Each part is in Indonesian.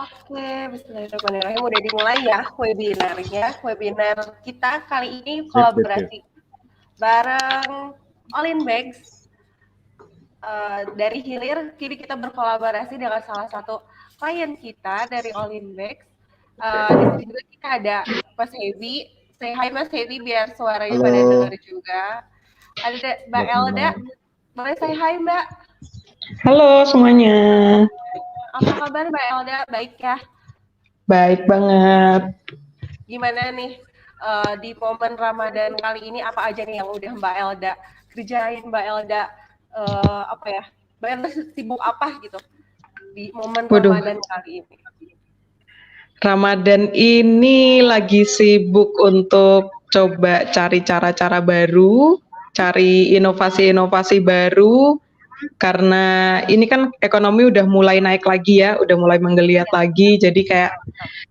Oke, bismillahirrahmanirrahim. Udah dimulai ya webinarnya. Webinar kita kali ini kolaborasi bareng All in Bags dari Hilir. Kini kita berkolaborasi dengan salah satu klien kita dari All in Bags. Di sini juga kita ada Mas Hebi. Say hi Mas Hebi biar suaranya pada dengar juga. Ada Mbak Elda. Boleh say hi Mbak? Halo semuanya. Apa kabar Mbak Elda? Baik ya? Baik banget. Gimana nih di momen Ramadan kali ini apa aja nih yang udah Mbak Elda kerjain, Mbak Elda apa ya? Mbak Elda sibuk apa gitu di momen Ramadan kali ini? Ramadan ini lagi sibuk untuk coba cari cara-cara baru, cari inovasi-inovasi baru, karena ini kan ekonomi udah mulai naik lagi ya, udah mulai menggeliat lagi, jadi kayak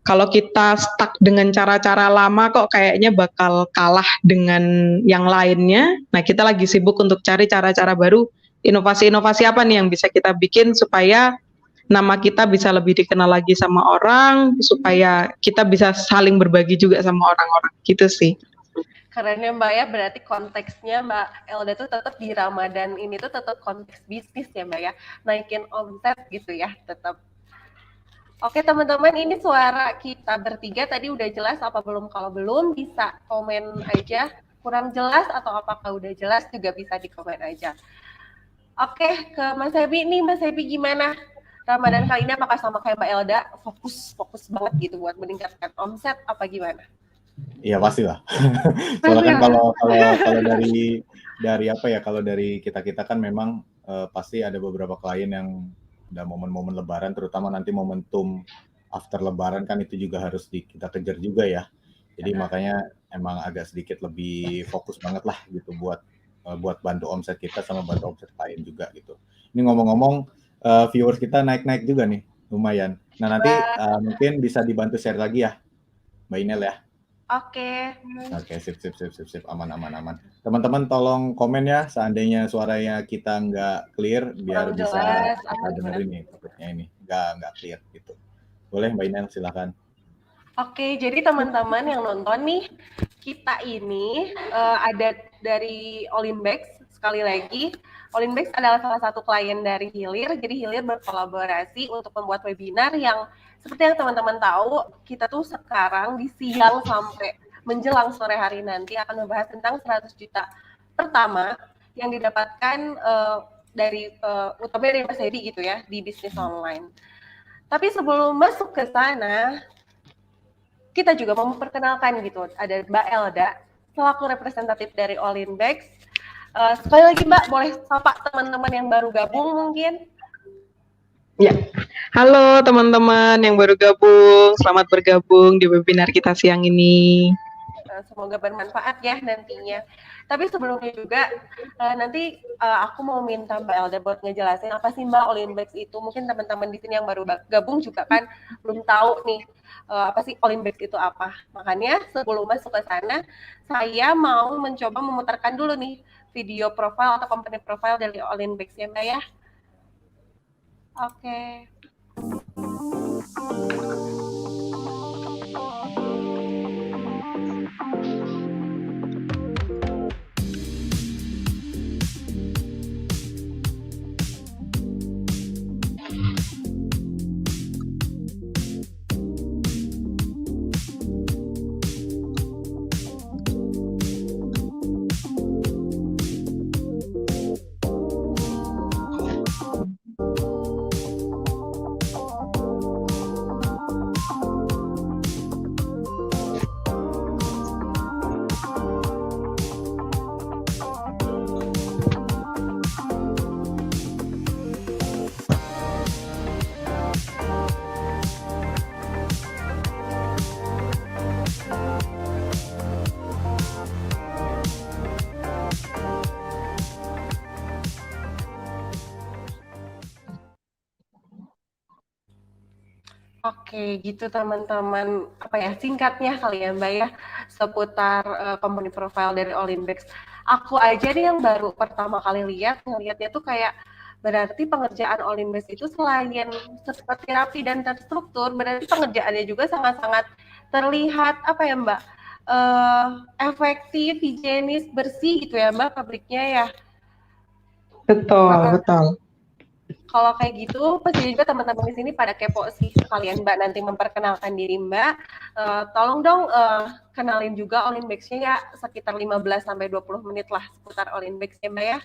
kalau kita stuck dengan cara-cara lama kok kayaknya bakal kalah dengan yang lainnya. Nah, kita lagi sibuk untuk cari cara-cara baru, inovasi-inovasi apa nih yang bisa kita bikin supaya nama kita bisa lebih dikenal lagi sama orang, supaya kita bisa saling berbagi juga sama orang-orang, gitu sih. Karena Mbak ya, berarti konteksnya Mbak Elda tuh tetap di Ramadan ini tuh tetap konteks bisnis ya Mbak ya, naikin omset gitu ya tetap. Oke teman-teman, ini suara kita bertiga tadi udah jelas apa belum? Kalau belum bisa komen aja, kurang jelas atau apakah udah jelas juga bisa di komen aja. Oke, ke Mas Hebi nih, Mas Hebi gimana? Ramadan kali ini apakah sama kayak Mbak Elda, fokus banget gitu buat meningkatkan omset apa gimana? Iya pasti lah. Soalnya kan kalau dari apa ya, kalau dari kita kan memang pasti ada beberapa klien yang ada momen-momen Lebaran, terutama nanti momentum after Lebaran kan itu juga harus kita kejar juga ya. Jadi makanya emang agak sedikit lebih fokus banget lah gitu buat bantu omset kita sama bantu omset klien juga gitu. Ini ngomong-ngomong viewers kita naik-naik juga nih, lumayan. Nah nanti mungkin bisa dibantu share lagi ya, Mbak Inel ya. Oke, sip, aman. Teman-teman tolong komen ya, seandainya suaranya kita nggak clear, biar bisa kita dengerin nih topiknya ini, nggak clear gitu. Boleh Mbak Inel, silakan. Oke, jadi teman-teman yang nonton nih, kita ini ada dari All in Bags, sekali lagi, All in Bags adalah salah satu klien dari Hilir, jadi Hilir berkolaborasi untuk membuat webinar yang seperti yang teman-teman tahu, kita tuh sekarang di siang sampai menjelang sore hari nanti akan membahas tentang 100 juta pertama yang didapatkan dari utamanya dari Mas Hedi gitu ya, di bisnis online. Tapi sebelum masuk ke sana, kita juga mau memperkenalkan gitu, ada Mbak Elda, selaku representatif dari All in Bags. Sekali lagi Mbak, boleh sapa teman-teman yang baru gabung mungkin? Ya, halo teman-teman yang baru gabung, selamat bergabung di webinar kita siang ini. Semoga bermanfaat ya nantinya. Tapi sebelumnya juga nanti aku mau minta Mbak Elda buat ngejelasin apa sih Mbak All in Bags itu. Mungkin teman-teman di sini yang baru gabung juga kan belum tahu nih apa sih All in Bags itu apa. Makanya sebelum masuk ke sana, saya mau mencoba memutarkan dulu nih video profile atau company profile dari All in Bags ya Mbak ya. Oke. Oke, gitu teman-teman. Apa ya, singkatnya kali ya Mbak ya, seputar company profile dari All in Bags. Aku aja nih yang baru pertama kali lihat, ngelihatnya tuh kayak Berarti pengerjaan Olinbase itu selain seperti rapi dan terstruktur, berarti pengerjaannya juga sangat-sangat terlihat apa ya Mbak, efektif, higienis, bersih gitu ya Mbak pabriknya ya. Betul, betul. Kalau kayak gitu, pasti juga teman-teman di sini pada kepo sih sekalian Mbak nanti memperkenalkan diri Mbak. Tolong dong kenalin juga Olinbase-nya ya, sekitar 15-20 menit lah seputar Olinbase ya Mbak ya.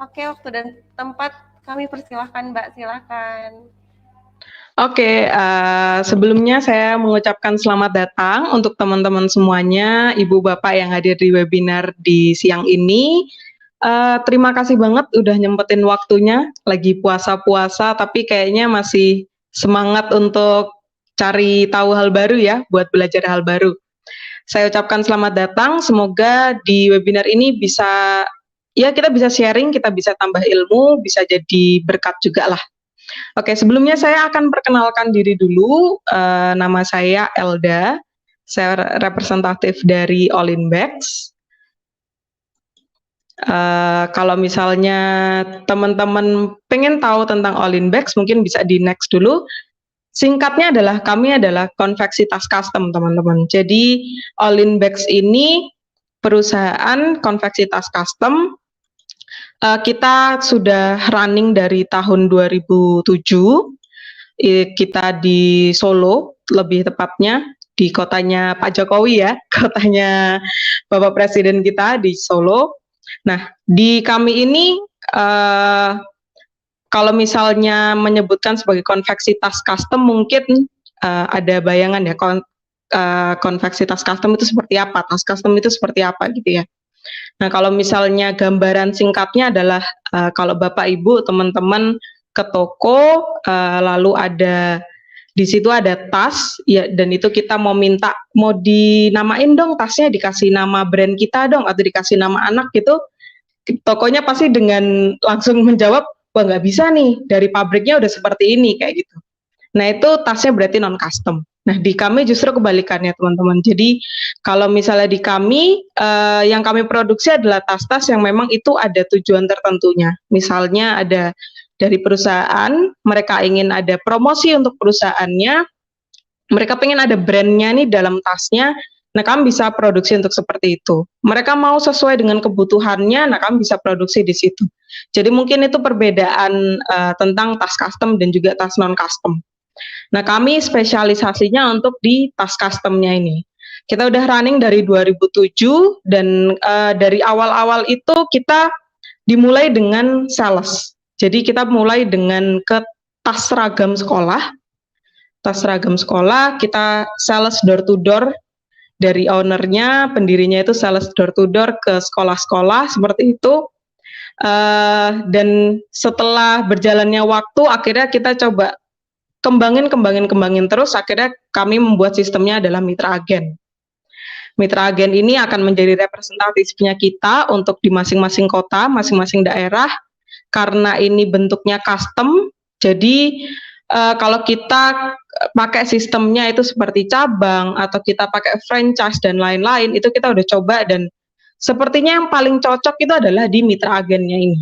Oke, waktu dan tempat kami persilahkan Mbak, silakan. Oke, sebelumnya saya mengucapkan selamat datang untuk teman-teman semuanya, Ibu Bapak yang hadir di webinar di siang ini. Terima kasih banget udah nyempetin waktunya, lagi puasa-puasa tapi kayaknya masih semangat untuk cari tahu hal baru ya, buat belajar hal baru. Saya ucapkan selamat datang, semoga di webinar ini bisa, ya kita bisa sharing, kita bisa tambah ilmu, bisa jadi berkat juga lah. Oke, sebelumnya saya akan perkenalkan diri dulu, nama saya Elda, saya representatif dari Olinbase. Kalau misalnya teman-teman pengen tahu tentang Olinbase, mungkin bisa di next dulu. Singkatnya adalah kami adalah konveksi tas custom, teman-teman. Jadi Olinbase ini perusahaan konveksi tas custom. Kita sudah running dari tahun 2007. Kita di Solo, lebih tepatnya di kotanya Pak Jokowi ya, kotanya Bapak Presiden kita di Solo. Nah, di kami ini kalau misalnya menyebutkan sebagai konveksi tas custom, mungkin ada bayangan ya, konveksi tas custom itu seperti apa, tas custom itu seperti apa gitu ya. Nah, kalau misalnya gambaran singkatnya adalah kalau Bapak Ibu teman-teman ke toko, lalu ada di situ ada tas ya, dan itu kita mau minta mau dinamain dong tasnya, dikasih nama brand kita dong atau dikasih nama anak gitu, tokonya pasti dengan langsung menjawab, wah nggak bisa nih, dari pabriknya udah seperti ini kayak gitu. Nah, itu tasnya berarti non custom. Nah, di kami justru kebalikannya teman-teman. Jadi kalau misalnya di kami yang kami produksi adalah tas-tas yang memang itu ada tujuan tertentunya. Misalnya ada dari perusahaan, mereka ingin ada promosi untuk perusahaannya, mereka pengen ada brandnya nih dalam tasnya, nah kami bisa produksi untuk seperti itu. Mereka mau sesuai dengan kebutuhannya, nah kami bisa produksi di situ. Jadi mungkin itu perbedaan tentang tas custom dan juga tas non custom. Nah, kami spesialisasinya untuk di tas customnya ini. Kita udah running dari 2007 dan dari awal-awal itu kita dimulai dengan sales. Jadi kita mulai dengan ke tas seragam sekolah. Tas seragam sekolah, kita sales door to door dari ownernya, pendirinya itu sales door to door ke sekolah-sekolah seperti itu. Dan setelah berjalannya waktu, akhirnya kita coba kembangin terus, akhirnya kami membuat sistemnya adalah mitra agen. Mitra agen ini akan menjadi representatifnya kita untuk di masing-masing kota, masing-masing daerah, karena ini bentuknya custom, jadi kalau kita pakai sistemnya itu seperti cabang, atau kita pakai franchise dan lain-lain, itu kita udah coba dan sepertinya yang paling cocok itu adalah di mitra agennya ini.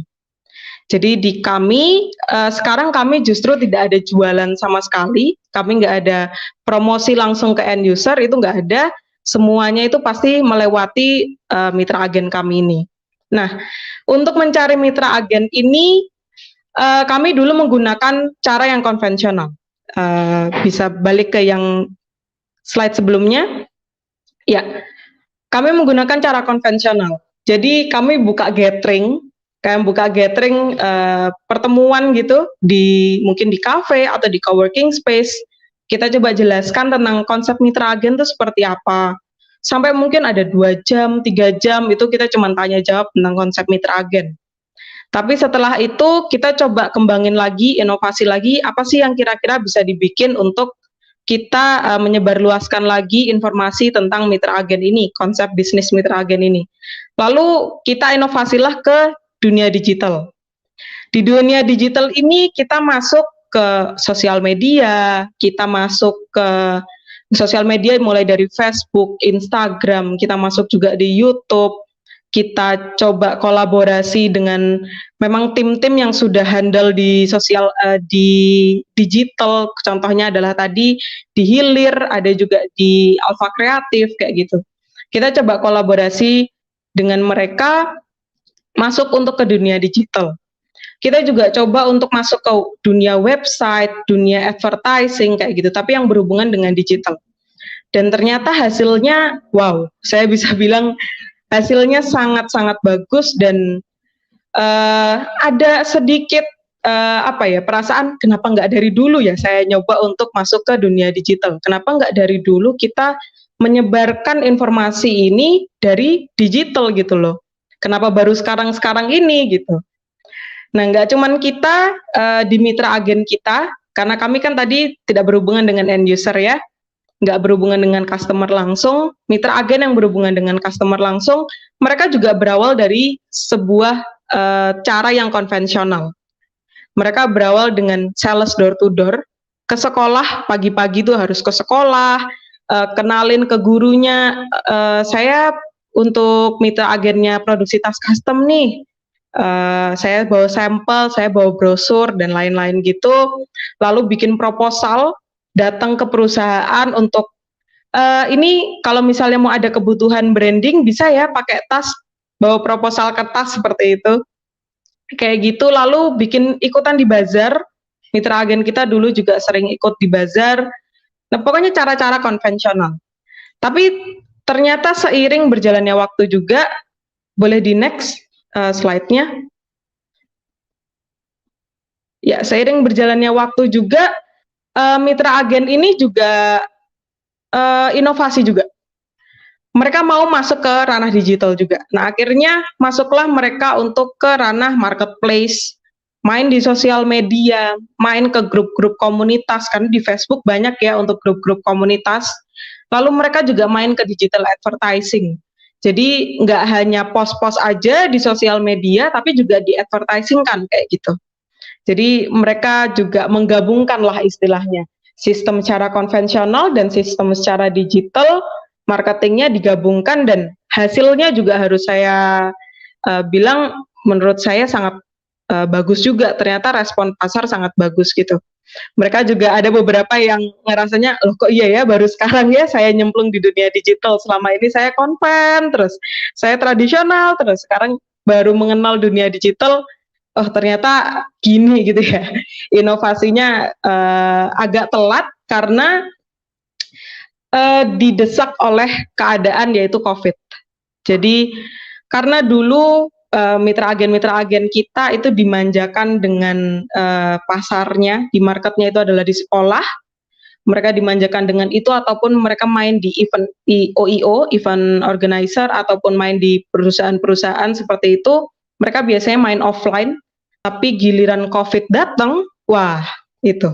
Jadi di kami, sekarang kami justru tidak ada jualan sama sekali, kami nggak ada promosi langsung ke end user, itu nggak ada, semuanya itu pasti melewati mitra agen kami ini. Nah, untuk mencari mitra agen ini, kami dulu menggunakan cara yang konvensional. Bisa balik ke yang slide sebelumnya. Ya, kami menggunakan cara konvensional. Jadi kami buka gathering, pertemuan gitu mungkin di cafe atau di coworking space. Kita coba jelaskan tentang konsep mitra agen itu seperti apa. Sampai mungkin ada 2 jam, 3 jam itu kita cuma tanya jawab tentang konsep mitra agen. Tapi setelah itu kita coba kembangin lagi, inovasi lagi, apa sih yang kira-kira bisa dibikin untuk kita menyebarluaskan lagi informasi tentang mitra agen ini, konsep bisnis mitra agen ini. Lalu kita inovasilah ke dunia digital. Di dunia digital ini kita masuk ke sosial media, kita masuk ke sosial media mulai dari Facebook, Instagram, kita masuk juga di YouTube, kita coba kolaborasi dengan memang tim-tim yang sudah handle di sosial di digital. Contohnya adalah tadi di Hilir, ada juga di Alpha Kreatif kayak gitu. Kita coba kolaborasi dengan mereka masuk untuk ke dunia digital. Kita juga coba untuk masuk ke dunia website, dunia advertising kayak gitu, tapi yang berhubungan dengan digital. Dan ternyata hasilnya, wow, saya bisa bilang hasilnya sangat-sangat bagus dan ada sedikit perasaan kenapa nggak dari dulu ya saya nyoba untuk masuk ke dunia digital. Kenapa nggak dari dulu kita menyebarkan informasi ini dari digital gitu loh. Kenapa baru sekarang ini gitu. Nah, nggak cuman kita di mitra agen kita, karena kami kan tadi tidak berhubungan dengan end user ya, nggak berhubungan dengan customer langsung. Mitra agen yang berhubungan dengan customer langsung, mereka juga berawal dari sebuah cara yang konvensional. Mereka berawal dengan sales door to door, ke sekolah, pagi-pagi tuh harus ke sekolah, kenalin ke gurunya, saya untuk mitra agennya produksi tas custom nih, saya bawa sampel, saya bawa brosur dan lain-lain gitu, lalu bikin proposal, datang ke perusahaan untuk ini kalau misalnya mau ada kebutuhan branding bisa ya pakai tas, bawa proposal kertas seperti itu, kayak gitu, lalu bikin ikutan di bazar. Mitra agen kita dulu juga sering ikut di bazar. Nah, pokoknya cara-cara konvensional. Tapi ternyata seiring berjalannya waktu juga, boleh di next slide-nya. Ya, seiring berjalannya waktu juga, mitra agen ini juga inovasi juga. Mereka mau masuk ke ranah digital juga. Nah, akhirnya masuklah mereka untuk ke ranah marketplace, main di sosial media, main ke grup-grup komunitas, karena di Facebook banyak ya untuk grup-grup komunitas. Lalu mereka juga main ke digital advertising. Jadi nggak hanya post-post aja di sosial media, tapi juga di advertising kan kayak gitu. Jadi mereka juga menggabungkan lah istilahnya sistem secara konvensional dan sistem secara digital, marketingnya digabungkan dan hasilnya juga harus saya bilang menurut saya sangat bagus juga. Ternyata respon pasar sangat bagus gitu. Mereka juga ada beberapa yang ngerasanya, loh kok iya ya baru sekarang ya saya nyemplung di dunia digital, selama ini saya konven, terus saya tradisional, terus sekarang baru mengenal dunia digital, oh ternyata gini gitu ya. Inovasinya agak telat karena didesak oleh keadaan yaitu COVID. Jadi karena dulu mitra agen kita itu dimanjakan dengan pasarnya, di marketnya itu adalah di sekolah, mereka dimanjakan dengan itu ataupun mereka main di event OIO, event organizer, ataupun main di perusahaan-perusahaan seperti itu, mereka biasanya main offline, tapi giliran COVID datang, wah itu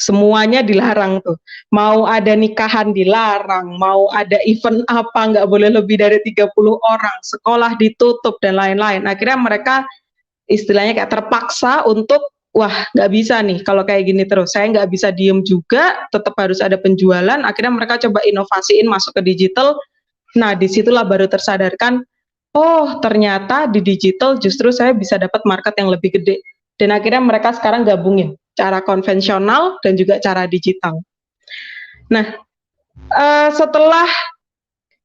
semuanya dilarang tuh. Mau ada nikahan dilarang, mau ada event apa nggak boleh lebih dari 30 orang, sekolah ditutup dan lain-lain. Akhirnya mereka istilahnya kayak terpaksa untuk, wah nggak bisa nih kalau kayak gini terus, saya nggak bisa diem juga, tetap harus ada penjualan. Akhirnya mereka coba inovasiin masuk ke digital. Nah disitulah baru tersadarkan, oh ternyata di digital justru saya bisa dapat market yang lebih gede. Dan akhirnya mereka sekarang gabungin cara konvensional dan juga cara digital. Nah, setelah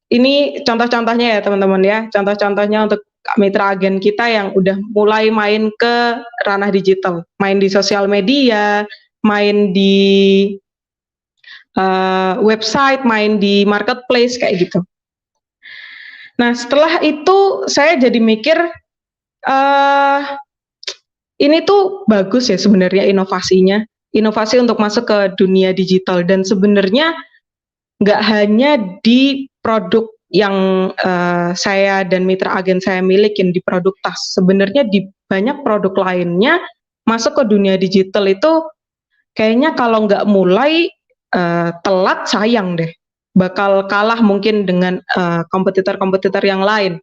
ini contoh-contohnya ya teman-teman ya, contoh-contohnya untuk mitra agen kita yang udah mulai main ke ranah digital, main di sosial media, main di website, main di marketplace kayak gitu. Nah, setelah itu saya jadi mikir, ini tuh bagus ya sebenarnya inovasinya, inovasi untuk masuk ke dunia digital, dan sebenarnya nggak hanya di produk yang saya dan mitra agen saya milikin di produk tas, sebenarnya di banyak produk lainnya masuk ke dunia digital itu kayaknya kalau nggak mulai telat sayang deh, bakal kalah mungkin dengan kompetitor-kompetitor yang lain.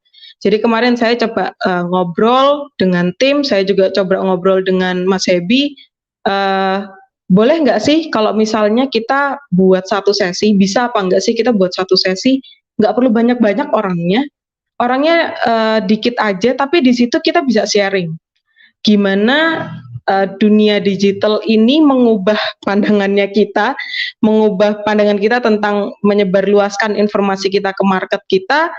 Jadi kemarin saya coba ngobrol dengan tim, saya juga coba ngobrol dengan Mas Hebi, boleh nggak sih kalau misalnya kita buat satu sesi, bisa apa nggak sih kita buat satu sesi, nggak perlu banyak-banyak orangnya, orangnya dikit aja, tapi di situ kita bisa sharing. Gimana dunia digital ini mengubah pandangannya kita, mengubah pandangan kita tentang menyebarluaskan informasi kita ke market kita,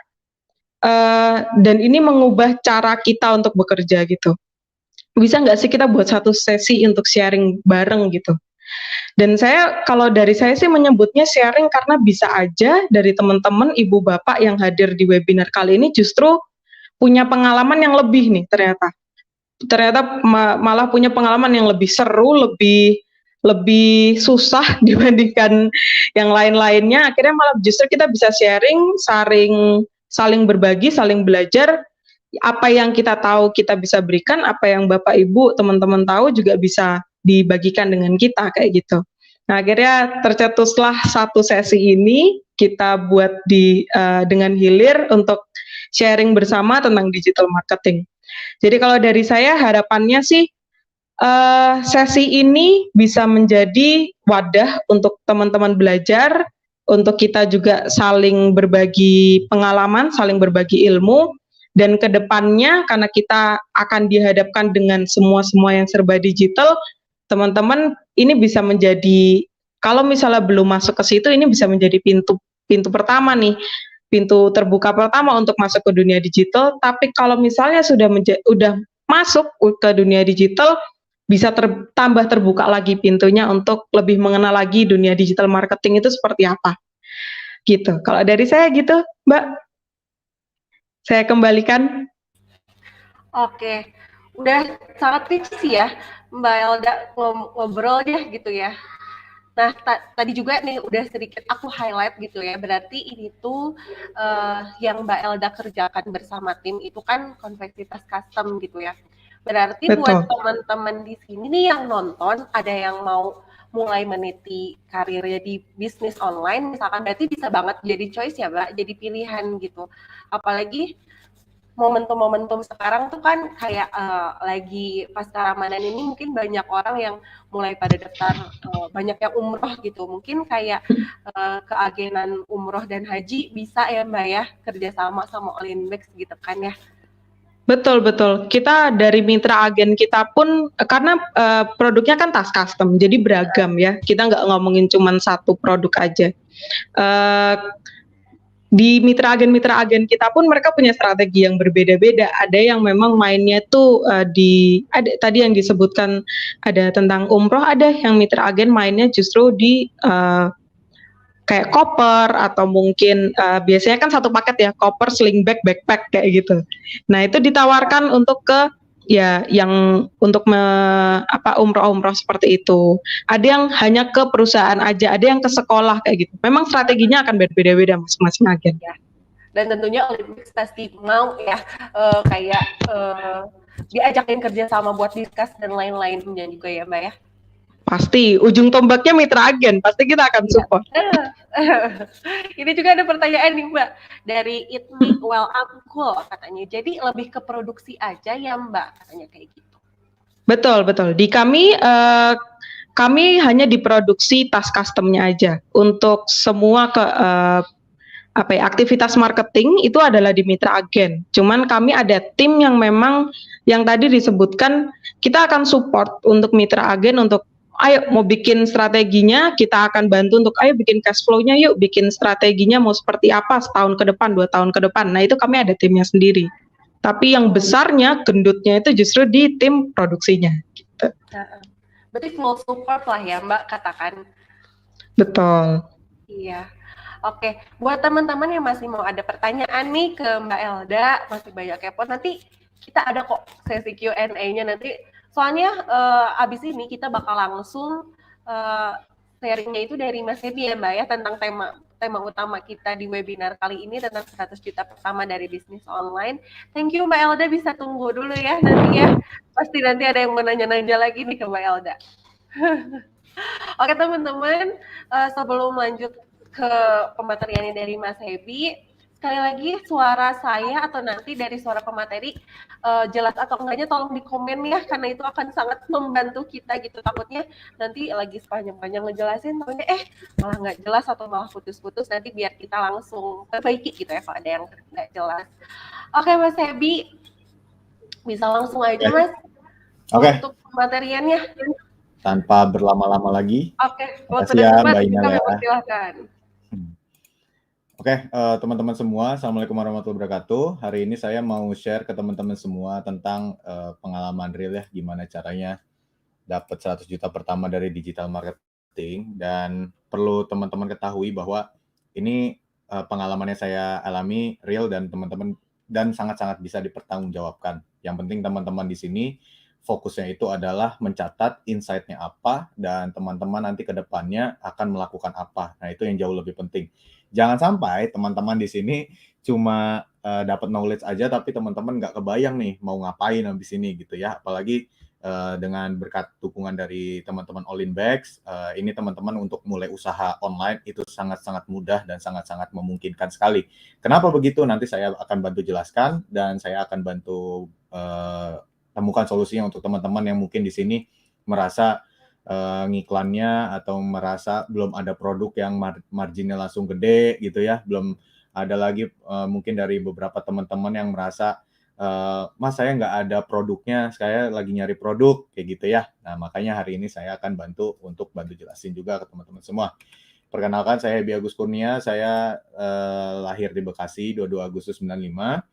dan ini mengubah cara kita untuk bekerja gitu. Bisa nggak sih kita buat satu sesi untuk sharing bareng gitu? Dan kalau dari saya sih menyebutnya sharing karena bisa aja dari teman-teman ibu bapak yang hadir di webinar kali ini justru punya pengalaman yang lebih nih ternyata malah punya pengalaman yang lebih seru, lebih susah dibandingkan yang lain-lainnya. Akhirnya malah justru kita bisa sharing, saling berbagi, saling belajar. Apa yang kita tahu kita bisa berikan, apa yang Bapak Ibu teman-teman tahu juga bisa dibagikan dengan kita kayak gitu. Nah, akhirnya tercetuslah satu sesi ini kita buat dengan Hilir untuk sharing bersama tentang digital marketing. Jadi kalau dari saya harapannya sih sesi ini bisa menjadi wadah untuk teman-teman belajar, untuk kita juga saling berbagi pengalaman, saling berbagi ilmu, dan kedepannya karena kita akan dihadapkan dengan semua yang serba digital, teman-teman ini bisa menjadi, kalau misalnya belum masuk ke situ, ini bisa menjadi pintu pertama nih, pintu terbuka pertama untuk masuk ke dunia digital. Tapi kalau misalnya sudah masuk ke dunia digital, bisa tambah terbuka lagi pintunya untuk lebih mengenal lagi dunia digital marketing itu seperti apa. Gitu. Kalau dari saya gitu, Mbak. Saya kembalikan. Oke, udah sangat rich sih ya Mbak Elda ngobrol deh gitu ya. Nah, tadi juga nih udah sedikit aku highlight gitu ya. Berarti ini tuh yang Mbak Elda kerjakan bersama tim itu kan konveksitas custom gitu ya. Berarti Betul. Buat teman-teman di sini nih yang nonton, ada yang mau mulai meniti karirnya di bisnis online, misalkan berarti bisa banget jadi choice ya Mbak, jadi pilihan gitu. Apalagi momentum-momentum sekarang tuh kan kayak lagi pasca Ramadan ini mungkin banyak orang yang mulai pada daftar, banyak yang umroh gitu. Mungkin kayak keagenan umroh dan haji bisa ya Mbak ya kerjasama sama Olinbex gitu kan ya. Betul. Kita dari mitra agen kita pun karena produknya kan tas custom, jadi beragam ya. Kita nggak ngomongin cuma satu produk aja. Di mitra agen kita pun mereka punya strategi yang berbeda-beda. Ada yang memang mainnya tuh ada tadi yang disebutkan ada tentang umroh, ada yang mitra agen mainnya justru di kayak koper atau mungkin biasanya kan satu paket ya, koper, sling bag, backpack kayak gitu. Nah, itu ditawarkan untuk ke yang untuk umroh seperti itu. Ada yang hanya ke perusahaan aja, ada yang ke sekolah kayak gitu. Memang strateginya akan berbeda-beda masing-masing agen ya. Dan tentunya Olinbex pasti mau ya kayak diajakin kerja sama buat discuss dan lain-lainnya juga ya Mbak ya. Pasti, ujung tombaknya mitra agen, pasti kita akan support. Ini juga ada pertanyaan nih Mbak, dari It Me Well I'm Cool katanya, jadi lebih ke produksi aja ya Mbak, katanya kayak gitu. Betul. Di kami hanya diproduksi tas customnya aja. Untuk semua aktivitas marketing itu adalah di mitra agen. Cuman kami ada tim yang memang yang tadi disebutkan, kita akan support untuk mitra agen untuk ayo mau bikin strateginya, kita akan bantu untuk ayo bikin cash flow-nya yuk, bikin strateginya mau seperti apa setahun ke depan, 2 tahun ke depan. Nah, itu kami ada timnya sendiri. Tapi yang besarnya, gendutnya itu justru di tim produksinya. Gitu. Berarti full support lah ya Mbak katakan. Betul. Iya. Oke, buat teman-teman yang masih mau ada pertanyaan nih ke Mbak Elda, masih banyak kepo, nanti kita ada kok sesi Q&A-nya nanti. Soalnya abis ini kita bakal langsung sharingnya itu dari Mas Hebi ya Mbak ya, tentang tema utama kita di webinar kali ini tentang 100 juta pertama dari bisnis online. Thank you Mbak Elda, bisa tunggu dulu ya nanti ya. Pasti nanti ada yang mau nanya-nanya lagi nih ke Mbak Elda. Oke teman-teman, sebelum lanjut ke pemateriannya dari Mas Hebi, sekali lagi suara saya atau nanti dari suara pemateri jelas atau enggaknya tolong di komen ya, karena itu akan sangat membantu kita gitu. Takutnya nanti lagi sepanjang-panjang ngejelasin takutnya malah nggak jelas atau malah putus-putus, nanti biar kita langsung perbaiki gitu ya kalau ada yang nggak jelas. Oke Mas Hebi, bisa langsung aja Mas untuk materiannya. Tanpa berlama-lama lagi. Oke, makasih ya Mbak Ina ya. Silahkan. Oke, teman-teman semua, Assalamualaikum warahmatullahi wabarakatuh. Hari ini saya mau share ke teman-teman semua tentang pengalaman real ya, gimana caranya dapat 100 juta pertama dari digital marketing. Dan perlu teman-teman ketahui bahwa ini pengalaman yang saya alami real dan teman-teman dan sangat-sangat bisa dipertanggungjawabkan. Yang penting teman-teman di sini fokusnya itu adalah mencatat insight-nya apa dan teman-teman nanti ke depannya akan melakukan apa. Nah, itu yang jauh lebih penting. Jangan sampai teman-teman di sini cuma dapat knowledge aja tapi teman-teman nggak kebayang nih mau ngapain habis ini gitu ya. Apalagi dengan berkat dukungan dari teman-teman All In Bags, ini teman-teman untuk mulai usaha online itu sangat-sangat mudah dan sangat-sangat memungkinkan sekali. Kenapa begitu? Nanti saya akan bantu jelaskan dan saya akan bantu temukan solusinya untuk teman-teman yang mungkin di sini merasa ngiklannya atau merasa belum ada produk yang marginnya langsung gede gitu ya, belum ada lagi mungkin dari beberapa teman-teman yang merasa Mas saya nggak ada produknya, saya lagi nyari produk kayak gitu ya. Nah makanya hari ini saya akan bantu jelasin juga ke teman-teman semua. Perkenalkan saya Hebi Agus Kurnia, saya lahir di Bekasi 22 Agustus 95.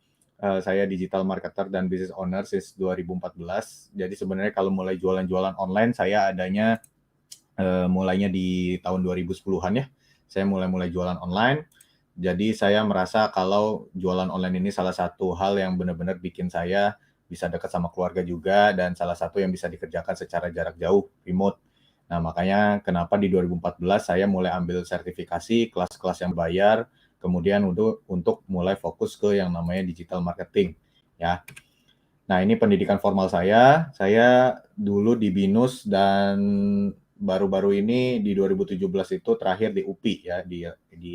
Saya digital marketer dan business owner since 2014. Jadi sebenarnya kalau mulai jualan-jualan online saya adanya mulainya di tahun 2010-an ya. Saya mulai jualan online. Jadi saya merasa kalau jualan online ini salah satu hal yang benar-benar bikin saya bisa dekat sama keluarga juga dan salah satu yang bisa dikerjakan secara jarak jauh, remote. Nah, makanya kenapa di 2014 saya mulai ambil sertifikasi kelas-kelas yang bayar, kemudian untuk mulai fokus ke yang namanya digital marketing ya. Nah, ini pendidikan formal saya dulu di BINUS dan baru-baru ini di 2017 itu terakhir di UPI ya, di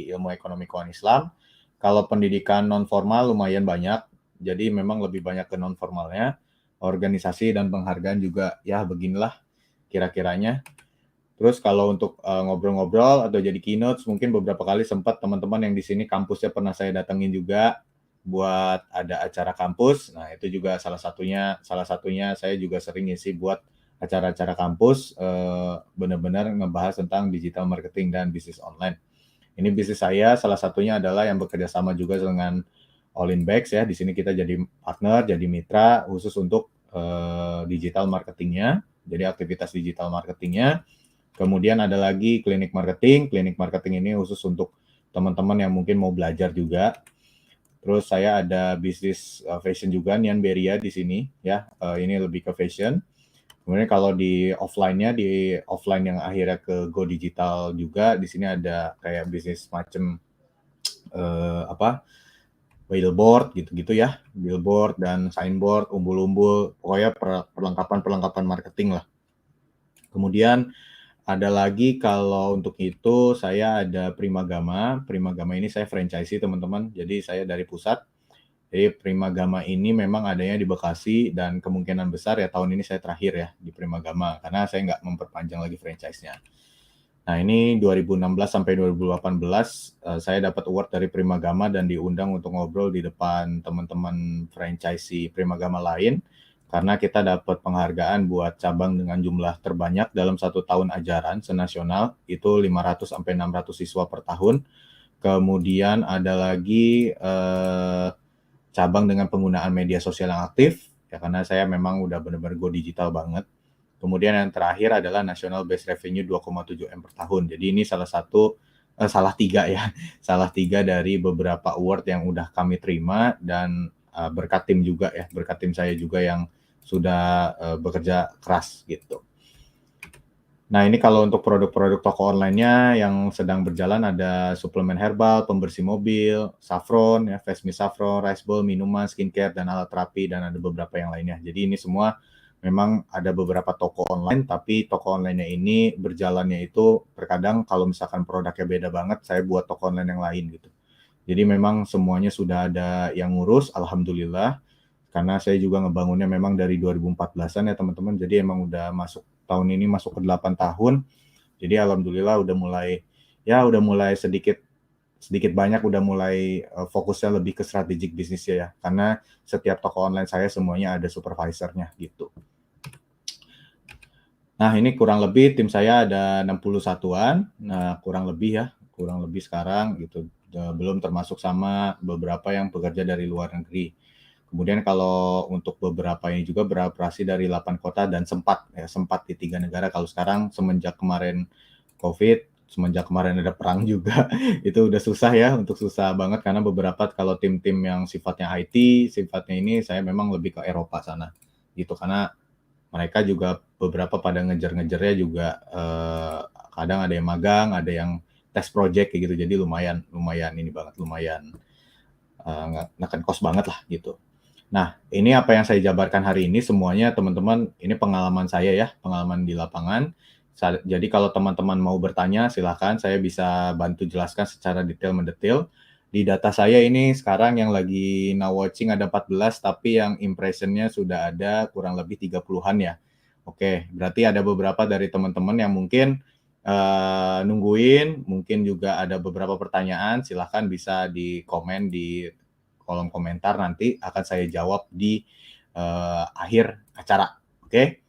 Ilmu Ekonomi Keuangan Islam. Kalau pendidikan non formal lumayan banyak, jadi memang lebih banyak ke non formalnya. Organisasi dan penghargaan juga ya beginilah kira-kiranya. Terus kalau untuk ngobrol-ngobrol atau jadi keynote, mungkin beberapa kali sempat teman-teman yang di sini kampusnya pernah saya datengin juga buat ada acara kampus. Nah, itu juga salah satunya saya juga sering ngisi buat acara-acara kampus, benar-benar ngebahas tentang digital marketing dan bisnis online. Ini bisnis saya, salah satunya adalah yang bekerja sama juga dengan All In Bags ya. Di sini kita jadi partner, jadi mitra khusus untuk digital marketingnya, jadi aktivitas digital marketingnya. Kemudian ada lagi klinik marketing. Klinik marketing ini khusus untuk teman-teman yang mungkin mau belajar juga. Terus saya ada bisnis fashion juga, Nian Beria di sini ya. Ini lebih ke fashion. Kemudian kalau di offline-nya, di offline yang akhirnya ke go digital juga, di sini ada kayak bisnis macam billboard gitu-gitu ya. Billboard dan signboard, umbul-umbul, pokoknya perlengkapan marketing lah. Kemudian ada lagi kalau untuk itu saya ada Primagama. Primagama ini saya franchise teman-teman. Jadi saya dari pusat. Jadi Primagama ini memang adanya di Bekasi dan kemungkinan besar ya tahun ini saya terakhir ya di Primagama karena saya nggak memperpanjang lagi franchise-nya. Nah ini 2016 sampai 2018 saya dapat award dari Primagama dan diundang untuk ngobrol di depan teman-teman franchise Primagama lain. Karena kita dapat penghargaan buat cabang dengan jumlah terbanyak dalam 1 tahun ajaran senasional, itu 500 sampai 600 siswa per tahun. Kemudian ada lagi cabang dengan penggunaan media sosial yang aktif, ya karena saya memang udah benar-benar go digital banget. Kemudian yang terakhir adalah National Base Revenue 2,7 M per tahun. Jadi ini salah tiga dari beberapa award yang udah kami terima dan berkat tim juga ya, berkat tim saya juga yang sudah bekerja keras gitu. Nah ini kalau untuk produk-produk toko online-nya yang sedang berjalan ada suplemen herbal, pembersih mobil, saffron, ya, face mist saffron, rice bowl, minuman, skincare, dan alat terapi, dan ada beberapa yang lainnya. Jadi ini semua memang ada beberapa toko online, tapi toko online-nya ini berjalannya itu terkadang kalau misalkan produknya beda banget, saya buat toko online yang lain gitu. Jadi memang semuanya sudah ada yang ngurus, alhamdulillah. Karena saya juga ngebangunnya memang dari 2014-an ya teman-teman. Jadi emang udah masuk tahun ini masuk ke 8 tahun. Jadi alhamdulillah udah mulai sedikit banyak udah mulai fokusnya lebih ke strategic bisnisnya ya. Karena setiap toko online saya semuanya ada supervisornya gitu. Nah, ini kurang lebih tim saya ada 61-an. Nah, kurang lebih sekarang gitu. Belum termasuk sama beberapa yang bekerja dari luar negeri. Kemudian kalau untuk beberapa ini juga beroperasi dari 8 kota dan sempat di 3 negara. Kalau sekarang semenjak kemarin COVID, semenjak kemarin ada perang juga, itu udah susah banget karena beberapa kalau tim-tim yang sifatnya IT, sifatnya ini saya memang lebih ke Eropa sana gitu, karena mereka juga beberapa pada ngejar-ngejarnya juga kadang ada yang magang, ada yang test project kayak gitu, jadi lumayan neken cost banget lah gitu. Nah, ini apa yang saya jabarkan hari ini semuanya teman-teman, ini pengalaman saya ya, pengalaman di lapangan. Jadi kalau teman-teman mau bertanya silahkan, saya bisa bantu jelaskan secara detail-mendetail. Di data saya ini sekarang yang lagi now watching ada 14, tapi yang impression-nya sudah ada kurang lebih 30-an ya. Oke, berarti ada beberapa dari teman-teman yang mungkin nungguin, mungkin juga ada beberapa pertanyaan, silahkan bisa di komen di kolom komentar, nanti akan saya jawab di akhir acara. Oke.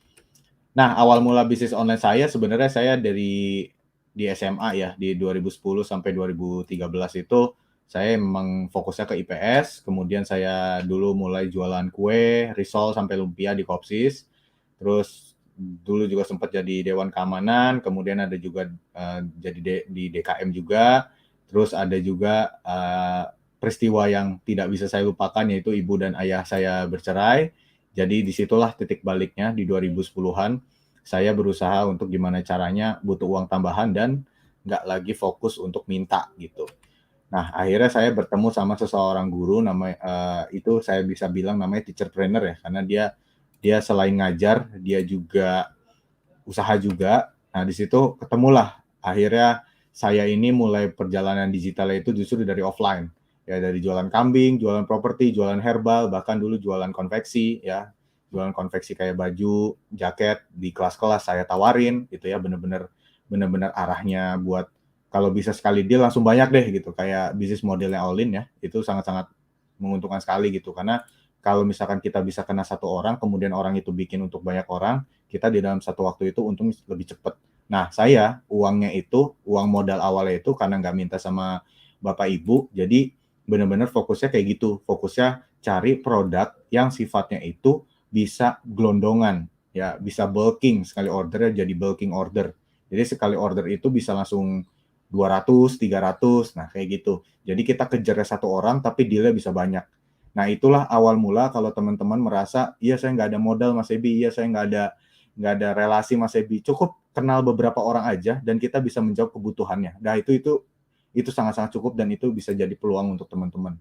Nah, awal mula bisnis online saya sebenarnya saya di SMA ya, di 2010 sampai 2013 itu saya memang fokusnya ke IPS, kemudian saya dulu mulai jualan kue, risol sampai lumpia di Kopsis. Terus dulu juga sempat jadi dewan keamanan, kemudian ada juga jadi di DKM juga. Terus ada juga peristiwa yang tidak bisa saya lupakan, yaitu ibu dan ayah saya bercerai. Jadi disitulah titik baliknya di 2010-an. Saya berusaha untuk gimana caranya butuh uang tambahan dan nggak lagi fokus untuk minta gitu. Nah, akhirnya saya bertemu sama seseorang guru, itu saya bisa bilang namanya teacherpreneur ya, karena dia selain ngajar, dia juga usaha juga. Nah, di situ ketemulah akhirnya saya ini mulai perjalanan digitalnya itu justru dari offline. Ya, dari jualan kambing, jualan properti, jualan herbal, bahkan dulu jualan konveksi ya. Jualan konveksi kayak baju, jaket di kelas-kelas saya tawarin gitu ya, bener-bener arahnya buat kalau bisa sekali deal langsung banyak deh gitu, kayak bisnis modelnya All-in ya. Itu sangat-sangat menguntungkan sekali gitu, karena kalau misalkan kita bisa kena satu orang, kemudian orang itu bikin untuk banyak orang, kita di dalam satu waktu itu untung lebih cepat. Nah, saya uang modal awalnya itu karena nggak minta sama bapak ibu, jadi benar-benar fokusnya kayak gitu, fokusnya cari produk yang sifatnya itu bisa gelondongan, ya bisa bulking, sekali ordernya jadi bulking order. Jadi sekali order itu bisa langsung 200, 300, nah kayak gitu. Jadi kita kejarnya satu orang tapi dealnya bisa banyak. Nah, itulah awal mula kalau teman-teman merasa, iya saya nggak ada modal Mas Ebi, iya saya nggak ada relasi Mas Ebi, cukup kenal beberapa orang aja dan kita bisa menjawab kebutuhannya. Nah, itu sangat-sangat cukup dan itu bisa jadi peluang untuk teman-teman.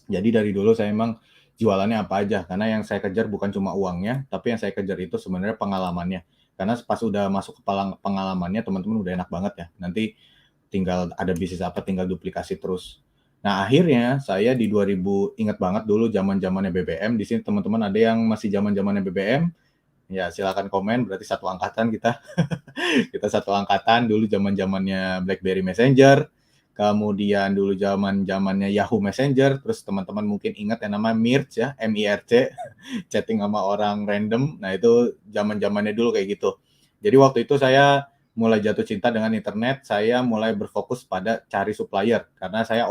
Jadi dari dulu saya emang jualannya apa aja, karena yang saya kejar bukan cuma uangnya, tapi yang saya kejar itu sebenarnya pengalamannya. Karena pas udah masuk ke pengalamannya, teman-teman udah enak banget ya. Nanti tinggal ada bisnis apa, tinggal duplikasi terus. Nah, akhirnya saya di 2000, ingat banget dulu zaman-zamannya BBM, di sini teman-teman ada yang masih zaman-zamannya BBM, ya silakan komen, berarti satu angkatan kita. Kita satu angkatan, dulu zaman-zamannya BlackBerry Messenger, kemudian dulu zaman-zamannya Yahoo Messenger, terus teman-teman mungkin ingat yang nama Mirc ya, MIRC, chatting sama orang random. Nah, itu zaman-zamannya dulu kayak gitu. Jadi waktu itu saya mulai jatuh cinta dengan internet, saya mulai berfokus pada cari supplier, karena saya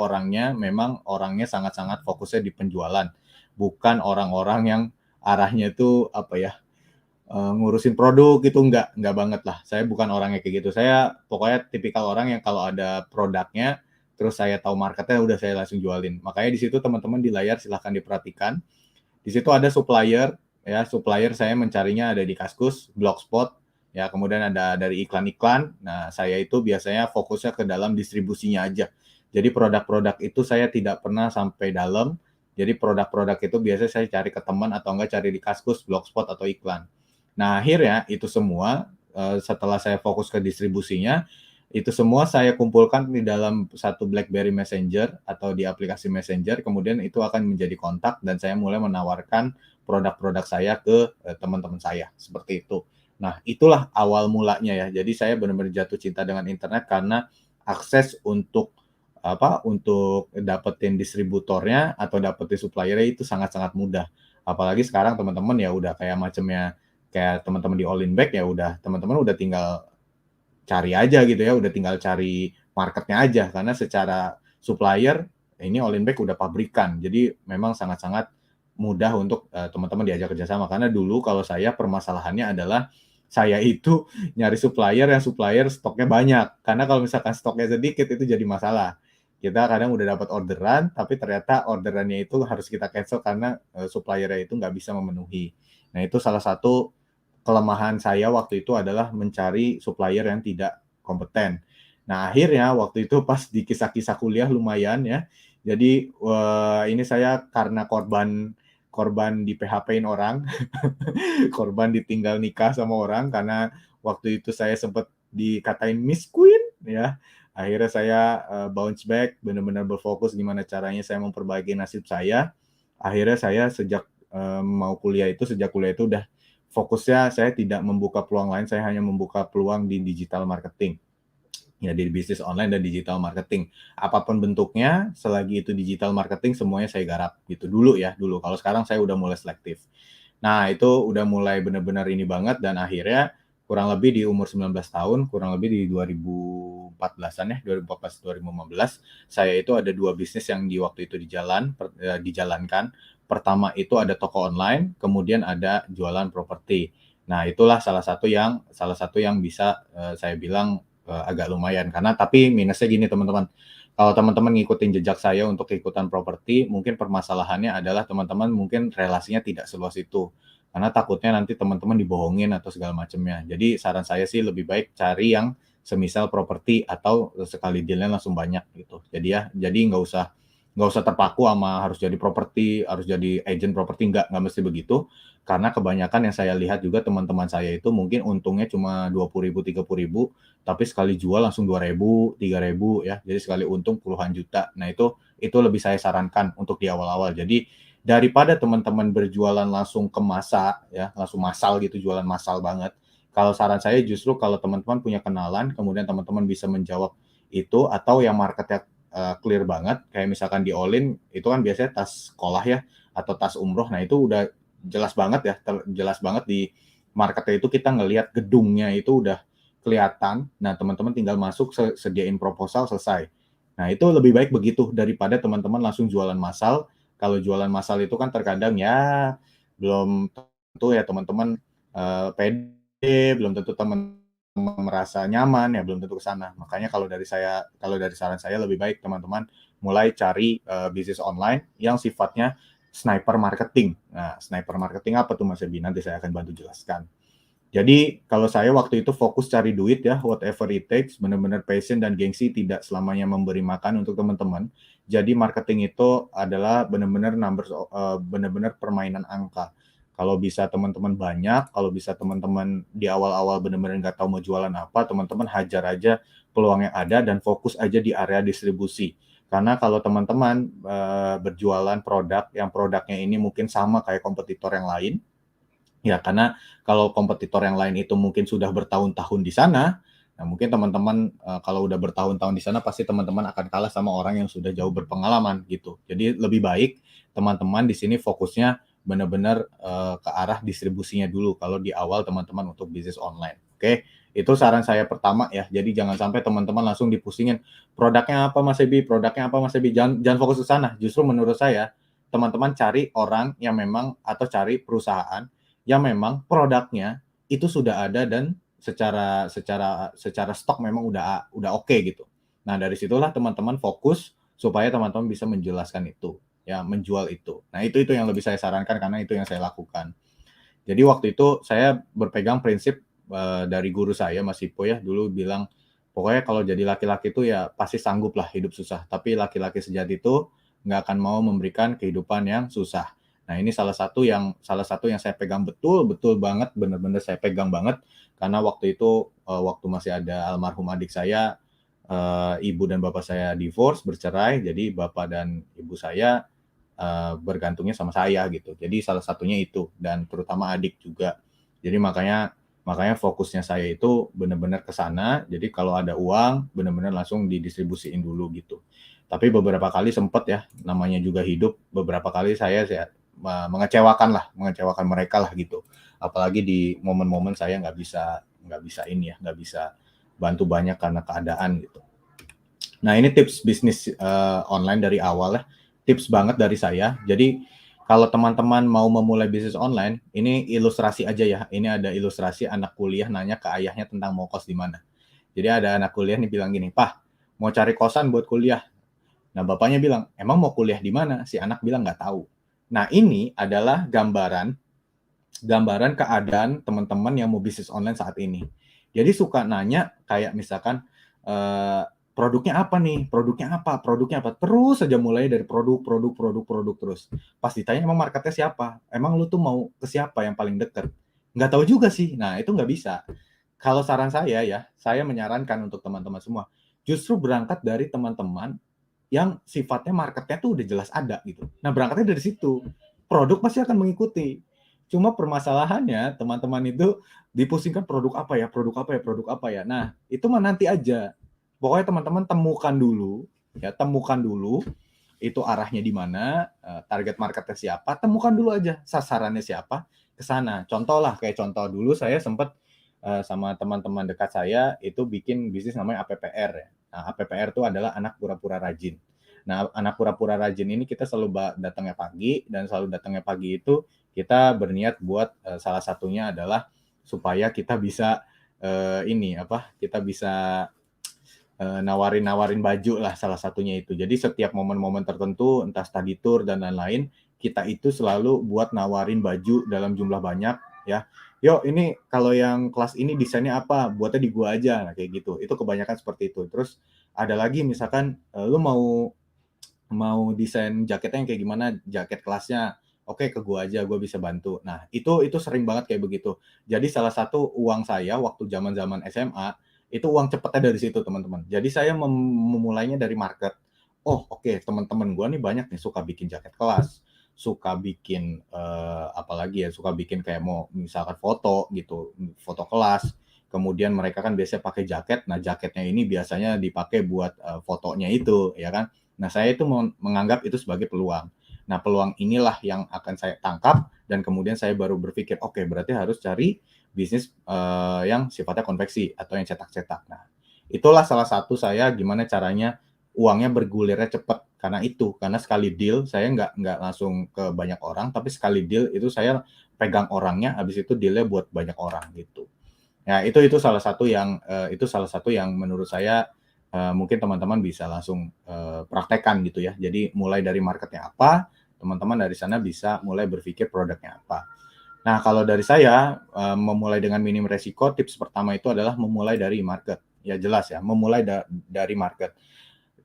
memang orangnya sangat-sangat fokusnya di penjualan, bukan orang-orang yang arahnya itu apa ya, ngurusin produk gitu, enggak banget lah. Saya bukan orangnya kayak gitu. Saya pokoknya tipikal orang yang kalau ada produknya, terus saya tahu marketnya, udah saya langsung jualin. Makanya di situ teman-teman di layar silahkan diperhatikan. Di situ ada supplier, ya supplier saya mencarinya ada di Kaskus, Blogspot, ya kemudian ada dari iklan-iklan. Nah, saya itu biasanya fokusnya ke dalam distribusinya aja. Jadi produk-produk itu saya tidak pernah sampai dalam. Jadi produk-produk itu biasanya saya cari ke teman atau enggak cari di Kaskus, Blogspot atau iklan. Nah, akhirnya itu semua setelah saya fokus ke distribusinya, Itu semua saya kumpulkan di dalam satu BlackBerry Messenger atau di aplikasi Messenger, kemudian itu akan menjadi kontak dan saya mulai menawarkan produk-produk saya ke teman-teman saya, seperti itu. Nah, itulah awal mulanya ya. Jadi saya benar-benar jatuh cinta dengan internet karena akses untuk untuk dapetin distributornya atau dapetin suppliernya itu sangat-sangat mudah. Apalagi sekarang teman-teman ya udah kayak macamnya kayak teman-teman di All in Bag ya udah teman-teman udah tinggal cari aja gitu ya, udah tinggal cari marketnya aja karena secara supplier ini All in Bag udah pabrikan. Jadi memang sangat-sangat mudah untuk teman-teman diajak kerjasama karena dulu kalau saya permasalahannya adalah saya itu nyari supplier yang supplier stoknya banyak karena kalau misalkan stoknya sedikit itu jadi masalah. Kita kadang udah dapat orderan tapi ternyata orderannya itu harus kita cancel karena suppliernya itu nggak bisa memenuhi. Nah itu salah satu kelemahan saya waktu itu adalah mencari supplier yang tidak kompeten. Nah, akhirnya waktu itu pas di kisah-kisah kuliah lumayan ya. Jadi ini saya karena korban di PHP-in orang, korban ditinggal nikah sama orang karena waktu itu saya sempat dikatain Miss Queen ya. Akhirnya saya bounce back, benar-benar berfokus gimana caranya saya memperbaiki nasib saya. Akhirnya saya sejak sejak kuliah itu udah fokusnya saya tidak membuka peluang lain, saya hanya membuka peluang di digital marketing. Ya, di bisnis online dan digital marketing. Apapun bentuknya, selagi itu digital marketing, semuanya saya garap gitu. Dulu. Kalau sekarang saya udah mulai selektif. Nah, itu udah mulai benar-benar ini banget dan akhirnya kurang lebih di umur 19 tahun, kurang lebih di 2014-an ya, 2014-2015, saya itu ada 2 bisnis yang di waktu itu dijalankan. Pertama itu ada toko online, kemudian ada jualan properti. Nah, itulah salah satu yang bisa saya bilang agak lumayan karena tapi minusnya gini teman-teman. Kalau teman-teman ngikutin jejak saya untuk ikutan properti, mungkin permasalahannya adalah teman-teman mungkin relasinya tidak seluas itu. Karena takutnya nanti teman-teman dibohongin atau segala macamnya. Jadi saran saya sih lebih baik cari yang semisal properti atau sekali dealnya langsung banyak gitu. Jadi nggak usah terpaku sama harus jadi properti, harus jadi agent properti, nggak mesti begitu. Karena kebanyakan yang saya lihat juga teman-teman saya itu mungkin untungnya cuma 20.000, 30.000, tapi sekali jual langsung 2.000, 3.000 ya. Jadi sekali untung puluhan juta. Nah, itu lebih saya sarankan untuk di awal-awal. Jadi daripada teman-teman berjualan langsung ke massa ya, langsung massal gitu, jualan massal banget. Kalau saran saya justru kalau teman-teman punya kenalan, kemudian teman-teman bisa menjawab itu atau yang marketnya clear banget, kayak misalkan di All-in itu kan biasanya tas sekolah ya atau tas umroh. Nah, itu udah jelas banget ya, jelas banget di marketnya itu kita ngelihat gedungnya itu udah kelihatan. Nah, teman-teman tinggal masuk, sediain proposal, selesai. Nah, itu lebih baik begitu daripada teman-teman langsung jualan massal. Kalau jualan massal itu kan terkadang ya belum tentu ya teman-teman pede, belum tentu teman merasa nyaman ya belum tentu ke sana. Makanya kalau dari saran saya lebih baik teman-teman mulai cari bisnis online yang sifatnya sniper marketing. Nah, sniper marketing apa tuh Mas Ebi? Nanti saya akan bantu jelaskan. Jadi kalau saya waktu itu fokus cari duit ya, whatever it takes, benar-benar passion dan gengsi tidak selamanya memberi makan untuk teman-teman. Jadi marketing itu adalah benar-benar benar-benar permainan angka. Kalau bisa teman-teman banyak, kalau bisa teman-teman di awal-awal benar-benar nggak tahu mau jualan apa, teman-teman hajar aja peluang yang ada dan fokus aja di area distribusi. Karena kalau teman-teman berjualan produk yang produknya ini mungkin sama kayak kompetitor yang lain, ya karena kalau kompetitor yang lain itu mungkin sudah bertahun-tahun di sana, nah mungkin teman-teman kalau udah bertahun-tahun di sana pasti teman-teman akan kalah sama orang yang sudah jauh berpengalaman gitu. Jadi lebih baik teman-teman di sini fokusnya benar-benar ke arah distribusinya dulu kalau di awal teman-teman untuk bisnis online. Oke, itu saran saya pertama ya. Jadi jangan sampai teman-teman langsung dipusingin produknya apa Mas Ebi, produknya apa Mas Ebi. Jangan fokus ke sana. Justru menurut saya teman-teman cari orang yang memang atau cari perusahaan yang memang produknya itu sudah ada dan secara stok memang udah oke gitu. Nah, dari situlah teman-teman fokus supaya teman-teman bisa menjelaskan itu, ya, menjual itu. Nah, itu yang lebih saya sarankan karena itu yang saya lakukan. Jadi waktu itu saya berpegang prinsip dari guru saya Mas Ipo ya, dulu bilang pokoknya kalau jadi laki-laki itu ya pasti sanggup lah hidup susah, tapi laki-laki sejati itu nggak akan mau memberikan kehidupan yang susah. Nah, ini salah satu yang saya pegang betul banget, benar-benar saya pegang banget karena waktu itu waktu masih ada almarhum adik saya ibu dan bapak saya divorce, bercerai, jadi bapak dan ibu saya bergantungnya sama saya gitu. Jadi salah satunya itu, dan terutama adik juga. Jadi makanya fokusnya saya itu benar-benar ke sana. Jadi kalau ada uang benar-benar langsung didistribusiin dulu gitu. Tapi beberapa kali sempet ya, namanya juga hidup, beberapa kali saya mengecewakan mereka lah gitu. Apalagi di momen-momen saya nggak bisa bantu banyak karena keadaan gitu. Nah ini tips bisnis online dari awal ya, tips banget dari saya. Jadi kalau teman-teman mau memulai bisnis online, ini ilustrasi aja ya. Ini ada ilustrasi anak kuliah nanya ke ayahnya tentang mau kos di mana. Jadi ada anak kuliah nih bilang gini, "Pak, mau cari kosan buat kuliah." Nah, bapaknya bilang, "Emang mau kuliah di mana?" Si anak bilang nggak tahu. Nah, ini adalah gambaran keadaan teman-teman yang mau bisnis online saat ini. Jadi suka nanya kayak misalkan produknya apa nih? Produknya apa? Terus saja mulai dari produk terus. Pas ditanya emang marketnya siapa? Emang lu tuh mau ke siapa yang paling deket? Nggak tahu juga sih. Nah, itu nggak bisa. Kalau saran saya ya, saya menyarankan untuk teman-teman semua, justru berangkat dari teman-teman yang sifatnya marketnya tuh udah jelas ada gitu. Nah, berangkatnya dari situ. Produk pasti akan mengikuti. Cuma permasalahannya teman-teman itu dipusingkan produk apa ya. Nah, itu mah nanti aja. Pokoknya teman-teman temukan dulu itu arahnya di mana, target marketnya siapa, temukan dulu aja sasarannya siapa, ke sana. Kayak contoh dulu saya sempat sama teman-teman dekat saya itu bikin bisnis namanya APPR ya. Nah, APPR itu adalah anak pura-pura rajin. Nah, anak pura-pura rajin ini kita selalu datangnya pagi, dan selalu datangnya pagi itu kita berniat buat salah satunya adalah supaya kita bisa kita bisa nawarin baju lah salah satunya itu. Jadi setiap momen-momen tertentu, entah study tour dan lain-lain, kita itu selalu buat nawarin baju dalam jumlah banyak ya. Yo, ini kalau yang kelas ini desainnya apa? Buatnya di gua aja, nah, kayak gitu. Itu kebanyakan seperti itu. Terus ada lagi misalkan lu mau desain jaketnya yang kayak gimana, jaket kelasnya. Oke, ke gua aja, gua bisa bantu. Nah, itu sering banget kayak begitu. Jadi salah satu uang saya waktu zaman-zaman SMA itu uang cepetnya dari situ teman-teman. Jadi saya memulainya dari market. Oh oke, teman-teman gue nih banyak nih suka bikin jaket kelas, suka bikin apalagi ya, suka bikin kayak mau misalkan foto gitu, foto kelas. Kemudian mereka kan biasanya pakai jaket. Nah jaketnya ini biasanya dipakai buat fotonya itu, ya kan. Nah saya itu menganggap itu sebagai peluang. Nah peluang inilah yang akan saya tangkap, dan kemudian saya baru berpikir, oke, berarti harus cari bisnis yang sifatnya konveksi atau yang cetak-cetak. Nah, itulah salah satu saya gimana caranya uangnya bergulirnya cepat, karena sekali deal saya nggak langsung ke banyak orang, tapi sekali deal itu saya pegang orangnya, habis itu dealnya buat banyak orang gitu. Ya itu salah satu yang menurut saya mungkin teman-teman bisa langsung praktekkan gitu ya. Jadi mulai dari marketnya apa, teman-teman dari sana bisa mulai berpikir produknya apa. Nah, kalau dari saya, memulai dengan minim resiko, tips pertama itu adalah memulai dari market. Ya jelas ya, memulai dari market.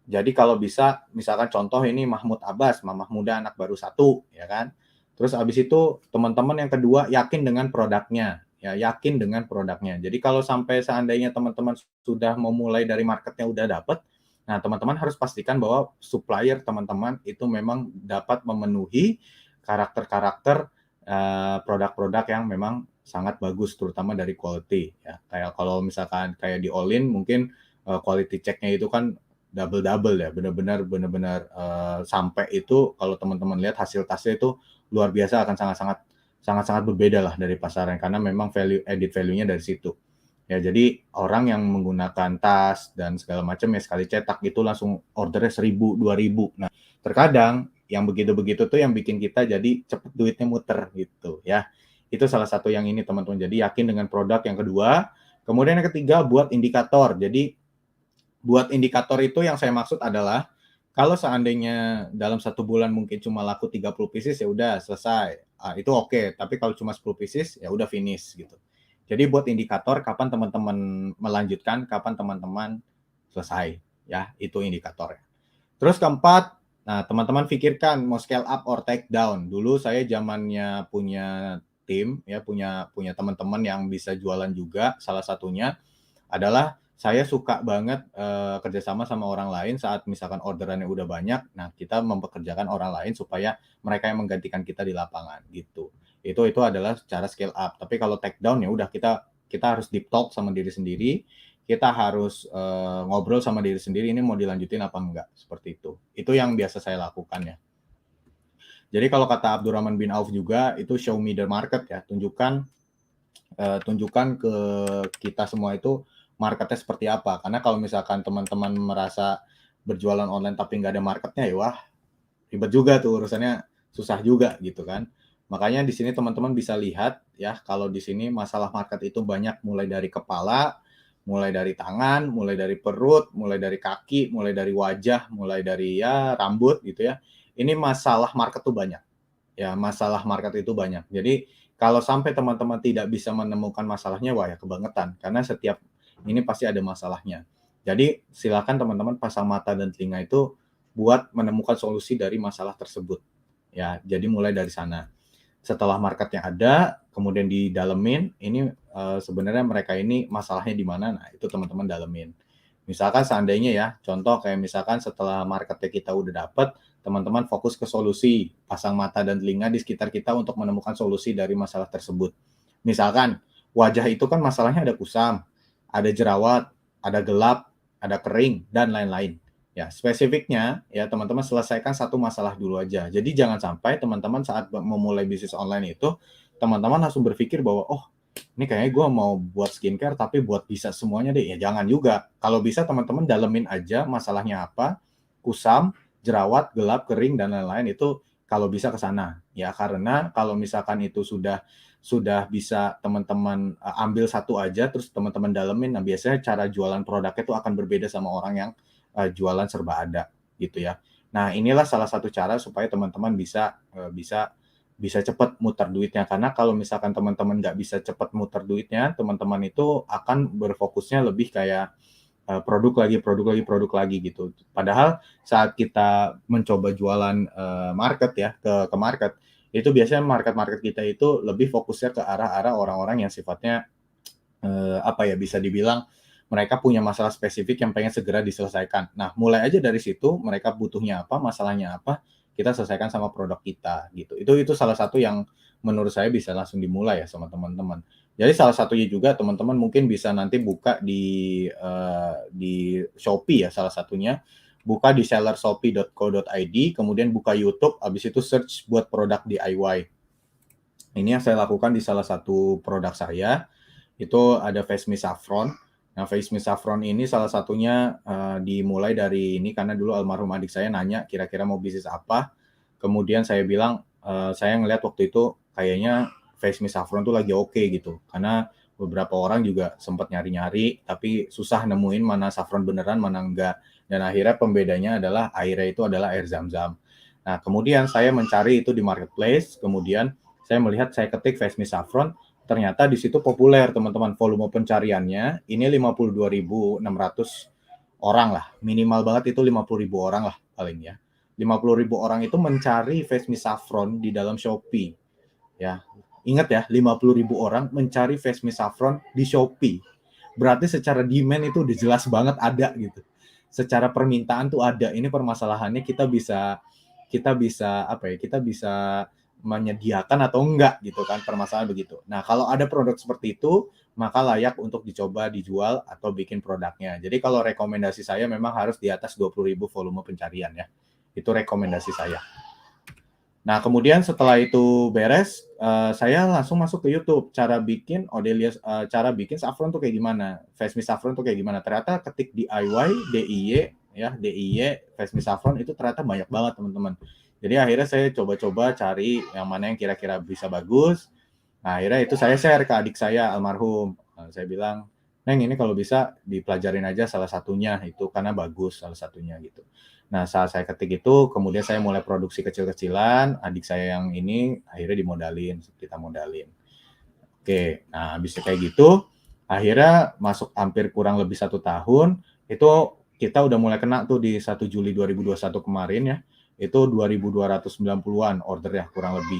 Jadi kalau bisa, misalkan contoh ini Mahmud Abbas, mamah muda anak baru satu, ya kan. Terus habis itu teman-teman yang kedua yakin dengan produknya, ya yakin dengan produknya. Jadi kalau sampai seandainya teman-teman sudah memulai dari marketnya udah dapat, nah teman-teman harus pastikan bahwa supplier teman-teman itu memang dapat memenuhi karakter-karakter produk-produk yang memang sangat bagus, terutama dari quality ya. Kayak kalau misalkan kayak di All-in mungkin quality check-nya itu kan double ya, benar-benar sampai itu kalau teman-teman lihat hasil tasnya itu luar biasa, akan sangat-sangat berbeda lah dari pasaran, karena memang value-nya dari situ. Ya, jadi orang yang menggunakan tas dan segala macam ya sekali cetak itu langsung ordernya 1.000, 2.000. Nah, terkadang yang begitu-begitu tuh yang bikin kita jadi cepet duitnya muter gitu ya. Itu salah satu yang ini teman-teman. Jadi yakin dengan produk yang kedua. Kemudian yang ketiga buat indikator. Jadi buat indikator itu yang saya maksud adalah kalau seandainya dalam 1 bulan mungkin cuma laku 30 pieces ya udah selesai. Itu oke, tapi kalau cuma 10 pieces ya udah finish gitu. Jadi buat indikator kapan teman-teman melanjutkan, kapan teman-teman selesai ya, itu indikatornya. Terus keempat, nah teman-teman pikirkan mau scale up or take down. Dulu saya zamannya punya tim ya, punya teman-teman yang bisa jualan juga. Salah satunya adalah saya suka banget kerjasama sama orang lain saat misalkan orderannya udah banyak. Nah, kita mempekerjakan orang lain supaya mereka yang menggantikan kita di lapangan gitu. Itu adalah cara scale up. Tapi kalau take down ya udah kita harus deep talk sama diri sendiri. Kita harus ngobrol sama diri sendiri ini mau dilanjutin apa enggak, seperti itu. Itu yang biasa saya lakukan ya. Jadi kalau kata Abdurrahman bin Auf juga itu show me the market ya, tunjukkan ke kita semua itu marketnya seperti apa. Karena kalau misalkan teman-teman merasa berjualan online tapi nggak ada marketnya, ya wah ribet juga tuh urusannya, susah juga gitu kan. Makanya di sini teman-teman bisa lihat ya, kalau di sini masalah market itu banyak, mulai dari kepala, mulai dari tangan, mulai dari perut, mulai dari kaki, mulai dari wajah, mulai dari ya rambut gitu ya. Ini masalah market tuh banyak. Ya, masalah market itu banyak. Jadi kalau sampai teman-teman tidak bisa menemukan masalahnya, wah ya kebangetan. Karena setiap ini pasti ada masalahnya. Jadi silakan teman-teman pasang mata dan telinga itu buat menemukan solusi dari masalah tersebut. Ya, jadi mulai dari sana. Setelah marketnya ada, kemudian didalemin, ini sebenarnya mereka ini masalahnya di mana? Nah, itu teman-teman dalemin. Misalkan seandainya ya, contoh kayak misalkan setelah marketnya kita udah dapat, teman-teman fokus ke solusi, pasang mata dan telinga di sekitar kita untuk menemukan solusi dari masalah tersebut. Misalkan wajah itu kan masalahnya ada kusam, ada jerawat, ada gelap, ada kering, dan lain-lain. Ya, spesifiknya ya teman-teman selesaikan satu masalah dulu aja. Jadi jangan sampai teman-teman saat memulai bisnis online itu, teman-teman langsung berpikir bahwa, oh ini kayaknya gue mau buat skincare tapi buat bisa semuanya deh. Ya jangan juga. Kalau bisa teman-teman dalemin aja masalahnya apa, kusam, jerawat, gelap, kering, dan lain-lain itu kalau bisa ke sana. Ya karena kalau misalkan itu sudah bisa teman-teman ambil satu aja terus teman-teman dalemin, nah biasanya cara jualan produknya itu akan berbeda sama orang yang jualan serba ada gitu ya. Nah inilah salah satu cara supaya teman-teman bisa cepat muter duitnya, karena kalau misalkan teman-teman nggak bisa cepat muter duitnya, teman-teman itu akan berfokusnya lebih kayak produk lagi gitu. Padahal saat kita mencoba jualan market ya ke market, itu biasanya market kita itu lebih fokusnya ke arah-arah orang-orang yang sifatnya bisa dibilang mereka punya masalah spesifik yang pengen segera diselesaikan. Nah, mulai aja dari situ, mereka butuhnya apa, masalahnya apa, kita selesaikan sama produk kita gitu. Itu salah satu yang menurut saya bisa langsung dimulai ya sama teman-teman. Jadi salah satunya juga teman-teman mungkin bisa nanti buka di Shopee ya, salah satunya buka di sellershopee.co.id, kemudian buka YouTube, habis itu search buat produk DIY. Ini yang saya lakukan di salah satu produk saya, itu ada Face Me Saffron. Nah, Face Me Saffron ini salah satunya dimulai dari ini karena dulu almarhum adik saya nanya kira-kira mau bisnis apa. Kemudian saya bilang, saya ngelihat waktu itu kayaknya Face Me Saffron tuh lagi oke gitu. Karena beberapa orang juga sempat nyari-nyari, tapi susah nemuin mana saffron beneran, mana enggak. Dan akhirnya pembedanya adalah airnya itu adalah air Zam-Zam. Nah, kemudian saya mencari itu di marketplace, kemudian saya melihat, saya ketik Face Me Saffron, ternyata di situ populer teman-teman, volume pencariannya ini 52.600 orang lah, minimal banget itu 50.000 orang lah paling ya. 50.000 orang itu mencari Face Me Saffron di dalam Shopee. Ya, ingat ya, 50.000 orang mencari Face Me Saffron di Shopee. Berarti secara demand itu udah jelas banget ada gitu. Secara permintaan tuh ada. Ini permasalahannya kita bisa menyediakan atau enggak gitu kan, permasalahan begitu. Nah, kalau ada produk seperti itu, maka layak untuk dicoba dijual atau bikin produknya. Jadi kalau rekomendasi saya memang harus di atas 20.000 volume pencarian ya. Itu rekomendasi saya. Nah, kemudian setelah itu beres, saya langsung masuk ke YouTube, cara bikin saffron tuh kayak gimana, Face Me Saffron tuh kayak gimana. Ternyata ketik DIY, DIY Face Me Saffron itu ternyata banyak banget teman-teman. Jadi akhirnya saya coba-coba cari yang mana yang kira-kira bisa bagus. Nah, akhirnya itu saya share ke adik saya almarhum. Saya bilang, Neng ini kalau bisa dipelajarin aja salah satunya itu karena bagus salah satunya gitu. Nah, saat saya ketik itu, kemudian saya mulai produksi kecil-kecilan, adik saya yang ini akhirnya dimodalin, kita modalin. Oke, nah habis kayak gitu, akhirnya masuk hampir kurang lebih 1 tahun, itu kita udah mulai kena tuh di 1 Juli 2021 kemarin ya, itu 2.290-an order ya kurang lebih.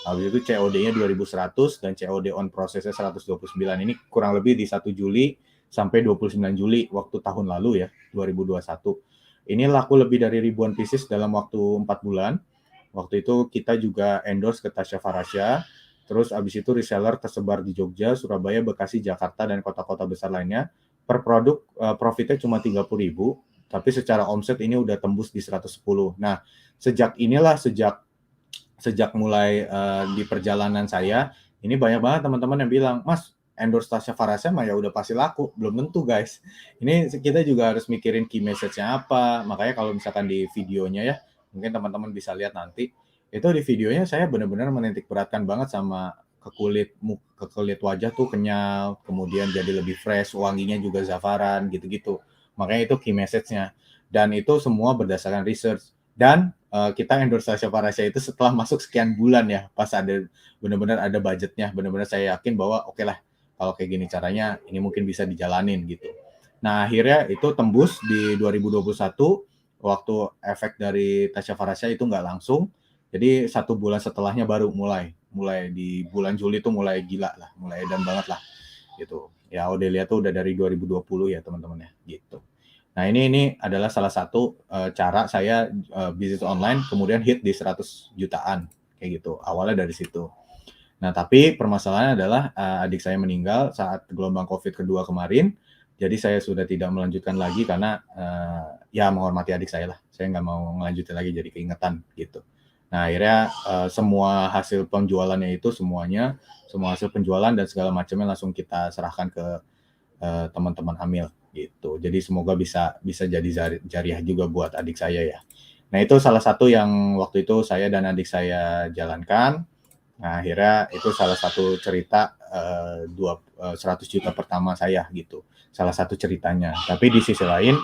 Habis itu COD-nya 2.100 dan COD on process-nya 129. Ini kurang lebih di 1 Juli sampai 29 Juli waktu tahun lalu ya, 2021. Ini laku lebih dari ribuan pieces dalam waktu 4 bulan. Waktu itu kita juga endorse ke Tasya Farasya. Terus abis itu reseller tersebar di Jogja, Surabaya, Bekasi, Jakarta, dan kota-kota besar lainnya. Per produk profitnya cuma 30.000, tapi secara omset ini udah tembus di 110. Nah, sejak mulai di perjalanan saya, ini banyak banget teman-teman yang bilang, Mas, endorse Tasya Farasya mah ya udah pasti laku. Belum tentu, guys. Ini kita juga harus mikirin key message-nya apa. Makanya kalau misalkan di videonya ya, mungkin teman-teman bisa lihat nanti, itu di videonya saya benar-benar menitik beratkan banget sama ke kulit wajah tuh kenyal, kemudian jadi lebih fresh, wanginya juga zafaran gitu-gitu. Makanya itu key message-nya. Dan itu semua berdasarkan research. Dan kita endorse Tasya Farasya itu setelah masuk sekian bulan ya, pas ada benar-benar ada budgetnya, benar-benar saya yakin bahwa oke lah, kalau kayak gini caranya, ini mungkin bisa dijalanin gitu. Nah, akhirnya itu tembus di 2021, waktu efek dari Tasya Farasya itu nggak langsung, jadi 1 bulan setelahnya baru mulai di bulan Juli itu mulai gila lah, mulai edan banget lah gitu. Ya Audelia tuh udah dari 2020 ya teman-teman ya, gitu. Nah ini adalah salah satu cara saya bisnis online kemudian hit di 100 jutaan kayak gitu. Awalnya dari situ. Nah tapi permasalahannya adalah adik saya meninggal saat gelombang COVID kedua kemarin. Jadi saya sudah tidak melanjutkan lagi karena ya menghormati adik saya lah. Saya nggak mau melanjutkan lagi jadi keingetan gitu. Nah akhirnya semua hasil penjualannya itu semua hasil penjualan dan segala macamnya langsung kita serahkan ke teman-teman Amil gitu. Jadi semoga bisa jadi jariah juga buat adik saya ya. Nah itu salah satu yang waktu itu saya dan adik saya jalankan. Nah akhirnya itu salah satu cerita 100 juta pertama saya gitu. Salah satu ceritanya. Tapi di sisi lain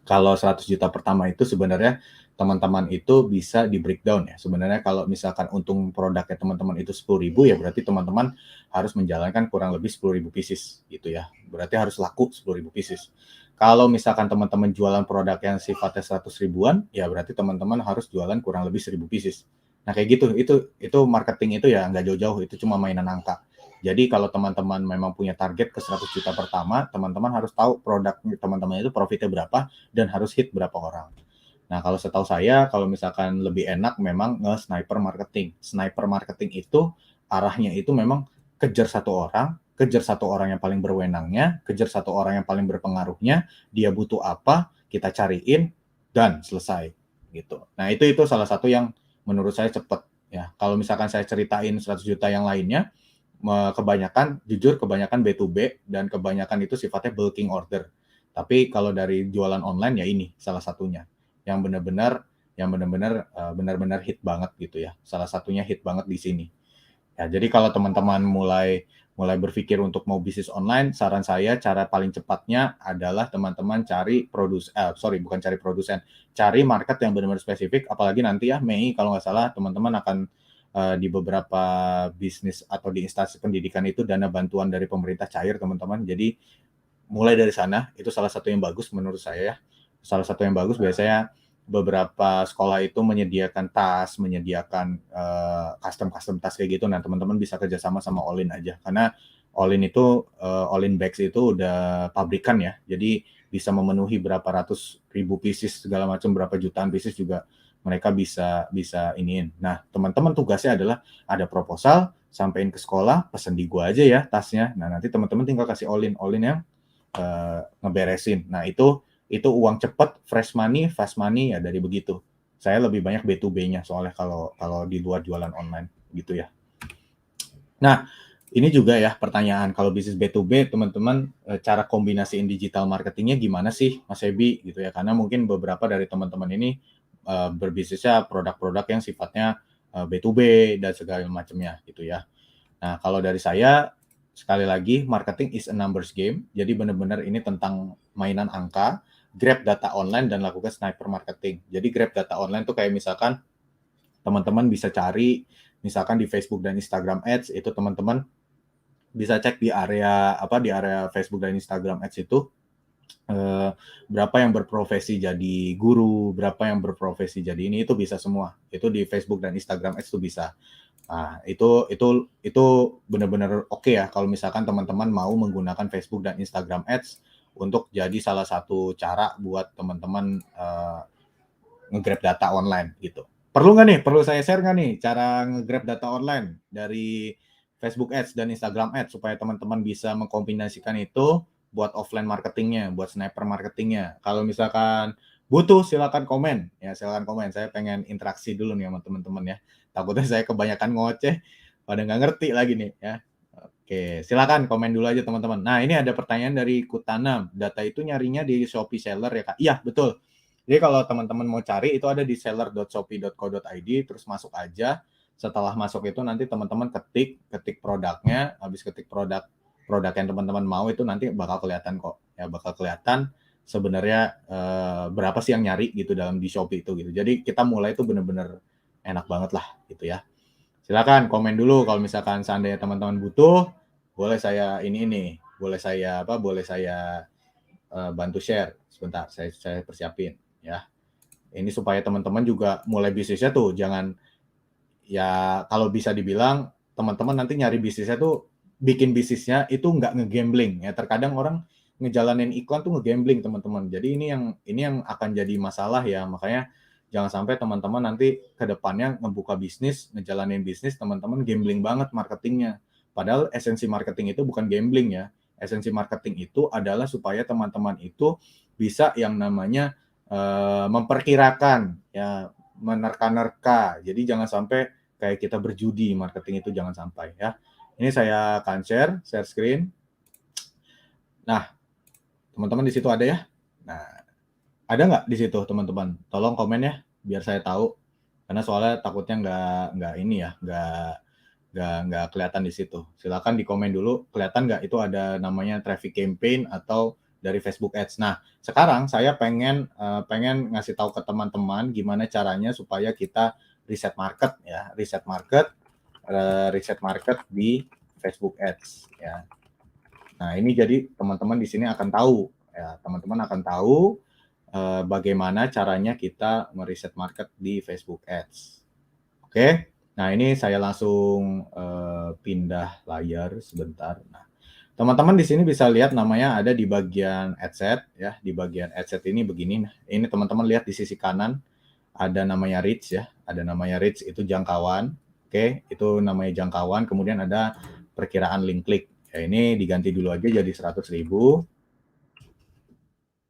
kalau 100 juta pertama itu sebenarnya teman-teman itu bisa di breakdown ya. Sebenarnya kalau misalkan untung produknya teman-teman itu 10.000 ya berarti teman-teman harus menjalankan kurang lebih 10.000 pieces gitu ya. Berarti harus laku 10.000 pieces. Kalau misalkan teman-teman jualan produk yang sifatnya 100 ribuan, ya berarti teman-teman harus jualan kurang lebih 1.000 pieces. Nah kayak gitu, itu marketing itu ya nggak jauh-jauh, itu cuma mainan angka. Jadi kalau teman-teman memang punya target ke 100 juta pertama, teman-teman harus tahu produk teman-teman itu profitnya berapa dan harus hit berapa orang. Nah, kalau setahu saya, kalau misalkan lebih enak memang nge-sniper marketing. Sniper marketing itu arahnya itu memang kejar satu orang yang paling berwenangnya, kejar satu orang yang paling berpengaruhnya, dia butuh apa, kita cariin, dan selesai. Gitu. Nah, itu salah satu yang menurut saya cepat. Ya, kalau misalkan saya ceritain 100 juta yang lainnya, kebanyakan B2B dan kebanyakan itu sifatnya bulking order. Tapi kalau dari jualan online ya ini salah satunya yang benar-benar hit banget gitu ya. Salah satunya hit banget di sini. Ya, jadi kalau teman-teman mulai berpikir untuk mau bisnis online, saran saya cara paling cepatnya adalah teman-teman cari cari market yang benar-benar spesifik. Apalagi nanti ya Mei kalau nggak salah teman-teman akan di beberapa bisnis atau di instansi pendidikan itu dana bantuan dari pemerintah cair teman-teman. Jadi mulai dari sana itu salah satu yang bagus menurut saya ya. Salah satu yang bagus biasanya beberapa sekolah itu menyediakan tas, menyediakan custom tas kayak gitu. Nah teman-teman bisa kerjasama sama Olin aja karena Olin itu Olin Bags itu udah pabrikan ya. Jadi bisa memenuhi berapa ratus ribu pieces segala macam, berapa jutaan pieces juga mereka bisa iniin. Nah teman-teman tugasnya adalah ada proposal, sampein ke sekolah, pesen di gua aja ya tasnya. Nah nanti teman-teman tinggal kasih Olin yang ngeberesin. Nah itu uang cepat, fresh money, fast money ya dari begitu. Saya lebih banyak B2B-nya soalnya kalau di luar jualan online gitu ya. Nah, ini juga ya pertanyaan kalau bisnis B2B teman-teman cara kombinasiin digital marketingnya gimana sih Mas Ebi gitu ya. Karena mungkin beberapa dari teman-teman ini berbisnisnya produk-produk yang sifatnya B2B dan segala macamnya gitu ya. Nah, kalau dari saya sekali lagi marketing is a numbers game. Jadi benar-benar ini tentang mainan angka. Grab data online dan lakukan sniper marketing. Jadi grab data online tuh kayak misalkan teman-teman bisa cari misalkan di Facebook dan Instagram Ads itu teman-teman bisa cek di area Facebook dan Instagram Ads itu berapa yang berprofesi jadi guru, berapa yang berprofesi jadi ini, itu bisa semua. Itu di Facebook dan Instagram Ads itu bisa. Nah, itu benar-benar oke ya kalau misalkan teman-teman mau menggunakan Facebook dan Instagram Ads untuk jadi salah satu cara buat teman-teman nge-grab data online gitu. Perlu nggak nih? Perlu saya share nggak nih cara nge-grab data online dari Facebook Ads dan Instagram Ads supaya teman-teman bisa mengkombinasikan itu buat offline marketingnya, buat sniper marketingnya. Kalau misalkan butuh, silakan komen. Ya, silakan komen. Saya pengen interaksi dulu nih sama teman-teman ya. Takutnya saya kebanyakan ngoceh, pada nggak ngerti lagi nih ya. Oke, silakan komen dulu aja teman-teman. Nah, ini ada pertanyaan dari Kutanam. Data itu nyarinya di Shopee Seller ya, Kak? Iya, betul. Jadi kalau teman-teman mau cari itu ada di seller.shopee.co.id, terus masuk aja. Setelah masuk itu nanti teman-teman ketik produknya, habis ketik produk yang teman-teman mau itu nanti bakal kelihatan kok. Ya bakal kelihatan sebenarnya berapa sih yang nyari gitu dalam di Shopee itu gitu. Jadi kita mulai itu benar-benar enak banget lah gitu ya. Silakan komen dulu kalau misalkan seandainya teman-teman butuh, boleh saya boleh saya bantu share. Sebentar, saya persiapin ya. Ini supaya teman-teman juga mulai bisnisnya tuh jangan ya kalau bisa dibilang teman-teman nanti nyari bisnisnya tuh bikin bisnisnya itu nggak ngegambling ya. Terkadang orang ngejalanin iklan tuh ngegambling teman-teman. Jadi ini yang akan jadi masalah ya. Makanya jangan sampai teman-teman nanti ke depannya ngebuka bisnis, ngejalanin bisnis teman-teman gambling banget marketingnya. Padahal esensi marketing itu bukan gambling ya. Esensi marketing itu adalah supaya teman-teman itu bisa yang namanya memperkirakan ya, menerka-nerka. Jadi jangan sampai kayak kita berjudi marketing itu, jangan sampai ya. Ini saya akan share screen. Nah, teman-teman di situ ada ya? Nah, ada nggak di situ teman-teman? Tolong komen ya, biar saya tahu. Karena soalnya takutnya nggak ini ya, nggak kelihatan di situ. Silakan di komen dulu, kelihatan nggak itu ada namanya traffic campaign atau dari Facebook Ads. Nah, sekarang saya pengen ngasih tahu ke teman-teman gimana caranya supaya kita riset market ya, riset market di Facebook Ads ya. Nah, ini jadi teman-teman di sini akan tahu ya, teman-teman akan tahu bagaimana caranya kita meriset market di Facebook Ads. Oke. Nah, ini saya langsung pindah layar sebentar. Nah, teman-teman di sini bisa lihat namanya ada di bagian adset ya. Di bagian adset ini begini. Nah, ini teman-teman lihat di sisi kanan ada namanya reach ya. Ada namanya reach itu jangkauan. Oke, itu namanya jangkauan. Kemudian ada perkiraan link klik. Ya, ini diganti dulu aja jadi 100.000.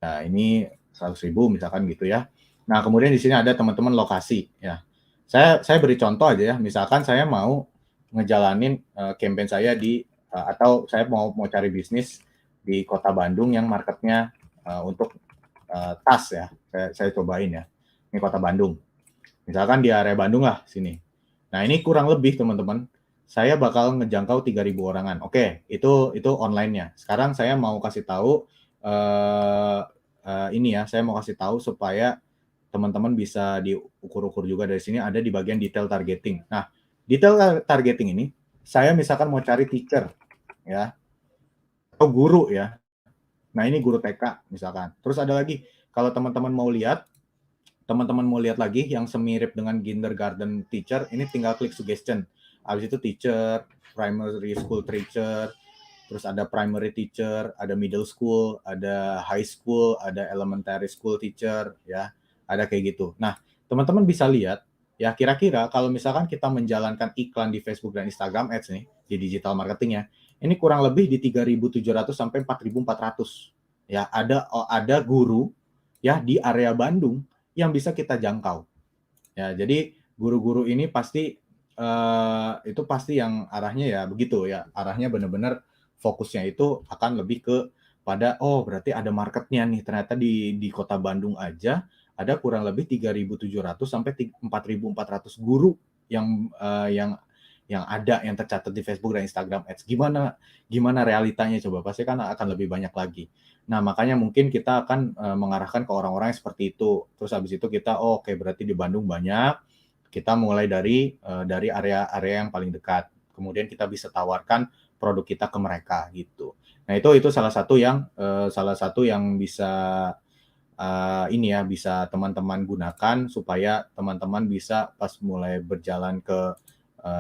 Nah, ini 100.000 misalkan gitu ya. Nah, kemudian di sini ada teman-teman lokasi ya. Saya beri contoh aja ya. Misalkan saya mau ngejalanin campaign saya di atau saya mau cari bisnis di Kota Bandung yang marketnya untuk tas ya. Saya cobain ya. Ini Kota Bandung. Misalkan di area Bandung lah sini. Nah, ini kurang lebih teman-teman. Saya bakal ngejangkau 3.000 orangan. Oke, itu online-nya. Sekarang saya mau kasih tahu ini ya. Saya mau kasih tahu supaya teman-teman bisa diukur-ukur juga dari sini ada di bagian detail targeting. Nah, detail targeting ini saya misalkan mau cari teacher ya atau guru ya. Nah, ini guru TK misalkan. Terus ada lagi kalau teman-teman mau lihat lagi yang semirip dengan kindergarten teacher, ini tinggal klik suggestion. Habis itu teacher, primary school teacher, terus ada primary teacher, ada middle school, ada high school, ada elementary school teacher ya. Ada kayak gitu. Nah, teman-teman bisa lihat ya kira-kira kalau misalkan kita menjalankan iklan di Facebook dan Instagram Ads nih di digital marketing ya, ini kurang lebih di 3.700 sampai 4.400. Ya, ada guru ya di area Bandung yang bisa kita jangkau. Ya, jadi guru-guru ini pasti itu pasti yang arahnya ya begitu ya. Arahnya benar-benar fokusnya itu akan lebih ke pada berarti ada marketnya nih ternyata di Kota Bandung aja ada kurang lebih 3.700 sampai 4.400 guru yang ada yang tercatat di Facebook dan Instagram Ads. Gimana realitanya coba? Pasti kan akan lebih banyak lagi. Nah, makanya mungkin kita akan mengarahkan ke orang-orang yang seperti itu. Terus habis itu kita oke, berarti di Bandung banyak. Kita mulai dari area-area yang paling dekat. Kemudian kita bisa tawarkan produk kita ke mereka gitu. Nah, itu salah satu yang bisa ini ya, bisa teman-teman gunakan supaya teman-teman bisa pas mulai berjalan ke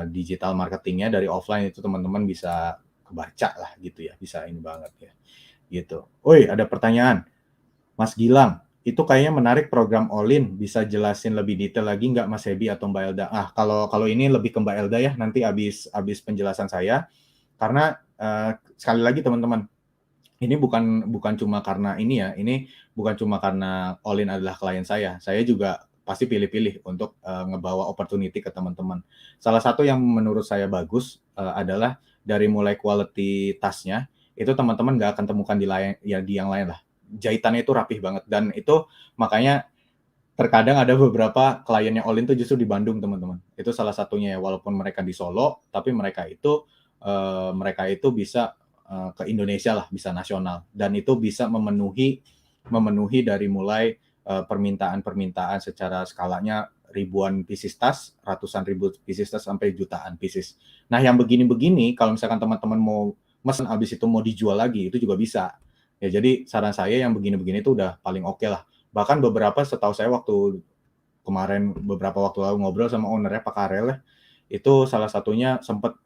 digital marketingnya dari offline itu teman-teman bisa kebaca lah gitu ya, bisa ini banget ya, gitu. Woi, ada pertanyaan, Mas Gilang, itu kayaknya menarik program All-in, bisa jelasin lebih detail lagi nggak Mas Hebi atau Mbak Elda? Kalau ini lebih ke Mbak Elda ya, nanti habis penjelasan saya, karena sekali lagi teman-teman, ini bukan cuma karena ini ya, ini bukan cuma karena All-in adalah klien saya juga pasti pilih-pilih untuk ngebawa opportunity ke teman-teman. Salah satu yang menurut saya bagus adalah dari mulai quality tasnya, itu teman-teman nggak akan temukan di yang lain lah. Jahitannya itu rapih banget, dan itu makanya terkadang ada beberapa kliennya All-in tuh justru di Bandung, teman-teman. Itu salah satunya ya, walaupun mereka di Solo, tapi mereka itu bisa ke Indonesia lah, bisa nasional, dan itu bisa memenuhi dari mulai permintaan secara skalanya ribuan pieces tas, ratusan ribu pieces tas sampai jutaan pieces. Nah, yang begini-begini kalau misalkan teman-teman mau mesen habis itu mau dijual lagi, itu juga bisa. Ya, jadi saran saya yang begini-begini itu udah paling oke lah. Bahkan setahu saya waktu kemarin beberapa waktu lalu ngobrol sama ownernya Pak Karel ya, itu salah satunya sempat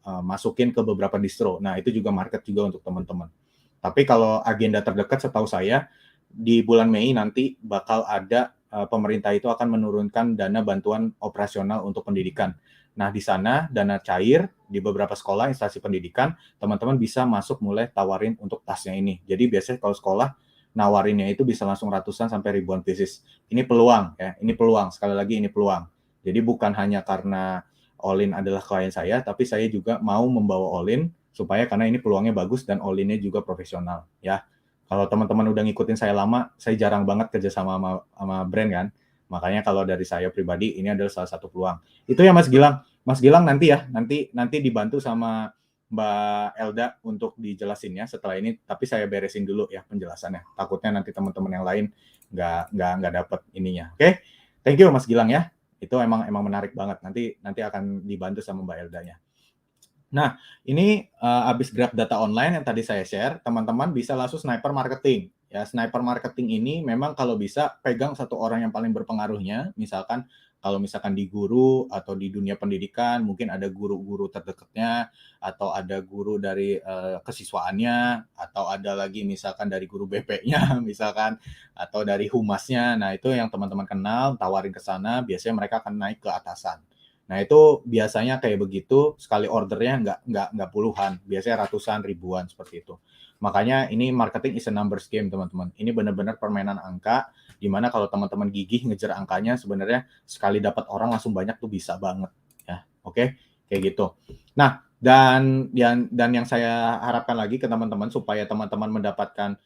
masukin ke beberapa distro. Nah, itu juga market juga untuk teman-teman. Tapi kalau agenda terdekat setahu saya di bulan Mei nanti bakal ada pemerintah itu akan menurunkan dana bantuan operasional untuk pendidikan. Nah, di sana dana cair di beberapa sekolah instansi pendidikan, teman-teman bisa masuk mulai tawarin untuk tasnya ini. Jadi biasanya kalau sekolah nawarinnya itu bisa langsung ratusan sampai ribuan pieces. Ini peluang ya, ini peluang. Sekali lagi ini peluang. Jadi bukan hanya karena All-in adalah klien saya, tapi saya juga mau membawa All-in supaya karena ini peluangnya bagus dan All-in-nya juga profesional ya. Kalau teman-teman udah ngikutin saya lama, saya jarang banget kerja sama brand kan. Makanya kalau dari saya pribadi ini adalah salah satu peluang. Itu ya Mas Gilang. Mas Gilang nanti ya, nanti dibantu sama Mbak Elda untuk dijelasinnya setelah ini, tapi saya beresin dulu ya penjelasannya. Takutnya nanti teman-teman yang lain nggak dapat ininya. Oke? Thank you Mas Gilang ya. Itu emang menarik banget. Nanti akan dibantu sama Mbak Eldanya. Nah, ini habis grab data online yang tadi saya share, teman-teman bisa langsung sniper marketing. Ya, sniper marketing ini memang kalau bisa pegang satu orang yang paling berpengaruhnya, misalkan kalau misalkan di guru atau di dunia pendidikan, mungkin ada guru-guru terdekatnya, atau ada guru dari kesiswaannya, atau ada lagi misalkan dari guru BP-nya, misalkan, atau dari humasnya. Nah, itu yang teman-teman kenal, tawarin ke sana, biasanya mereka akan naik ke atasan. Nah, itu biasanya kayak begitu, sekali ordernya nggak puluhan, biasanya ratusan, ribuan, seperti itu. Makanya ini marketing is a numbers game, teman-teman. Ini benar-benar permainan angka, di mana kalau teman-teman gigih ngejar angkanya, sebenarnya sekali dapat orang langsung banyak tuh bisa banget. Ya, oke? Kayak gitu. Nah, dan yang saya harapkan lagi ke teman-teman, supaya teman-teman mendapatkan,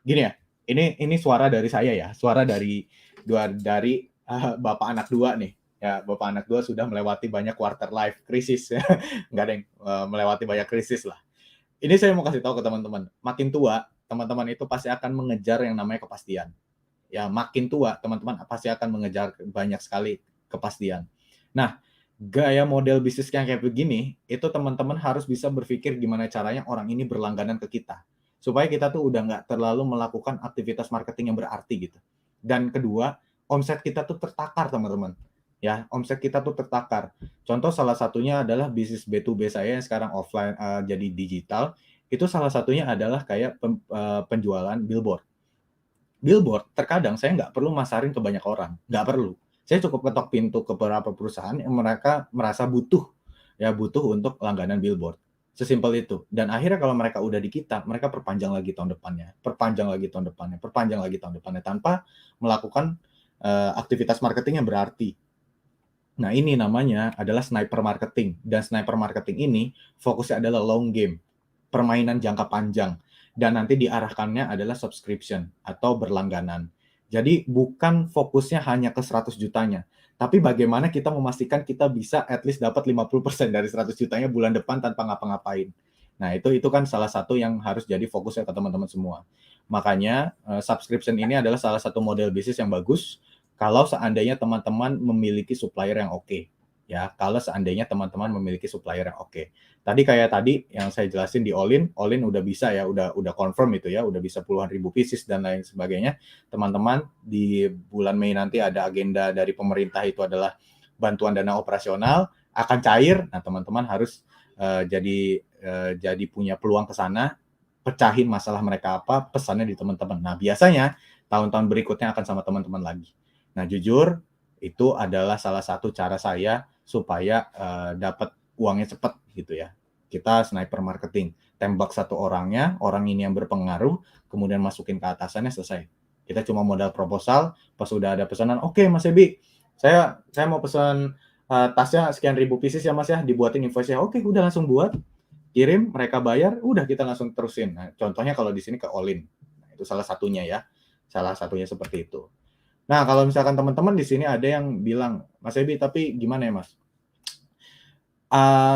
gini ya, ini suara dari saya ya, suara dari bapak anak dua nih. Ya, bapak anak dua sudah melewati banyak quarter life crisis ya. Nggak ada yang melewati banyak krisis lah. Ini saya mau kasih tahu ke teman-teman, makin tua, teman-teman itu pasti akan mengejar yang namanya kepastian. Ya, makin tua, teman-teman pasti akan mengejar banyak sekali kepastian. Nah, gaya model bisnis yang kayak begini, itu teman-teman harus bisa berpikir gimana caranya orang ini berlangganan ke kita. Supaya kita tuh udah nggak terlalu melakukan aktivitas marketing yang berarti gitu. Dan kedua, omset kita tuh tertakar, teman-teman. Ya, omset kita tuh tertakar. Contoh salah satunya adalah bisnis B2B saya yang sekarang offline jadi digital. Itu salah satunya adalah kayak penjualan billboard. Billboard terkadang saya nggak perlu masarin ke banyak orang, nggak perlu. Saya cukup ketok pintu ke beberapa perusahaan yang mereka merasa butuh untuk langganan billboard. Sesimpel itu. Dan akhirnya kalau mereka udah di kita, mereka perpanjang lagi tahun depannya, perpanjang lagi tahun depannya tanpa melakukan aktivitas marketing yang berarti. Nah, ini namanya adalah sniper marketing. Dan sniper marketing ini fokusnya adalah long game, permainan jangka panjang. Dan nanti diarahkannya adalah subscription atau berlangganan. Jadi bukan fokusnya hanya ke 100 jutanya, tapi bagaimana kita memastikan kita bisa at least dapat 50% dari 100 jutanya bulan depan tanpa ngapa-ngapain. Nah, itu kan salah satu yang harus jadi fokusnya ke teman-teman semua. Makanya subscription ini adalah salah satu model bisnis yang bagus kalau seandainya teman-teman memiliki supplier yang oke. ya kalau seandainya teman-teman memiliki supplier yang oke. Tadi yang saya jelasin di All-in udah bisa ya, udah confirm itu ya, udah bisa puluhan ribu pieces dan lain sebagainya. Teman-teman di bulan Mei nanti ada agenda dari pemerintah itu adalah bantuan dana operasional akan cair. Nah, teman-teman harus jadi punya peluang ke sana, pecahin masalah mereka apa, pesannya di teman-teman. Nah, biasanya tahun-tahun berikutnya akan sama teman-teman lagi. Nah, jujur itu adalah salah satu cara saya supaya dapat uangnya cepat gitu ya. Kita sniper marketing, tembak satu orangnya, orang ini yang berpengaruh, kemudian masukin ke atasannya, selesai. Kita cuma modal proposal, pas sudah ada pesanan, oke, Mas Ebi, saya mau pesan tasnya sekian ribu pieces ya Mas ya, dibuatin invoice-nya, oke, udah langsung buat, kirim, mereka bayar, udah kita langsung terusin. Nah, contohnya kalau di sini ke All-in, nah, itu salah satunya ya, salah satunya seperti itu. Nah, kalau misalkan teman-teman di sini ada yang bilang, Mas Ebi, tapi gimana ya Mas?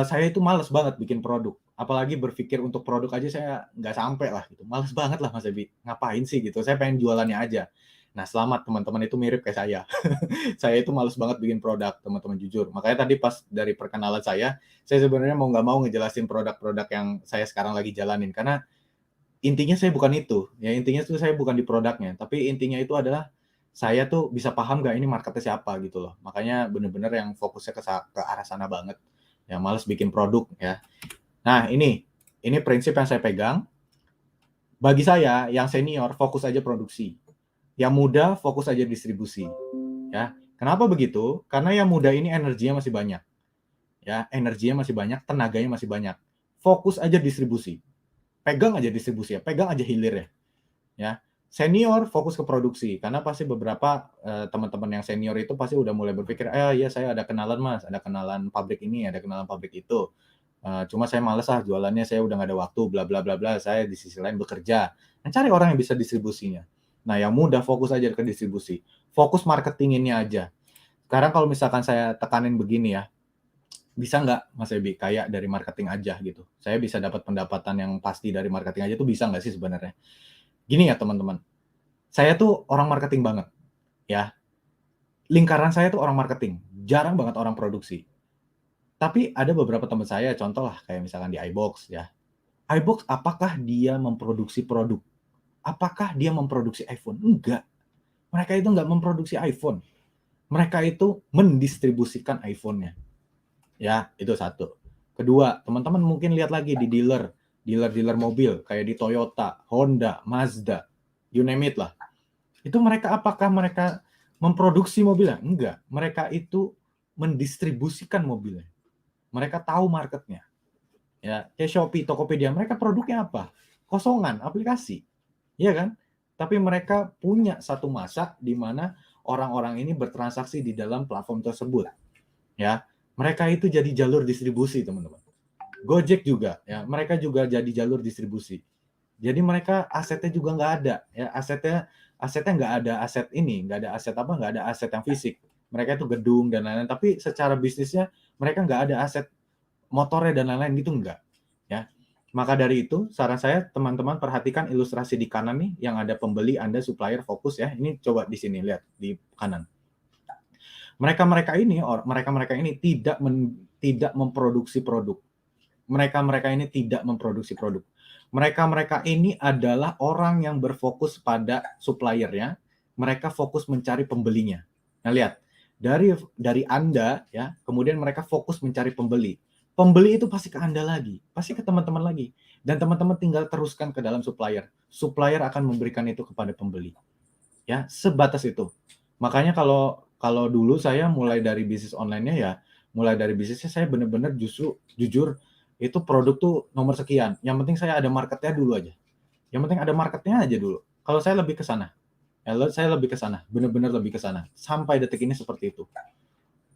Saya itu males banget bikin produk. Apalagi berpikir untuk produk aja saya nggak sampai lah gitu. Males banget lah Mas Ebi. Ngapain sih gitu? Saya pengen jualannya aja. Nah, selamat teman-teman itu mirip kayak saya. Saya itu males banget bikin produk, teman-teman jujur. Makanya tadi pas dari perkenalan saya sebenarnya mau nggak mau ngejelasin produk-produk yang saya sekarang lagi jalanin. Karena intinya saya bukan itu. Ya, intinya tuh saya bukan di produknya. Tapi intinya itu adalah saya tuh bisa paham nggak ini marketnya siapa gitu loh. Makanya bener-bener yang fokusnya ke arah sana banget. Yang males bikin produk ya. Nah, ini prinsip yang saya pegang. Bagi saya yang senior fokus aja produksi. Yang muda fokus aja distribusi. Ya. Kenapa begitu? Karena yang muda ini energinya masih banyak. Ya, energinya masih banyak, tenaganya masih banyak. Fokus aja distribusi. Pegang aja distribusi ya, pegang aja hilir ya. Senior fokus ke produksi karena pasti beberapa teman-teman yang senior itu pasti udah mulai berpikir, iya saya ada kenalan Mas, ada kenalan pabrik ini, ada kenalan pabrik itu. Cuma saya males jualannya, saya udah nggak ada waktu, bla bla bla bla. Saya di sisi lain bekerja. Nah, cari orang yang bisa distribusinya. Nah, yang muda fokus aja ke distribusi, fokus marketinginnya aja. Sekarang kalau misalkan saya tekanin begini ya, bisa nggak Mas Ebi kayak dari marketing aja gitu? Saya bisa dapat pendapatan yang pasti dari marketing aja tuh bisa nggak sih sebenarnya? Gini ya teman-teman, saya tuh orang marketing banget, ya. Lingkaran saya tuh orang marketing, jarang banget orang produksi. Tapi ada beberapa teman saya, contoh lah kayak misalkan di iBox ya. iBox apakah dia memproduksi produk? Apakah dia memproduksi iPhone? Enggak. Mereka itu enggak memproduksi iPhone. Mereka itu mendistribusikan iPhone-nya. Ya, itu satu. Kedua, teman-teman mungkin lihat lagi di dealer mobil kayak di Toyota, Honda, Mazda, you name it lah. Itu apakah mereka memproduksi mobilnya? Enggak. Mereka itu mendistribusikan mobilnya. Mereka tahu marketnya. Ya, kayak Shopee, Tokopedia, mereka produknya apa? Kosongan, aplikasi. Iya kan? Tapi mereka punya satu masa di mana orang-orang ini bertransaksi di dalam platform tersebut. Ya, mereka itu jadi jalur distribusi, teman-teman. Gojek juga, ya, mereka juga jadi jalur distribusi. Jadi mereka asetnya juga nggak ada, ya, asetnya nggak ada aset ini, nggak ada aset yang fisik. Mereka itu gedung dan lain-lain, tapi secara bisnisnya mereka nggak ada aset motornya dan lain-lain gitu, nggak. Ya, maka dari itu saran saya teman-teman perhatikan ilustrasi di kanan nih yang ada pembeli, Anda supplier, fokus ya. Ini coba di sini lihat di kanan. Mereka ini tidak memproduksi produk. Mereka ini tidak memproduksi produk. Mereka ini adalah orang yang berfokus pada suppliernya. Mereka fokus mencari pembelinya. Nah, lihat. Dari Anda ya, kemudian mereka fokus mencari pembeli. Pembeli itu pasti ke Anda lagi, pasti ke teman-teman lagi. Dan teman-teman tinggal teruskan ke dalam supplier. Supplier akan memberikan itu kepada pembeli. Ya, sebatas itu. Makanya kalau dulu saya mulai dari bisnis online-nya ya, mulai dari bisnisnya saya benar-benar jujur itu produk tuh nomor sekian. Yang penting saya ada marketnya dulu aja. Yang penting ada marketnya aja dulu. Kalau saya lebih ke sana. Saya lebih ke sana, benar-benar lebih ke sana. Sampai detik ini seperti itu.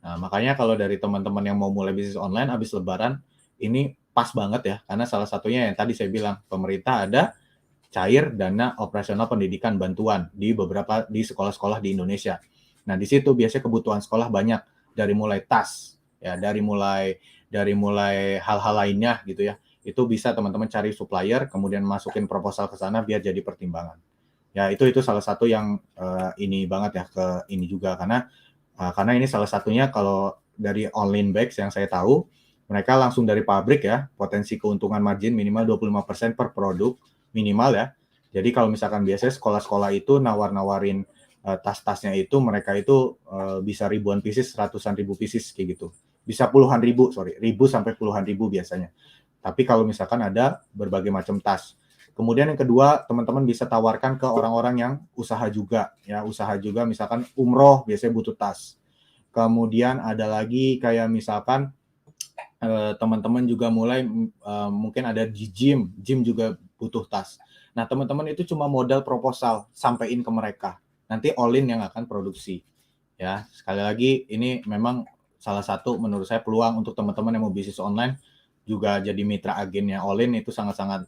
Nah, makanya kalau dari teman-teman yang mau mulai bisnis online habis lebaran, ini pas banget ya. Karena salah satunya yang tadi saya bilang, pemerintah ada cair dana operasional pendidikan bantuan di sekolah-sekolah di Indonesia. Nah, di situ biasanya kebutuhan sekolah banyak, dari mulai tas, ya, dari mulai hal-hal lainnya gitu ya. Itu bisa teman-teman cari supplier, kemudian masukin proposal ke sana biar jadi pertimbangan. Ya, itu salah satu yang ini banget ya ke ini juga karena ini salah satunya kalau dari online bags yang saya tahu, mereka langsung dari pabrik ya, potensi keuntungan margin minimal 25% per produk, minimal ya. Jadi kalau misalkan biasanya sekolah-sekolah itu nawar-nawarin tas-tasnya itu, mereka itu bisa ribuan pieces, ratusan ribu pieces kayak gitu. Bisa puluhan ribu, ribu sampai puluhan ribu biasanya. Tapi kalau misalkan ada berbagai macam tas. Kemudian yang kedua, teman-teman bisa tawarkan ke orang-orang yang usaha juga, ya usaha juga misalkan umroh biasanya butuh tas. Kemudian ada lagi kayak misalkan teman-teman juga mulai mungkin ada di gym juga butuh tas. Nah, teman-teman itu cuma modal proposal sampaikan ke mereka. Nanti All-in yang akan produksi. Ya, sekali lagi ini memang salah satu menurut saya peluang untuk teman-teman yang mau bisnis online juga jadi mitra agennya All-in itu sangat-sangat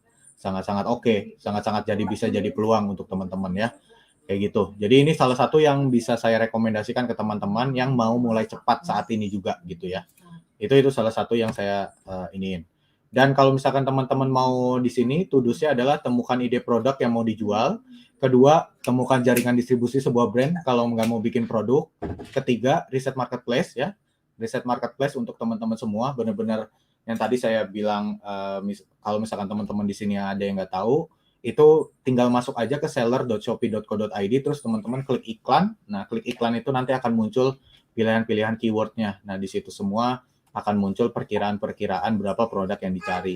oke, sangat-sangat bisa jadi peluang untuk teman-teman ya. Kayak gitu. Jadi ini salah satu yang bisa saya rekomendasikan ke teman-teman yang mau mulai cepat saat ini juga gitu ya. Itu salah satu yang saya iniin. Dan kalau misalkan teman-teman mau di sini, tudusnya adalah temukan ide produk yang mau dijual. Kedua, temukan jaringan distribusi sebuah brand kalau nggak mau bikin produk. Ketiga, riset marketplace ya. Riset marketplace untuk teman-teman semua, benar-benar yang tadi saya bilang, kalau misalkan teman-teman di sini ada yang nggak tahu, itu tinggal masuk aja ke seller.shopee.co.id, terus teman-teman klik iklan. Nah, klik iklan itu nanti akan muncul pilihan-pilihan keywordnya. Nah, di situ semua akan muncul perkiraan-perkiraan berapa produk yang dicari.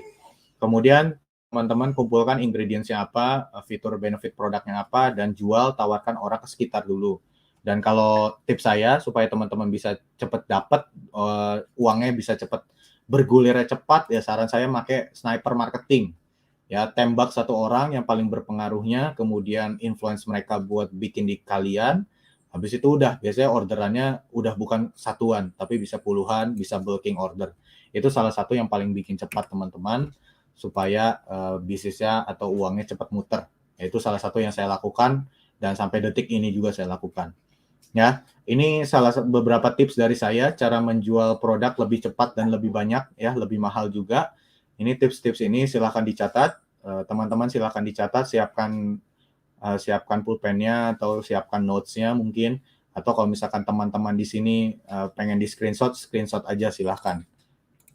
Kemudian teman-teman kumpulkan ingredientsnya apa, fitur benefit produknya apa, dan jual, tawarkan orang ke sekitar dulu. Dan kalau tips saya supaya teman-teman bisa cepat dapat uangnya bisa cepat bergulirnya cepat, ya saran saya pakai sniper marketing. Ya, tembak satu orang yang paling berpengaruhnya, kemudian influence mereka buat bikin di kalian. Habis itu udah, biasanya orderannya udah bukan satuan, tapi bisa puluhan, bisa bulking order. Itu salah satu yang paling bikin cepat teman-teman, supaya bisnisnya atau uangnya cepat muter. Itu salah satu yang saya lakukan, dan sampai detik ini juga saya lakukan. Ya, ini beberapa tips dari saya, cara menjual produk lebih cepat dan lebih banyak, ya, lebih mahal juga. Ini tips-tips ini silahkan dicatat, teman-teman silahkan dicatat, siapkan pulpennya atau siapkan notes-nya mungkin, atau kalau misalkan teman-teman di sini pengen di screenshot aja silahkan.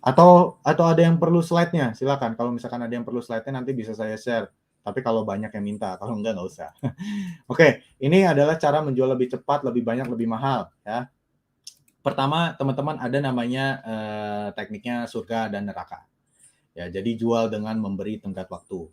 Atau ada yang perlu slide-nya, silahkan. Kalau misalkan ada yang perlu slide-nya nanti bisa saya share. Tapi kalau banyak yang minta, kalau enggak usah. Oke, ini adalah cara menjual lebih cepat, lebih banyak, lebih mahal ya. Pertama, teman-teman ada namanya tekniknya surga dan neraka. Ya, jadi jual dengan memberi tenggat waktu.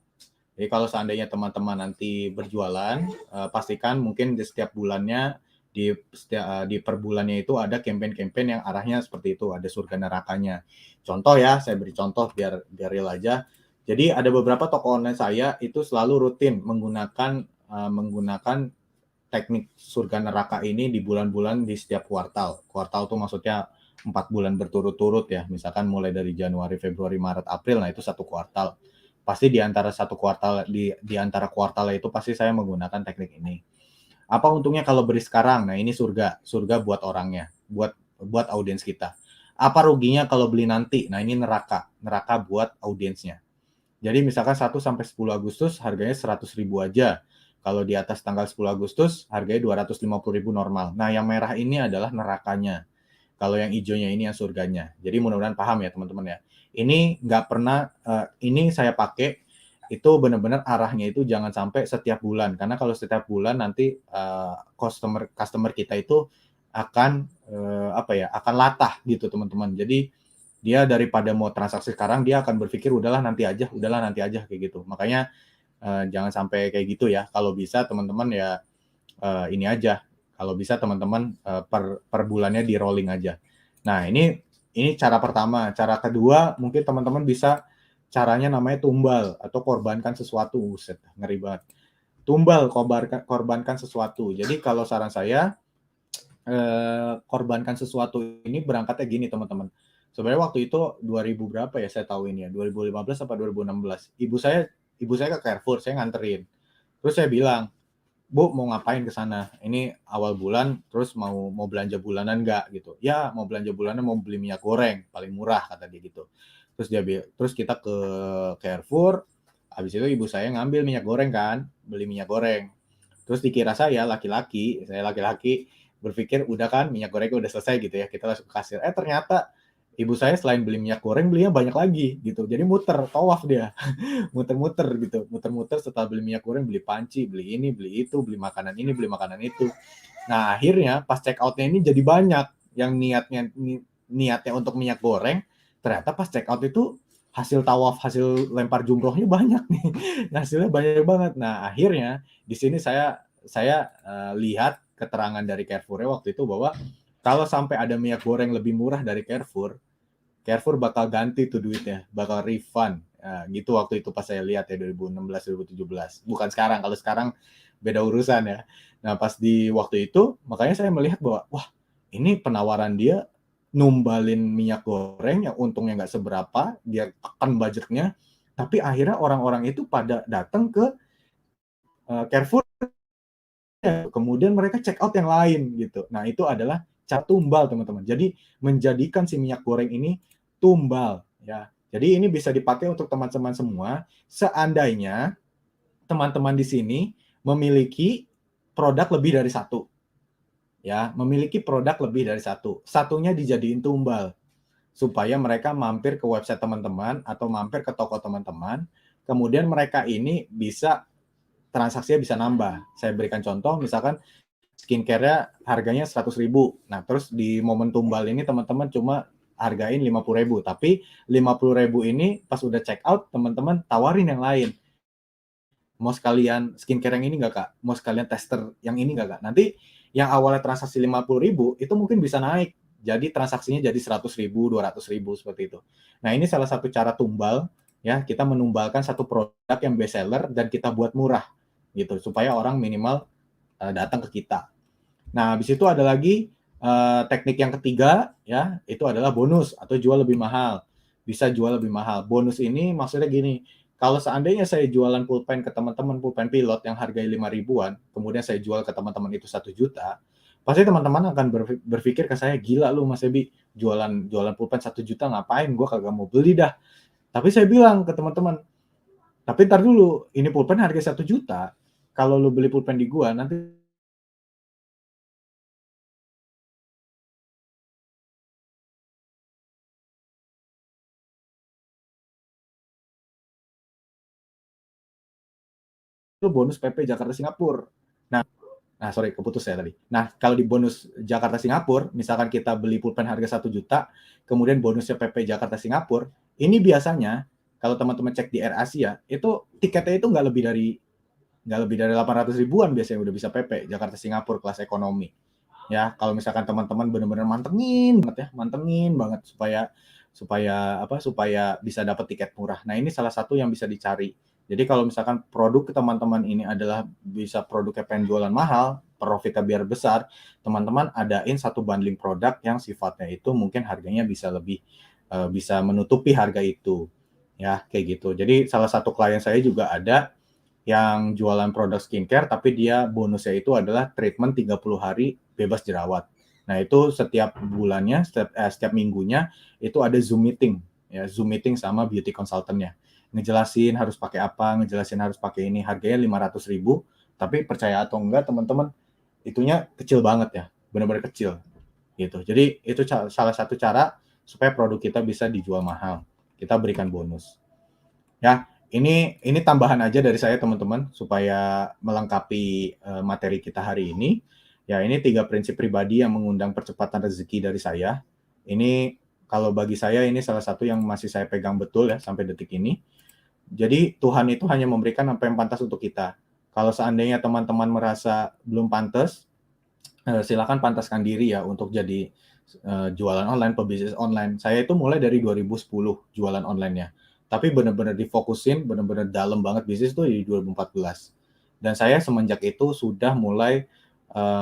Jadi kalau seandainya teman-teman nanti berjualan, pastikan mungkin di setiap bulannya, di per bulannya itu ada campaign-campaign yang arahnya seperti itu, ada surga nerakanya. Contoh ya, saya beri contoh biar real aja. Jadi ada beberapa toko online saya itu selalu rutin menggunakan teknik surga neraka ini di bulan-bulan di setiap kuartal. Kuartal itu maksudnya 4 bulan berturut-turut ya, misalkan mulai dari Januari, Februari, Maret, April, nah itu satu kuartal. Pasti di antara satu kuartal, di antara kuartalnya itu pasti saya menggunakan teknik ini. Apa untungnya kalau beri sekarang? Nah ini surga buat orangnya, buat audiens kita. Apa ruginya kalau beli nanti? Nah ini neraka buat audiensnya. Jadi misalkan 1 sampai 10 Agustus harganya 100.000 aja. Kalau di atas tanggal 10 Agustus harganya 250.000 normal. Nah yang merah ini adalah nerakanya. Kalau yang hijaunya ini yang surganya. Jadi mudah-mudahan paham ya teman-teman ya. Ini nggak pernah, ini saya pakai itu benar-benar arahnya itu jangan sampai setiap bulan. Karena kalau setiap bulan nanti customer kita itu akan akan latah gitu teman-teman. Jadi dia daripada mau transaksi sekarang dia akan berpikir udahlah nanti aja kayak gitu. Makanya jangan sampai kayak gitu ya. Kalau bisa teman-teman ya ini aja. Kalau bisa teman-teman per bulannya di rolling aja. Nah, ini cara pertama. Cara kedua, mungkin teman-teman bisa caranya namanya tumbal atau korbankan sesuatu. Uset, ngeri banget. Tumbal, korbankan sesuatu. Jadi kalau saran saya, korbankan sesuatu ini berangkatnya gini teman-teman. Sebenarnya waktu itu 2000 berapa ya saya tahu ini ya, 2015 atau 2016. Ibu saya ke Carrefour, saya nganterin. Terus saya bilang, Bu, mau ngapain ke sana? Ini awal bulan, terus mau belanja bulanan nggak gitu? Ya, mau belanja bulanan, mau beli minyak goreng, paling murah kata dia gitu. Terus kita ke Carrefour, habis itu ibu saya ngambil minyak goreng kan, beli minyak goreng. Terus dikira saya laki-laki, berpikir udah kan minyak gorengnya udah selesai gitu ya, kita langsung ke kasir. Ternyata ibu saya selain beli minyak goreng belinya banyak lagi gitu. Jadi muter, tawaf dia. Muter-muter gitu. Muter-muter setelah beli minyak goreng beli panci, beli ini, beli itu, beli makanan ini, beli makanan itu. Nah, akhirnya pas check out-nya ini jadi banyak yang niatnya untuk minyak goreng, ternyata pas check out itu hasil tawaf, hasil lempar jumrohnya banyak nih. Hasilnya banyak banget. Nah, akhirnya di sini saya lihat keterangan dari Carrefour waktu itu bahwa kalau sampai ada minyak goreng lebih murah dari Carrefour bakal ganti tuh duitnya, bakal refund. Nah, gitu waktu itu pas saya lihat ya 2016 2017. Bukan sekarang. Kalau sekarang beda urusan ya. Nah, pas di waktu itu makanya saya melihat bahwa wah, ini penawaran dia numbalin minyak goreng yang untungnya nggak seberapa, dia tekan budgetnya, tapi akhirnya orang-orang itu pada datang ke Carrefour, kemudian mereka check out yang lain gitu. Nah, itu adalah cara tumbal, teman-teman. Jadi menjadikan si minyak goreng ini tumbal ya. Jadi ini bisa dipakai untuk teman-teman semua seandainya teman-teman di sini memiliki produk lebih dari satu. Ya, memiliki produk lebih dari satu. Satunya dijadiin tumbal supaya mereka mampir ke website teman-teman atau mampir ke toko teman-teman. Kemudian mereka ini bisa transaksinya bisa nambah. Saya berikan contoh, misalkan skincare-nya harganya 100.000. Nah, terus di momen tumbal ini teman-teman cuma hargain 50.000. Tapi 50.000 ini pas udah check out, teman-teman tawarin yang lain. Mau sekalian skincare yang ini nggak, Kak? Mau sekalian tester yang ini nggak, Kak? Nanti yang awalnya transaksi 50.000 itu mungkin bisa naik. Jadi transaksinya jadi 100.000, 200.000 seperti itu. Nah, ini salah satu cara tumbal ya, kita menumbalkan satu produk yang best seller dan kita buat murah gitu supaya orang minimal datang ke kita. Nah, habis itu ada lagi teknik yang ketiga ya, itu adalah bonus atau jual lebih mahal. Bisa jual lebih mahal. Bonus ini maksudnya gini, kalau seandainya saya jualan pulpen ke teman-teman, pulpen pilot yang harganya 5 ribuan, kemudian saya jual ke teman-teman itu 1 juta, pasti teman-teman akan berpikir ke saya, gila lu Mas Ebi, jualan pulpen 1 juta ngapain, gue kagak mau beli dah. Tapi saya bilang ke teman-teman, tapi ntar dulu, ini pulpen harga 1 juta, kalau lu beli pulpen di gua, nanti lu bonus PP Jakarta Singapura. Nah, sorry, keputus saya tadi. Nah, kalau di bonus Jakarta Singapura, misalkan kita beli pulpen harga 1 juta, kemudian bonusnya PP Jakarta Singapura, ini biasanya kalau teman-teman cek di Air Asia, itu tiketnya itu nggak lebih dari 800 ribuan biasanya udah bisa PP Jakarta Singapura kelas ekonomi. Ya, kalau misalkan teman-teman benar-benar mantengin banget supaya bisa dapat tiket murah. Nah, ini salah satu yang bisa dicari. Jadi kalau misalkan produk teman-teman ini adalah bisa produknya pengen jualan mahal, profitnya biar besar, teman-teman adain satu bundling produk yang sifatnya itu mungkin harganya bisa lebih bisa menutupi harga itu. Ya, kayak gitu. Jadi salah satu klien saya juga ada yang jualan produk skincare tapi dia bonusnya itu adalah treatment 30 hari bebas jerawat. Nah, itu setiap bulannya, setiap minggunya itu ada Zoom meeting, ya, Zoom meeting sama beauty consultant-nya. Ngejelasin harus pakai apa, ngejelasin harus pakai ini, harganya 500.000, tapi percaya atau enggak teman-teman, itunya kecil banget ya, benar-benar kecil gitu. Jadi itu salah satu cara supaya produk kita bisa dijual mahal. Kita berikan bonus. Ya, ini tambahan aja dari saya teman-teman supaya melengkapi materi kita hari ini. Ya, ini 3 prinsip pribadi yang mengundang percepatan rezeki dari saya. Ini kalau bagi saya ini salah satu yang masih saya pegang betul ya sampai detik ini. Jadi Tuhan itu hanya memberikan apa yang pantas untuk kita. Kalau seandainya teman-teman merasa belum pantas, silakan pantaskan diri ya untuk jadi jualan online, pebisnis online. Saya itu mulai dari 2010 jualan online-nya. Tapi benar-benar difokusin, benar-benar dalam banget bisnis itu di 2014. Dan saya semenjak itu sudah mulai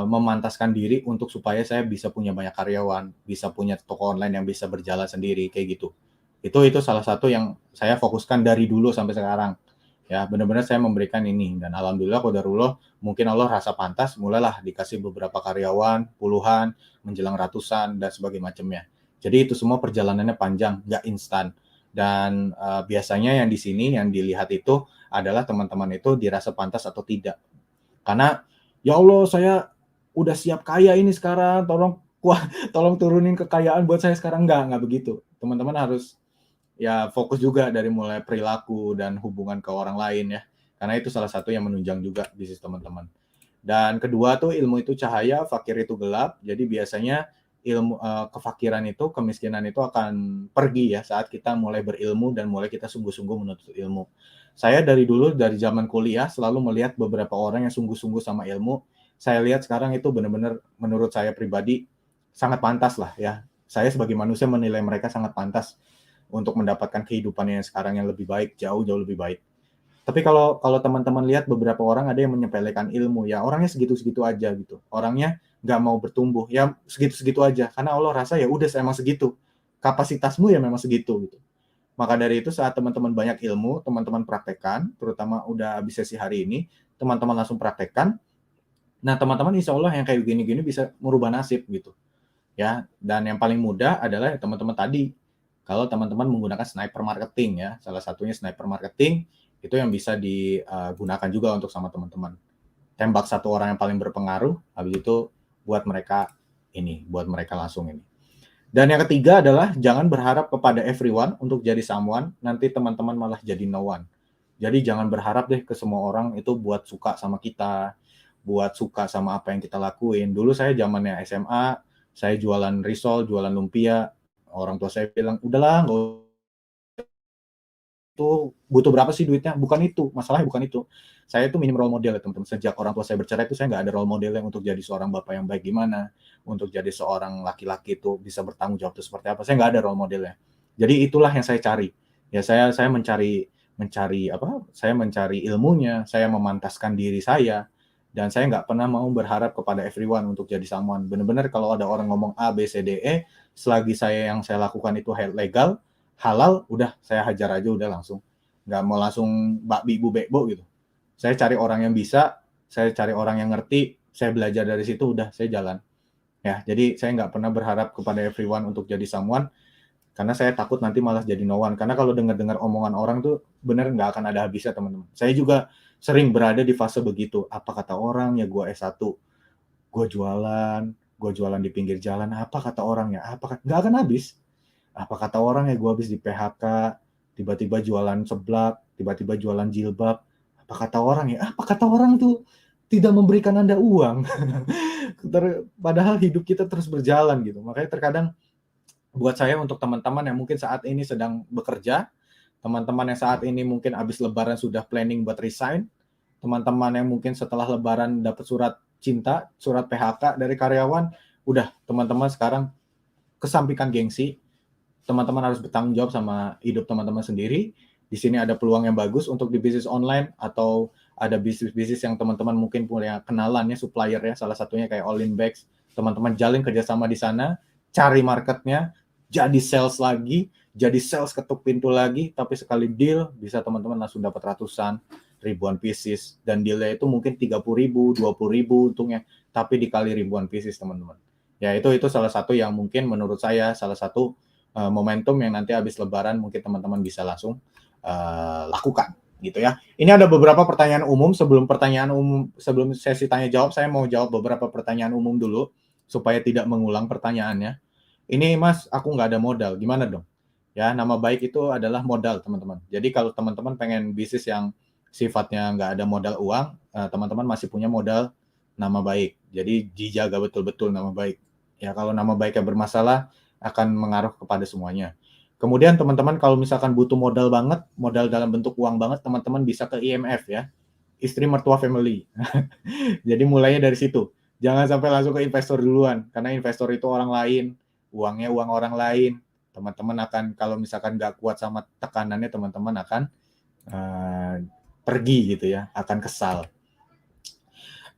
memantaskan diri untuk supaya saya bisa punya banyak karyawan, bisa punya toko online yang bisa berjalan sendiri kayak gitu. Itu salah satu yang saya fokuskan dari dulu sampai sekarang. Ya, benar-benar saya memberikan ini dan alhamdulillah qadarullah mungkin Allah rasa pantas mulailah dikasih beberapa karyawan, puluhan, menjelang ratusan dan sebagainya macamnya. Jadi itu semua perjalanannya panjang, nggak instan. Dan biasanya yang di sini yang dilihat itu adalah teman-teman itu dirasa pantas atau tidak. Karena ya Allah saya udah siap kaya ini sekarang, tolong turunin kekayaan buat saya sekarang. Enggak begitu. Teman-teman harus ya fokus juga dari mulai perilaku dan hubungan ke orang lain ya. Karena itu salah satu yang menunjang juga bisnis teman-teman. Dan kedua tuh ilmu itu cahaya, fakir itu gelap. Jadi biasanya kefakiran itu, kemiskinan itu akan pergi ya saat kita mulai berilmu dan mulai kita sungguh-sungguh menuntut ilmu. Saya dari dulu, dari zaman kuliah, selalu melihat beberapa orang yang sungguh-sungguh sama ilmu. Saya lihat sekarang itu benar-benar menurut saya pribadi sangat pantas lah ya. Saya sebagai manusia menilai mereka sangat pantas untuk mendapatkan kehidupan yang sekarang yang lebih baik, jauh-jauh lebih baik. Tapi kalau teman-teman lihat beberapa orang ada yang menyepelekan ilmu, ya orangnya segitu-segitu aja gitu. Orangnya nggak mau bertumbuh, ya segitu-segitu aja. Karena Allah rasa ya udah emang segitu. Kapasitasmu ya memang segitu gitu. Maka dari itu saat teman-teman banyak ilmu, teman-teman praktekkan, terutama udah habis sesi hari ini, teman-teman langsung praktekkan. Nah teman-teman insya Allah yang kayak gini-gini bisa merubah nasib gitu. Ya, dan yang paling mudah adalah ya, teman-teman tadi. Kalau teman-teman menggunakan sniper marketing ya, salah satunya sniper marketing itu yang bisa digunakan juga untuk sama teman-teman. Tembak satu orang yang paling berpengaruh, habis itu buat mereka langsung ini. Dan yang ketiga adalah jangan berharap kepada everyone untuk jadi someone, nanti teman-teman malah jadi no one. Jadi jangan berharap deh ke semua orang itu buat suka sama kita, buat suka sama apa yang kita lakuin. Dulu saya zamannya SMA, saya jualan risol, jualan lumpia, orang tua saya bilang, udahlah nggak itu butuh berapa sih duitnya? Bukan itu, masalahnya bukan itu. Saya itu minim role model ya teman-teman. Sejak orang tua saya bercerai itu saya nggak ada role model yang untuk jadi seorang bapak yang baik gimana, untuk jadi seorang laki-laki itu bisa bertanggung jawab itu seperti apa. Saya nggak ada role modelnya. Jadi itulah yang saya cari. Ya saya mencari apa? Saya mencari ilmunya, saya memantaskan diri saya, dan saya nggak pernah mau berharap kepada everyone untuk jadi someone. Benar-benar kalau ada orang ngomong A, B, C, D, E, selagi yang saya lakukan itu legal, halal, udah saya hajar aja udah langsung. Nggak mau langsung bakbi bu bebo gitu. Saya cari orang yang bisa, saya cari orang yang ngerti, saya belajar dari situ udah saya jalan. Ya, jadi saya nggak pernah berharap kepada everyone untuk jadi someone, karena saya takut nanti malah jadi no one. Karena kalau dengar-dengar omongan orang tuh bener nggak akan ada habisnya teman-teman. Saya juga sering berada di fase begitu. Apa kata orang ya gue S1, gue jualan di pinggir jalan. Apa kata orang ya? Nggak akan habis. Apa kata orang ya gue habis di PHK, tiba-tiba jualan seblak, tiba-tiba jualan jilbab. Apa kata orang ya? Apa kata orang tuh tidak memberikan Anda uang. Padahal hidup kita terus berjalan gitu. Makanya terkadang buat saya untuk teman-teman yang mungkin saat ini sedang bekerja, teman-teman yang saat ini mungkin habis lebaran sudah planning buat resign, teman-teman yang mungkin setelah lebaran dapat surat cinta, surat PHK dari karyawan, udah teman-teman sekarang kesampingkan gengsi, teman-teman harus bertanggung jawab sama hidup teman-teman sendiri. Di sini ada peluang yang bagus untuk di bisnis online atau ada bisnis-bisnis yang teman-teman mungkin punya kenalan ya, supplier ya, salah satunya kayak All In Bags. Teman-teman jalin kerjasama di sana, cari marketnya, jadi sales lagi, jadi sales ketuk pintu lagi, tapi sekali deal bisa teman-teman langsung dapat ratusan, ribuan pieces, dan dealnya itu mungkin 30.000, 20.000 untungnya, tapi dikali ribuan pieces teman-teman. Ya itu salah satu yang mungkin menurut saya salah satu momentum yang nanti habis lebaran mungkin teman-teman bisa langsung lakukan gitu ya. Ini ada beberapa pertanyaan umum. Sebelum sesi tanya jawab, saya mau jawab beberapa pertanyaan umum dulu supaya tidak mengulang pertanyaannya. Ini Mas, aku nggak ada modal, gimana dong? Ya, nama baik itu adalah modal teman-teman. Jadi kalau teman-teman pengen bisnis yang sifatnya nggak ada modal uang, teman-teman masih punya modal nama baik. Jadi dijaga betul-betul nama baik. Ya kalau nama baiknya bermasalah, akan mengaruh kepada semuanya. Kemudian teman-teman kalau misalkan butuh modal banget, modal dalam bentuk uang banget, teman-teman bisa ke IMF ya, istri mertua family. Jadi mulainya dari situ. Jangan sampai langsung ke investor duluan, karena investor itu orang lain, uangnya uang orang lain. Teman-teman akan kalau misalkan nggak kuat sama tekanannya, teman-teman akan pergi gitu ya, akan kesal.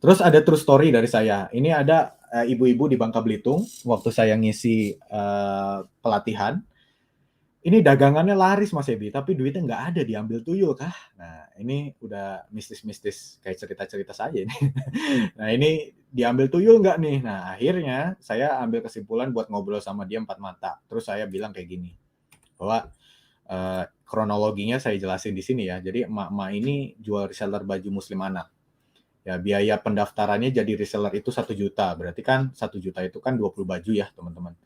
Terus ada true story dari saya. Ini ada ibu-ibu di Bangka Belitung waktu saya ngisi pelatihan. Ini dagangannya laris Mas Ebi, tapi duitnya nggak ada, diambil tuyul kah? Nah ini udah mistis-mistis kayak cerita-cerita saja ini. Nah ini diambil tuyul nggak nih? Nah akhirnya saya ambil kesimpulan buat ngobrol sama dia 4 mata. Terus saya bilang kayak gini, bahwa kronologinya saya jelasin di sini ya. Jadi emak-emak ini jual reseller baju muslim anak. Ya, biaya pendaftarannya jadi reseller itu 1 juta. Berarti kan 1 juta itu kan 20 baju ya, teman-teman.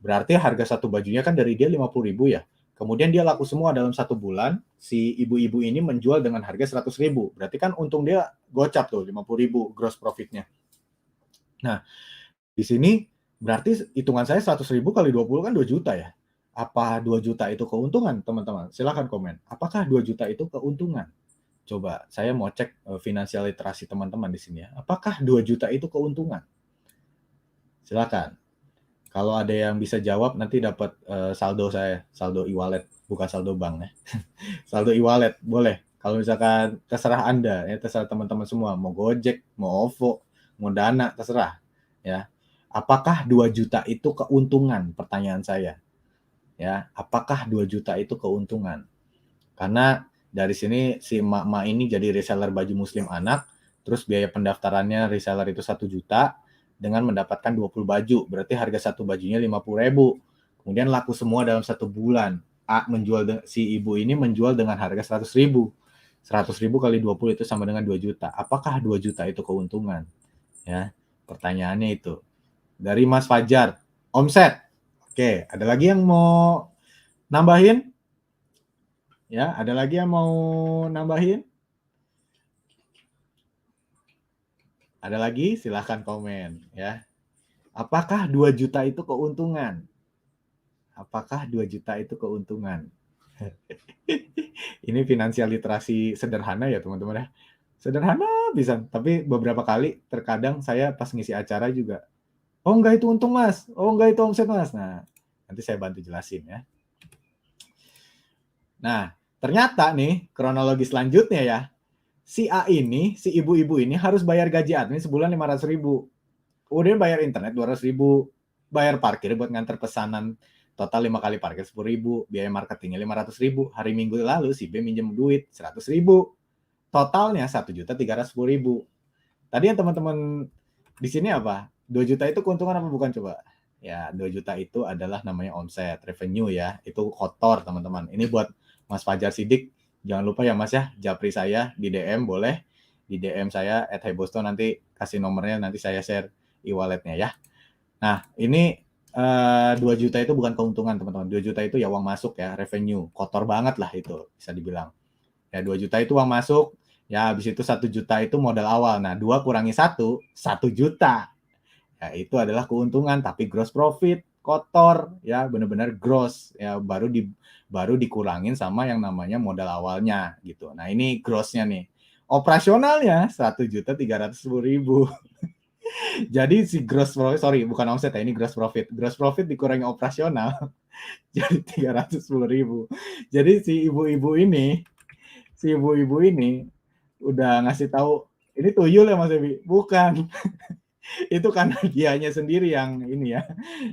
Berarti harga satu bajunya kan dari dia 50.000 ya. Kemudian dia laku semua dalam 1 bulan, si ibu-ibu ini menjual dengan harga 100.000. Berarti kan untung dia gocap tuh 50.000 gross profitnya. Nah, di sini berarti hitungan saya 100.000 kali 20 kan 2 juta ya. Apa 2 juta itu keuntungan, teman-teman? Silahkan komen. Apakah 2 juta itu keuntungan? Coba, saya mau cek finansial literasi teman-teman di sini ya. Apakah 2 juta itu keuntungan? Silakan. Kalau ada yang bisa jawab nanti dapat saldo saya, saldo e-wallet, bukan saldo bank ya. Saldo e-wallet boleh. Kalau misalkan terserah Anda ya, terserah teman-teman semua, mau Gojek, mau OVO, mau Dana, terserah ya. Apakah 2 juta itu keuntungan? Pertanyaan saya. Ya, apakah 2 juta itu keuntungan? Karena dari sini si emak-emak ini jadi reseller baju muslim anak, terus biaya pendaftarannya reseller itu 1 juta, dengan mendapatkan 20 baju, berarti harga satu bajunya 50.000. Kemudian laku semua dalam 1 bulan. Si ibu ini menjual dengan harga 100.000. 100.000 kali 20 itu sama dengan 2 juta. Apakah 2 juta itu keuntungan? Ya, pertanyaannya itu. Dari Mas Fajar, omset. Oke, ada lagi yang mau nambahin? Ya, ada lagi yang mau nambahin? Ada lagi? Silahkan komen ya. Apakah 2 juta itu keuntungan? Apakah 2 juta itu keuntungan? Ini finansial literasi sederhana ya teman-teman ya. Sederhana bisa, tapi beberapa kali terkadang saya pas ngisi acara juga, oh enggak itu untung mas, oh enggak itu omset mas. Nah, nanti saya bantu jelasin ya. Nah, ternyata nih kronologi selanjutnya ya, si A ini, si ibu-ibu ini harus bayar gaji admin sebulan 500.000. Kemudian bayar internet 200.000, bayar parkir buat nganter pesanan total 5 kali parkir 10.000, biaya marketingnya 500.000. Hari Minggu lalu si B minjem duit 100.000. Totalnya 1.310.000. Tadi yang teman-teman di sini apa? 2 juta itu keuntungan apa bukan coba? Ya, 2 juta itu adalah namanya omset, revenue ya. Itu kotor teman-teman. Ini buat Mas Fajar Sidik, jangan lupa ya Mas ya, japri saya di DM boleh. Di DM saya @hebosto, nanti kasih nomornya, nanti saya share e-walletnya ya. Nah, ini 2 juta itu bukan keuntungan teman-teman. 2 juta itu ya uang masuk ya, revenue. Kotor banget lah itu bisa dibilang. Ya 2 juta itu uang masuk, ya habis itu 1 juta itu modal awal. Nah, 2 kurangi 1, 1 juta. Ya itu adalah keuntungan, tapi gross profit kotor ya, benar-benar gross ya, baru dikurangin sama yang namanya modal awalnya gitu. Nah, ini grossnya nih. Operasionalnya 1.310.000. Jadi si gross profit, sorry bukan omset ya, ini gross profit. Gross profit dikurangi operasional jadi 310.000. Jadi si ibu-ibu ini udah ngasih tahu, ini tuyul ya Mas Ebi? Bukan. Itu karena dianya sendiri yang ini ya.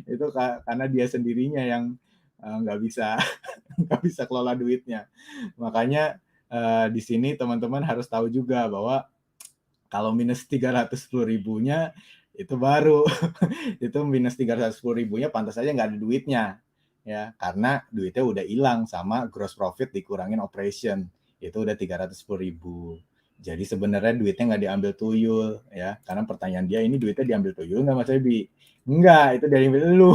Itu karena dia sendirinya yang nggak bisa nggak bisa kelola duitnya. Makanya di sini teman-teman harus tahu juga bahwa kalau minus 310.000-nya itu baru itu minus 310.000-nya pantas aja nggak ada duitnya ya, karena duitnya udah hilang sama gross profit dikurangin operation, itu udah 310.000. Jadi sebenarnya duitnya nggak diambil tuyul ya, karena pertanyaan dia, ini duitnya diambil tuyul nggak Mas Ebi? Enggak, itu dari lu.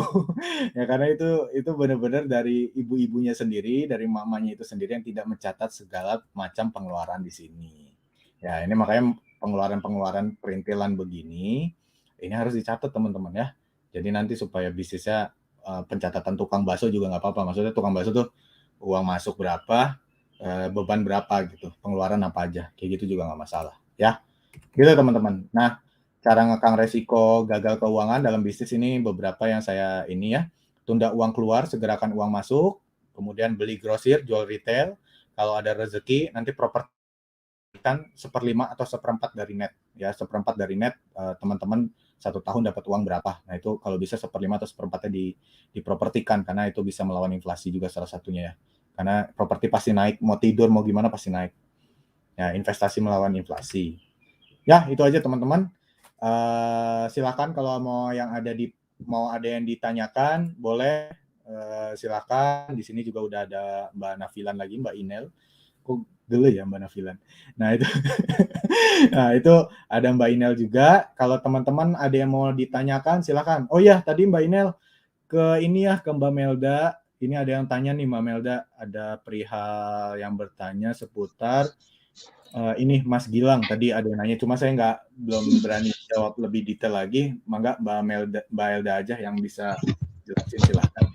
Ya karena itu benar-benar dari ibu-ibunya sendiri, dari mamanya itu sendiri yang tidak mencatat segala macam pengeluaran di sini. Ya ini makanya pengeluaran-pengeluaran perintilan begini ini harus dicatat teman-teman ya. Jadi nanti supaya bisnisnya pencatatan tukang bakso juga nggak apa-apa. Maksudnya tukang bakso tuh uang masuk berapa, beban berapa gitu, pengeluaran apa aja, kayak gitu juga nggak masalah ya. Gitu teman-teman. Nah, cara ngekang resiko gagal keuangan dalam bisnis ini beberapa yang saya ini ya. Tunda uang keluar, segerakan uang masuk, kemudian beli grosir, jual retail. Kalau ada rezeki nanti properti kan 1/5 atau 1/4 dari net ya, 1/4 dari net, teman-teman 1 tahun dapat uang berapa. Nah itu kalau bisa 1/5 atau 1/4-nya dipropertikan, karena itu bisa melawan inflasi juga salah satunya ya. Karena properti pasti naik, mau tidur mau gimana pasti naik. Ya, investasi melawan inflasi. Ya, itu aja teman-teman. Silakan kalau mau ada yang ditanyakan, boleh silakan. Di sini juga udah ada Mbak Nafilan lagi, Mbak Inel. Gele ya Mbak Nafilan. Nah itu, nah itu ada Mbak Inel juga. Kalau teman-teman ada yang mau ditanyakan silakan. Oh ya tadi Mbak Inel ke ini ya ke Mbak Melda. Ini ada yang tanya nih Mbak Melda. Ada perihal yang bertanya seputar ini Mas Gilang tadi ada yang nanya. Cuma saya belum berani jawab lebih detail lagi. Mangga Mbak Elda aja yang bisa jelasin silakan.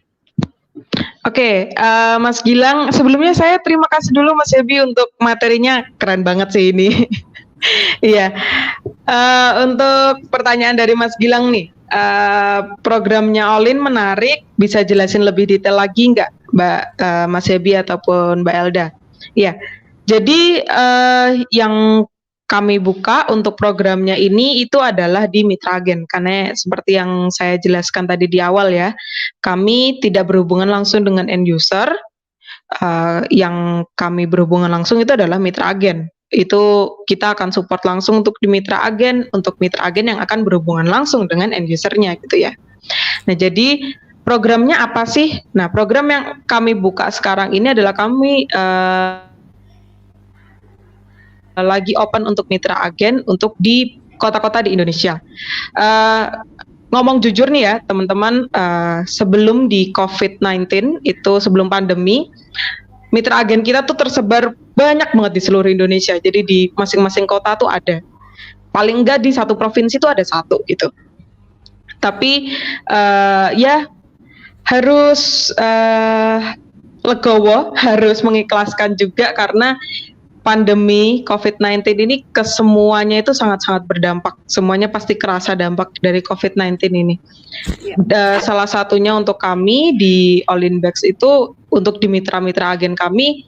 Oke, Mas Gilang, sebelumnya saya terima kasih dulu Mas Ebi untuk materinya, keren banget sih ini. Iya, untuk pertanyaan dari Mas Gilang nih, programnya Olin menarik, bisa jelasin lebih detail lagi nggak Mas Ebi ataupun Mbak Elda? Iya, jadi yang kami buka untuk programnya ini itu adalah di Mitra Agen, karena seperti yang saya jelaskan tadi di awal ya, kami tidak berhubungan langsung dengan end user, yang kami berhubungan langsung itu adalah Mitra Agen. Itu kita akan support langsung untuk di Mitra Agen, untuk Mitra Agen yang akan berhubungan langsung dengan end usernya gitu ya. Nah jadi programnya apa sih? Nah program yang kami buka sekarang ini adalah kami lagi open untuk Mitra Agen untuk di kota-kota di Indonesia. Ngomong jujur nih ya teman-teman, sebelum di COVID-19 itu sebelum pandemi, Mitra Agen kita tuh tersebar banyak banget di seluruh Indonesia. Jadi di masing-masing kota tuh ada. Paling enggak di satu provinsi tuh ada satu gitu. Tapi ya harus legowo, harus mengikhlaskan juga karena pandemi COVID-19 ini ke semuanya itu sangat-sangat berdampak. Semuanya pasti kerasa dampak dari COVID-19 ini. Salah satunya untuk kami di Olin Bags itu untuk di mitra-mitra agen kami,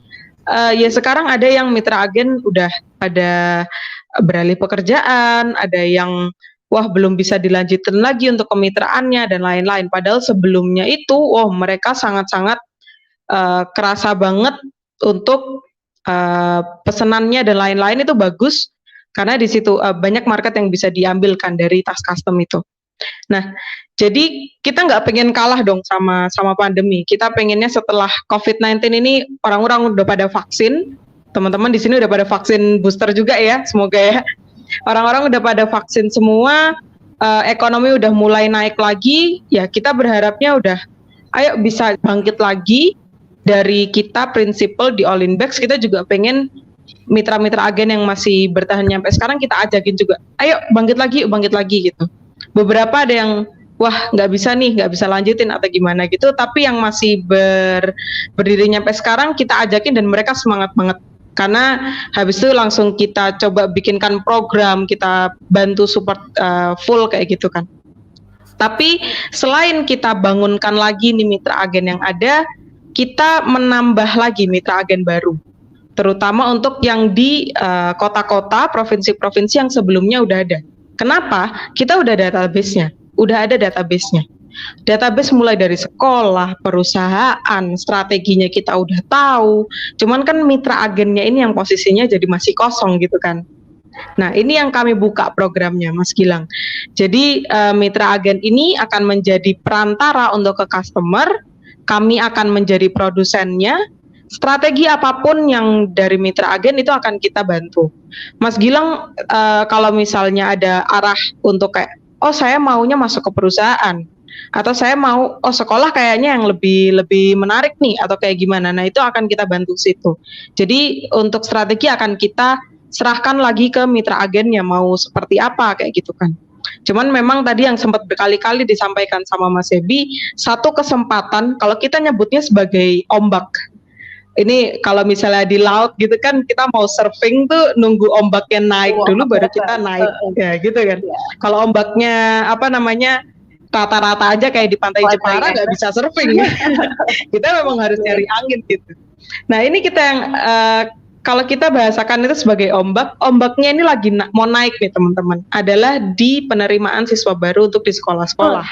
ya sekarang ada yang mitra agen udah pada beralih pekerjaan, ada yang wah belum bisa dilanjutin lagi untuk kemitraannya dan lain-lain. Padahal sebelumnya itu, mereka sangat-sangat kerasa banget untuk pesenannya dan lain-lain itu bagus karena di situ banyak market yang bisa diambilkan dari tas custom itu. Nah, jadi kita nggak pengen kalah dong sama pandemi. Kita pengennya setelah COVID-19 ini orang-orang udah pada vaksin. Teman-teman di sini udah pada vaksin booster juga ya, semoga ya. Orang-orang udah pada vaksin semua, ekonomi udah mulai naik lagi. Ya kita berharapnya udah, ayo bisa bangkit lagi. Dari kita prinsipal di Olin Bags kita juga pengen mitra-mitra agen yang masih bertahan sampai sekarang kita ajakin juga, ayo bangkit lagi gitu. Beberapa ada yang wah nggak bisa lanjutin atau gimana gitu, tapi yang masih berdiri sampai sekarang kita ajakin dan mereka semangat banget karena habis itu langsung kita coba bikinkan program, kita bantu support full kayak gitu kan. Tapi selain kita bangunkan lagi nih mitra agen yang ada, kita menambah lagi mitra agen baru, terutama untuk yang di kota-kota, provinsi-provinsi yang sebelumnya udah ada. Kenapa? Kita udah database-nya, udah ada database-nya. Database mulai dari sekolah, perusahaan, strateginya kita udah tahu. Cuman kan mitra agennya ini yang posisinya jadi masih kosong gitu kan. Nah ini yang kami buka programnya Mas Gilang. Jadi mitra agen ini akan menjadi perantara untuk ke customer. Kami akan menjadi produsennya, strategi apapun yang dari mitra agen itu akan kita bantu. Mas Gilang, kalau misalnya ada arah untuk kayak, saya maunya masuk ke perusahaan, atau saya mau, sekolah kayaknya yang lebih menarik nih, atau kayak gimana, nah itu akan kita bantu situ. Jadi untuk strategi akan kita serahkan lagi ke mitra agennya, mau seperti apa, kayak gitu kan. Cuman memang tadi yang sempat berkali-kali disampaikan sama Mas Ebi, satu kesempatan kalau kita nyebutnya sebagai ombak. Ini kalau misalnya di laut gitu kan kita mau surfing tuh nunggu ombaknya naik dulu baru kita naik ya gitu kan. Kalau ombaknya rata-rata aja kayak di pantai Jepara nggak bisa surfing. Kita memang harus nyari angin gitu. Nah ini kita yang kalau kita bahasakan itu sebagai ombaknya ini lagi mau naik nih teman-teman, adalah di penerimaan siswa baru untuk di sekolah-sekolah.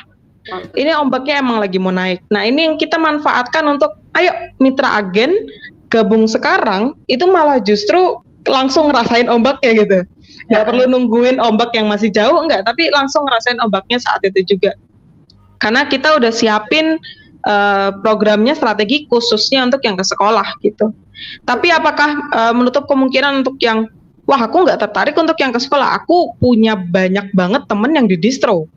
Ini ombaknya emang lagi mau naik. Nah ini yang kita manfaatkan untuk, ayo mitra agen gabung sekarang, itu malah justru langsung ngerasain ombaknya gitu. Nggak perlu nungguin ombak yang masih jauh, enggak, tapi langsung ngerasain ombaknya saat itu juga. Karena kita udah siapin programnya strategi khususnya untuk yang ke sekolah gitu. Tapi apakah menutup kemungkinan untuk yang wah aku nggak tertarik untuk yang ke sekolah, aku punya banyak banget temen yang di distro,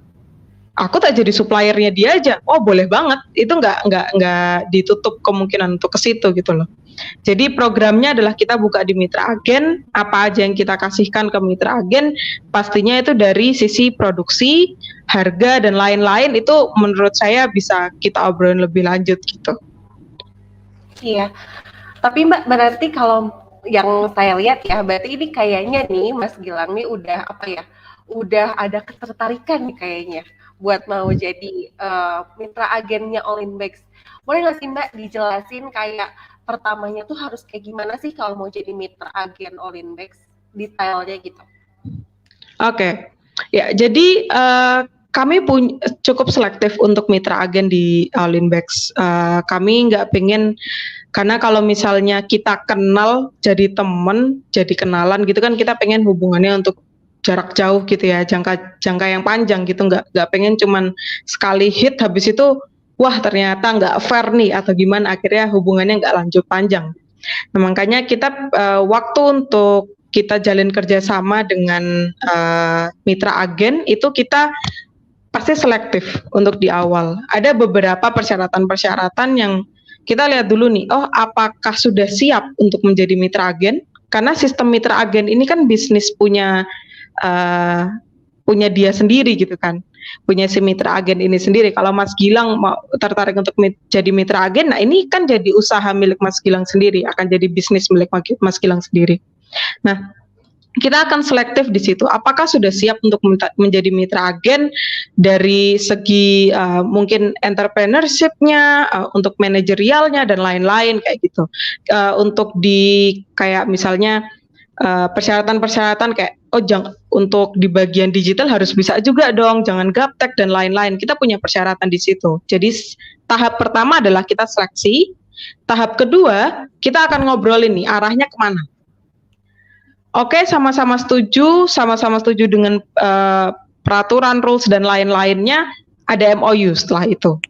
aku tak jadi suppliernya dia aja, oh boleh banget, itu nggak ditutup kemungkinan untuk ke situ gitu loh. Jadi programnya adalah kita buka di Mitra Agen, apa aja yang kita kasihkan ke Mitra Agen, pastinya itu dari sisi produksi, harga dan lain-lain itu menurut saya bisa kita obrolin lebih lanjut gitu. Iya, tapi Mbak berarti kalau yang saya lihat ya, berarti ini kayaknya nih Mas Gilang nih udah apa ya, udah ada ketertarikan nih kayaknya buat mau jadi mitra agennya Olinbex. Boleh nggak sih Mbak dijelasin kayak pertamanya tuh harus kayak gimana sih kalau mau jadi mitra agen Olinbex, detailnya gitu. Oke, ya jadi kami cukup selektif untuk mitra agen di Olinbex. Kami nggak pengen, karena kalau misalnya kita kenal jadi temen, jadi kenalan gitu kan, kita pengen hubungannya untuk jarak jauh gitu ya, jangka yang panjang gitu, nggak pengen cuman sekali hit habis itu wah ternyata nggak fair nih atau gimana, akhirnya hubungannya nggak lanjut panjang. Nah, makanya kita waktu untuk kita jalin kerjasama dengan mitra agen itu kita pasti selektif untuk di awal. Ada beberapa persyaratan-persyaratan yang kita lihat dulu nih, oh apakah sudah siap untuk menjadi mitra agen? Karena sistem mitra agen ini kan bisnis punya dia sendiri gitu kan, punya si mitra agen ini sendiri. Kalau Mas Gilang mau tertarik untuk jadi mitra agen, nah ini kan jadi usaha milik Mas Gilang sendiri, akan jadi bisnis milik Mas Gilang sendiri. Nah, kita akan selektif di situ. Apakah sudah siap untuk menjadi mitra agen dari segi mungkin entrepreneurship-nya, untuk manajerialnya dan lain-lain kayak gitu. Untuk di kayak misalnya persyaratan-persyaratan kayak untuk di bagian digital harus bisa juga dong, jangan gaptek dan lain-lain. Kita punya persyaratan di situ. Jadi tahap pertama adalah kita seleksi. Tahap kedua kita akan ngobrolin nih arahnya kemana. Oke, sama-sama setuju dengan peraturan, rules dan lain-lainnya, ada MOU setelah itu.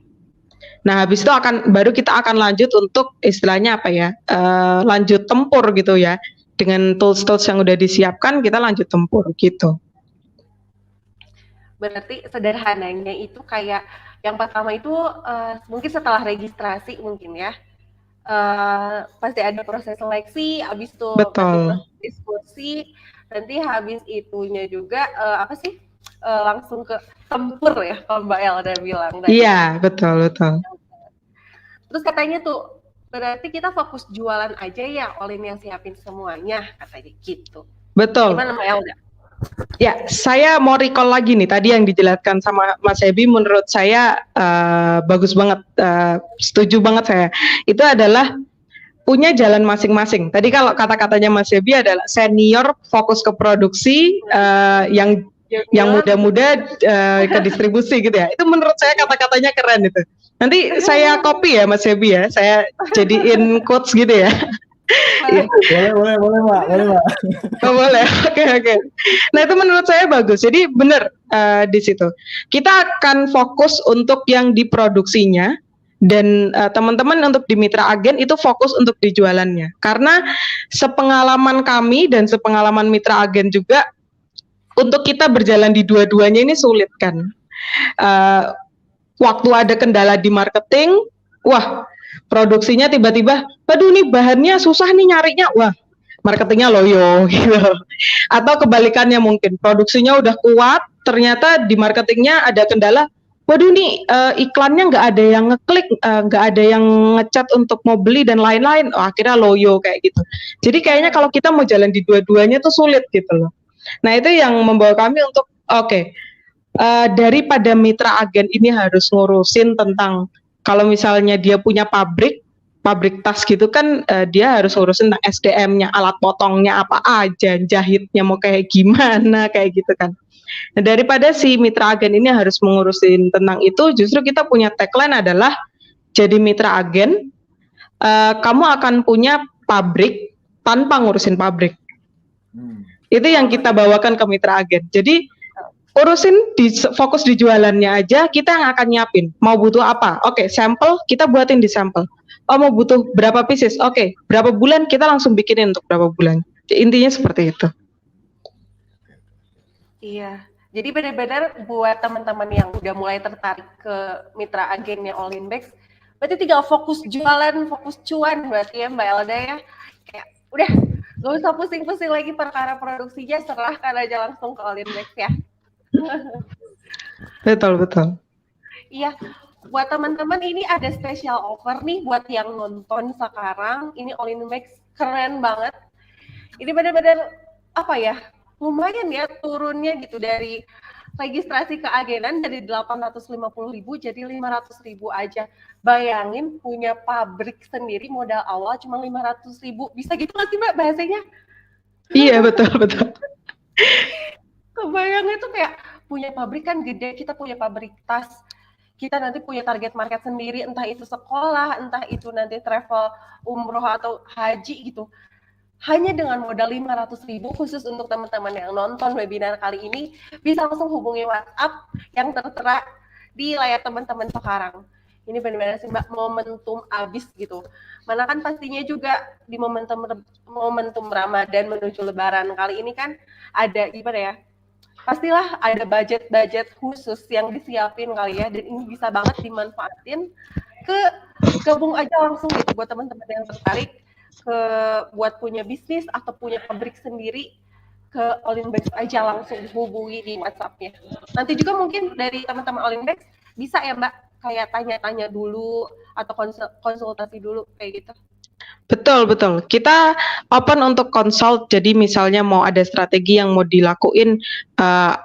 Nah, habis itu baru kita akan lanjut untuk istilahnya apa ya, lanjut tempur gitu ya. Dengan tools-tools yang udah disiapkan, kita lanjut tempur gitu. Berarti sederhananya itu kayak yang pertama itu mungkin setelah registrasi mungkin ya, pasti ada proses seleksi, habis itu Betul. proses diskusi, nanti habis itunya juga langsung ke tempur ya, kalau Mbak Elda bilang tadi. Iya, betul. Terus katanya tuh berarti kita fokus jualan aja ya, Olin yang siapin semuanya, katanya gitu. Betul. Gimana Mbak Elda? Ya, saya mau recall lagi nih, tadi yang dijelaskan sama Mas Hebi menurut saya bagus banget, setuju banget saya. Itu adalah punya jalan masing-masing. Tadi kalau kata-katanya Mas Hebi adalah senior fokus ke produksi, yang muda-muda ke distribusi gitu ya. Itu menurut saya kata-katanya keren itu. Nanti saya copy ya Mas Hebi ya, saya jadiin quotes gitu ya. Boleh Mbak. Oh, boleh, oke. Nah itu menurut saya bagus. Jadi benar di situ. Kita akan fokus untuk yang diproduksinya dan teman-teman untuk di mitra agen itu fokus untuk dijualannya. Karena sepengalaman kami dan sepengalaman mitra agen juga, untuk kita berjalan di dua-duanya ini sulit kan. Waktu ada kendala di marketing, wah produksinya tiba-tiba, aduh nih bahannya susah nih nyarinya, wah marketingnya loyo gitu. Atau kebalikannya mungkin produksinya udah kuat, ternyata di marketingnya ada kendala, waduh nih iklannya nggak ada yang ngeklik, nggak ada yang ngechat untuk mau beli dan lain-lain, akhirnya loyo kayak gitu. Jadi kayaknya kalau kita mau jalan di dua-duanya tuh sulit gitu loh. Nah itu yang membawa kami untuk daripada mitra agen ini harus ngurusin tentang, kalau misalnya dia punya pabrik tas gitu kan, dia harus ngurusin tentang SDM-nya, alat potongnya apa aja, jahitnya mau kayak gimana, kayak gitu kan. Nah, daripada si mitra agen ini harus mengurusin tentang itu, justru kita punya tagline adalah, jadi mitra agen, kamu akan punya pabrik tanpa ngurusin pabrik. Itu yang kita bawakan ke mitra agen. Jadi urusin fokus di jualannya aja, kita yang akan nyiapin. Mau butuh apa? Oke, sampel kita buatin di sampel. Oh, mau butuh berapa pieces? Oke, berapa bulan kita langsung bikinin untuk berapa bulan. Intinya seperti itu. Iya. Jadi benar-benar buat teman-teman yang udah mulai tertarik ke mitra agennya Olinbex, berarti tinggal fokus jualan, fokus cuan berarti ya Mbak Elda ya. Kayak udah gak usah pusing-pusing lagi perkara produksinya, serahkan aja langsung ke Olinbex ya. Betul. Iya, buat teman-teman ini ada special offer nih buat yang nonton sekarang. Ini Olinbex keren banget. Ini benar-benar apa ya? Lumayan ya turunnya gitu dari registrasi keagenan dari 850.000 jadi 500.000 aja. Bayangin punya pabrik sendiri modal awal cuma 500.000. Bisa gitu nggak sih Mbak bahasanya? Iya, betul. Kebayangnya tuh kayak punya pabrik kan gede, kita punya pabrik tas, kita nanti punya target market sendiri, entah itu sekolah, entah itu nanti travel umroh atau haji gitu. Hanya dengan modal 500.000 khusus untuk teman-teman yang nonton webinar kali ini, bisa langsung hubungi WhatsApp yang tertera di layar teman-teman sekarang. Ini benar-benar sih Mbak, momentum abis gitu. Mana kan pastinya juga di momentum Ramadan menuju Lebaran kali ini kan ada gimana ya? Pastilah ada budget khusus yang disiapin kali ya, dan ini bisa banget dimanfaatin ke gabung aja langsung gitu buat teman-teman yang tertarik ke buat punya bisnis atau punya pabrik sendiri, ke Olinbex aja langsung hubungi di WhatsApp-nya. Nanti juga mungkin dari teman-teman Olinbex bisa ya Mbak kayak tanya-tanya dulu atau konsultasi dulu kayak gitu. Betul. Kita open untuk consult. Jadi misalnya mau ada strategi yang mau dilakuin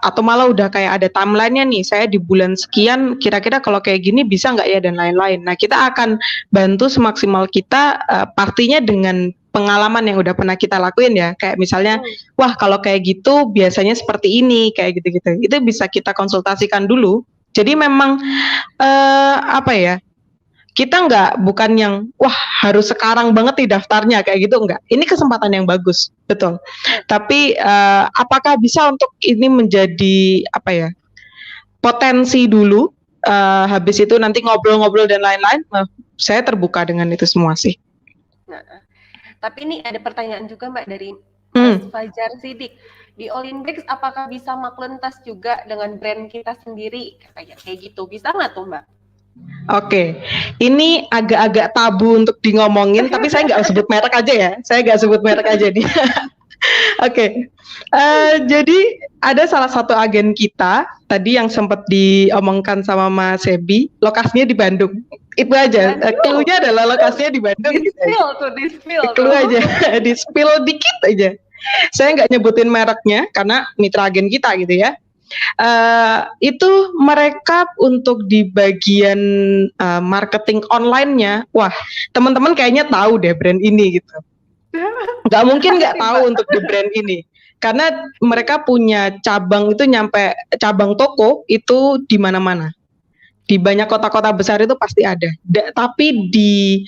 atau malah udah kayak ada timeline-nya nih. Saya di bulan sekian kira-kira kalau kayak gini bisa nggak ya dan lain-lain. Nah, kita akan bantu semaksimal kita pastinya dengan pengalaman yang udah pernah kita lakuin ya. Kayak misalnya, wah kalau kayak gitu biasanya seperti ini, kayak gitu-gitu. Itu bisa kita konsultasikan dulu. Jadi memang apa ya? Kita bukan yang wah harus sekarang banget nih daftarnya kayak gitu, enggak. Ini kesempatan yang bagus, betul. Tapi apakah bisa untuk ini menjadi apa ya, potensi dulu, habis itu nanti ngobrol-ngobrol dan lain-lain. Saya terbuka dengan itu semua sih. Nah, tapi ini ada pertanyaan juga Mbak dari Mas Fajar Sidik. Di Olinbex apakah bisa maklentas juga dengan brand kita sendiri? Katanya kayak gitu. Bisa nggak tuh Mbak? Oke, ini agak-agak tabu untuk di ngomongin, tapi saya nggak sebut merek aja ya. Saya nggak sebut merek aja nih. Oke, jadi ada salah satu agen kita tadi yang sempat diomongkan sama Mas Sebi, lokasinya di Bandung. Itu aja. Clue-nya adalah lokasinya di Bandung. Di-spill Clue aja, di-spill dikit aja. Saya nggak nyebutin mereknya karena mitra agen kita gitu ya. Itu mereka untuk di bagian marketing online-nya, wah teman-teman kayaknya tahu deh brand ini gitu. Nggak mungkin nggak tahu untuk di brand ini, karena mereka punya cabang itu nyampe cabang toko itu di mana-mana, di banyak kota-kota besar itu pasti ada. Tapi di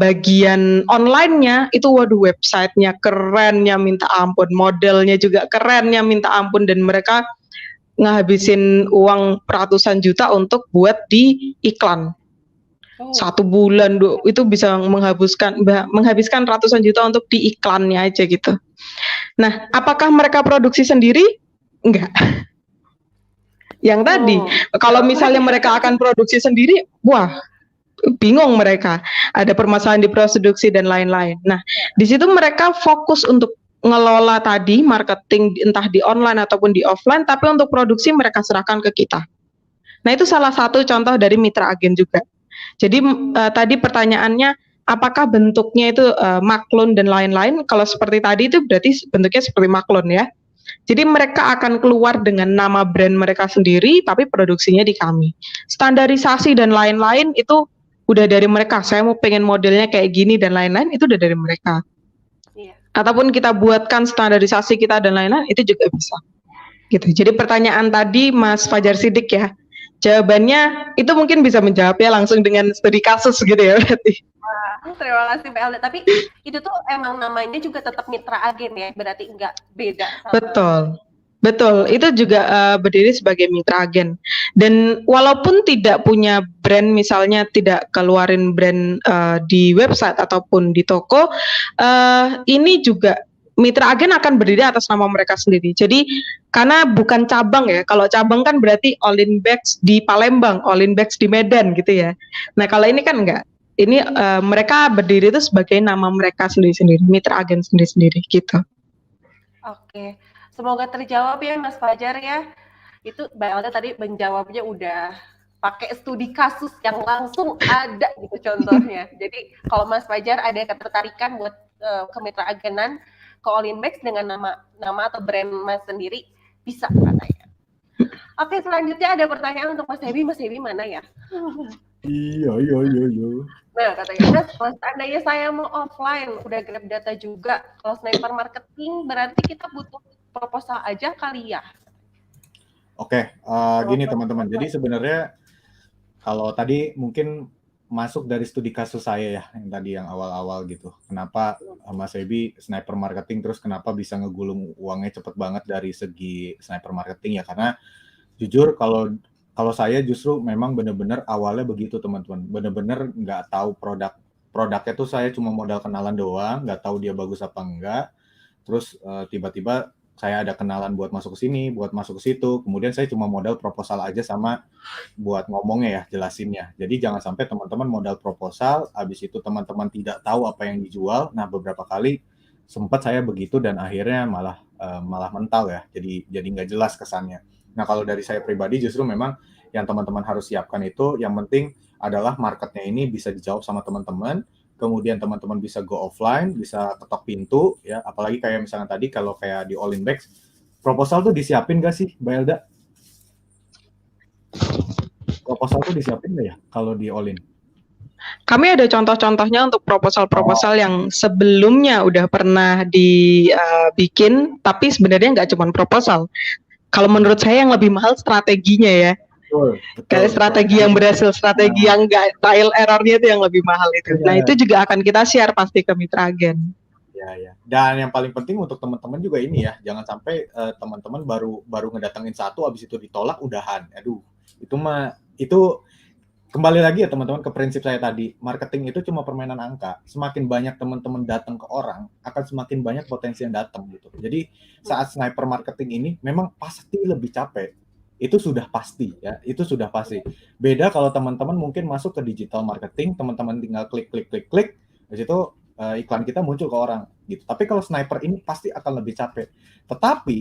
bagian online-nya itu waduh website-nya kerennya minta ampun, modelnya juga kerennya minta ampun, dan mereka ngabisin uang ratusan juta untuk buat di iklan. 1 bulan itu bisa menghabiskan ratusan juta untuk di iklannya aja gitu. Nah, apakah mereka produksi sendiri? Enggak. Yang tadi, kalau misalnya mereka akan produksi sendiri, wah bingung mereka, ada permasalahan di produksi dan lain-lain. Nah, di situ mereka fokus untuk ngelola tadi marketing entah di online ataupun di offline, tapi untuk produksi mereka serahkan ke kita. Nah, itu salah satu contoh dari mitra agen juga. Jadi tadi pertanyaannya apakah bentuknya itu maklun dan lain-lain? Kalau seperti tadi itu berarti bentuknya seperti maklun ya. Jadi mereka akan keluar dengan nama brand mereka sendiri, tapi produksinya di kami. Standarisasi dan lain-lain itu udah dari mereka. Saya mau pengen modelnya kayak gini dan lain-lain, itu udah dari mereka. Iya. Ataupun kita buatkan standarisasi kita dan lain-lain, itu juga bisa. Gitu. Jadi pertanyaan tadi Mas Fajar Sidik ya, jawabannya itu mungkin bisa menjawabnya langsung dengan studi kasus gitu ya berarti. Wah, terima kasih Mbak Elda. Tapi itu tuh emang namanya juga tetap mitra agen ya, berarti enggak beda sama. Betul. Betul, itu juga berdiri sebagai mitra agen. Dan walaupun tidak punya brand, misalnya tidak keluarin brand di website ataupun di toko, ini juga mitra agen akan berdiri atas nama mereka sendiri. Jadi karena bukan cabang ya, kalau cabang kan berarti All in Bags di Palembang, All in Bags di Medan gitu ya. Nah kalau ini kan enggak. Ini mereka berdiri itu sebagai nama mereka sendiri-sendiri, mitra agen sendiri-sendiri gitu. Oke, semoga terjawab ya Mas Fajar ya. Itu Mbak Elda tadi menjawabnya udah pakai studi kasus yang langsung ada gitu contohnya. Jadi kalau Mas Fajar ada ketertarikan buat kemitra agenan ke All in Bags dengan nama atau brand Mas sendiri, bisa katanya. Oke, selanjutnya ada pertanyaan untuk Mas Hebi. Mas Hebi mana ya? Iya. Nah, katanya, Mas, seandainya saya mau offline, udah grab data juga, kalau sniper marketing, berarti kita butuh proposal aja kali ya? Oke, gini teman-teman. Jadi sebenarnya kalau tadi mungkin masuk dari studi kasus saya ya, yang awal-awal gitu. Kenapa Mas Ebi sniper marketing, terus kenapa bisa ngegulung uangnya cepet banget dari segi sniper marketing ya? Karena jujur kalau saya justru memang benar-benar awalnya begitu teman-teman, benar-benar nggak tahu produknya tuh saya cuma modal kenalan doang, nggak tahu dia bagus apa enggak. Terus tiba-tiba saya ada kenalan buat masuk ke sini, buat masuk ke situ, kemudian saya cuma modal proposal aja sama buat ngomongnya ya, jelasinnya. Jadi jangan sampai teman-teman modal proposal, habis itu teman-teman tidak tahu apa yang dijual. Nah beberapa kali sempat saya begitu dan akhirnya malah mental ya, jadi nggak jelas kesannya. Nah kalau dari saya pribadi justru memang yang teman-teman harus siapkan itu yang penting adalah marketnya ini bisa dijawab sama teman-teman, kemudian teman-teman bisa go offline, bisa ketok pintu ya, apalagi kayak misalnya tadi kalau kayak di All in Bags, proposal tuh disiapin nggak sih Mbak Elda? Proposal tuh disiapin nggak ya kalau di All in? Kami ada contoh-contohnya untuk proposal-proposal yang sebelumnya udah pernah dibikin, tapi sebenarnya nggak cuma proposal. Kalau menurut saya yang lebih mahal strateginya ya. Kayak strategi yang berhasil, strategi yang nggak trial errornya itu yang lebih mahal itu. Nah itu juga akan kita share pasti ke mitra agen. Ya. Dan yang paling penting untuk teman-teman juga ini ya, jangan sampai teman-teman baru ngedatengin satu, habis itu ditolak udahan. Aduh, itu kembali lagi ya teman-teman ke prinsip saya tadi, marketing itu cuma permainan angka. Semakin banyak teman-teman datang ke orang, akan semakin banyak potensi yang datang gitu. Jadi saat sniper marketing ini memang pasti lebih capek. Itu sudah pasti ya, itu sudah pasti. Beda kalau teman-teman mungkin masuk ke digital marketing, teman-teman tinggal klik, habis itu iklan kita muncul ke orang gitu. Tapi kalau sniper ini pasti akan lebih capek. Tetapi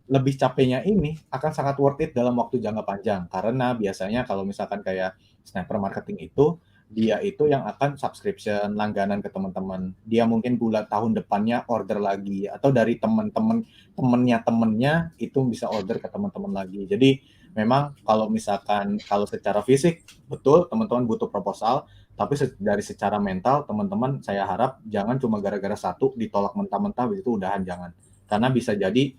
lebih capeknya ini akan sangat worth it dalam waktu jangka panjang, karena biasanya kalau misalkan kayak sniper marketing itu dia itu yang akan subscription langganan ke teman-teman, dia mungkin bulan tahun depannya order lagi, atau dari temennya itu bisa order ke teman-teman lagi. Jadi memang kalau misalkan kalau secara fisik betul teman-teman butuh proposal, tapi dari secara mental teman-teman saya harap jangan cuma gara-gara satu ditolak mentah-mentah begitu udahan, jangan, karena bisa jadi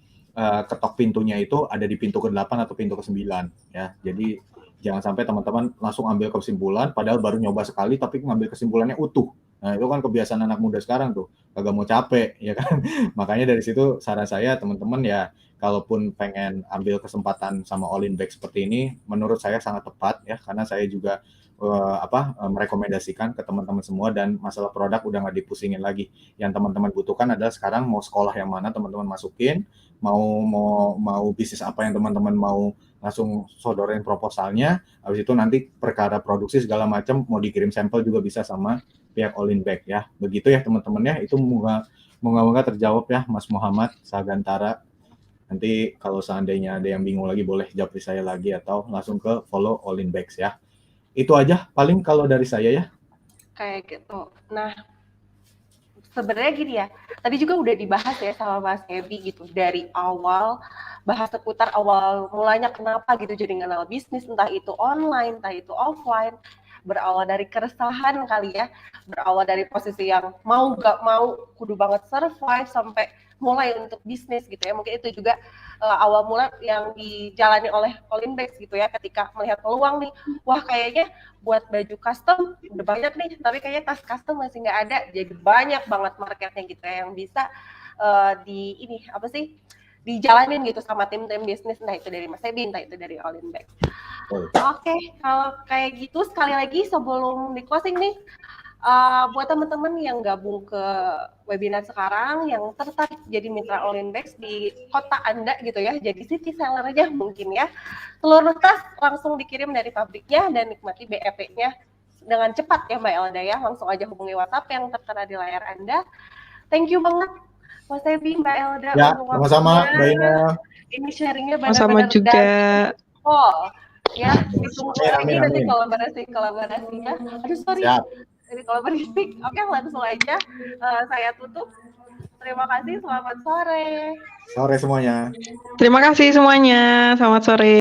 ketok pintunya itu ada di pintu ke-8 atau pintu ke-9 ya. Jadi jangan sampai teman-teman langsung ambil kesimpulan padahal baru nyoba sekali tapi ngambil kesimpulannya utuh. Nah, itu kan kebiasaan anak muda sekarang tuh, kagak mau capek ya kan. Makanya dari situ saran saya teman-teman ya, kalaupun pengen ambil kesempatan sama All in Bags seperti ini, menurut saya sangat tepat ya, karena saya juga merekomendasikan ke teman-teman semua, dan masalah produk udah nggak dipusingin lagi. Yang teman-teman butuhkan adalah sekarang mau sekolah yang mana teman-teman masukin, mau bisnis apa yang teman-teman mau langsung sodorin proposalnya, habis itu nanti perkara produksi segala macam mau dikirim sampel juga bisa sama pihak All in Bag ya. Begitu ya teman-teman ya, itu moga-moga terjawab ya Mas Muhammad Sagantara. Nanti kalau seandainya ada yang bingung lagi boleh japri saya lagi atau langsung ke follow All in Bags ya. Itu aja paling kalau dari saya ya. Kayak gitu. Nah, sebenarnya gini ya, tadi juga udah dibahas ya sama Mas Hebi gitu, dari awal bahas seputar awal mulanya kenapa gitu jadi kenal bisnis, entah itu online, entah itu offline, berawal dari keresahan kali ya, berawal dari posisi yang mau gak mau kudu banget survive sampai mulai untuk bisnis gitu ya. Mungkin itu juga awal mula yang dijalani oleh All in Bags gitu ya, ketika melihat peluang nih, wah kayaknya buat baju custom udah banyak nih, tapi kayaknya tas custom masih nggak ada, jadi banyak banget marketnya gitu ya, yang bisa dijalanin gitu sama tim-tim bisnis, entah itu dari Mas Ebi, entah itu dari Olinbex. Oke, kalau kayak gitu sekali lagi sebelum di closing nih, buat teman-teman yang gabung ke webinar sekarang, yang tertarik jadi mitra Olinbex di kota Anda gitu ya, jadi city seller aja mungkin ya, seluruh tas langsung dikirim dari pabriknya dan nikmati BEP-nya dengan cepat ya Mbak Elda ya, langsung aja hubungi WhatsApp yang tertera di layar Anda. Thank you banget Mas Ebi, Mbak Elda. Ya, sama-sama Mbak Ina. Ini sharingnya Sama-sama benar-benar juga. Ya, ditunggu lagi nanti kolaborasinya. Aduh sorry. Siap. Jadi kalau berisik, oke langsung aja saya tutup. Terima kasih, selamat sore. Sore semuanya. Terima kasih semuanya. Selamat sore.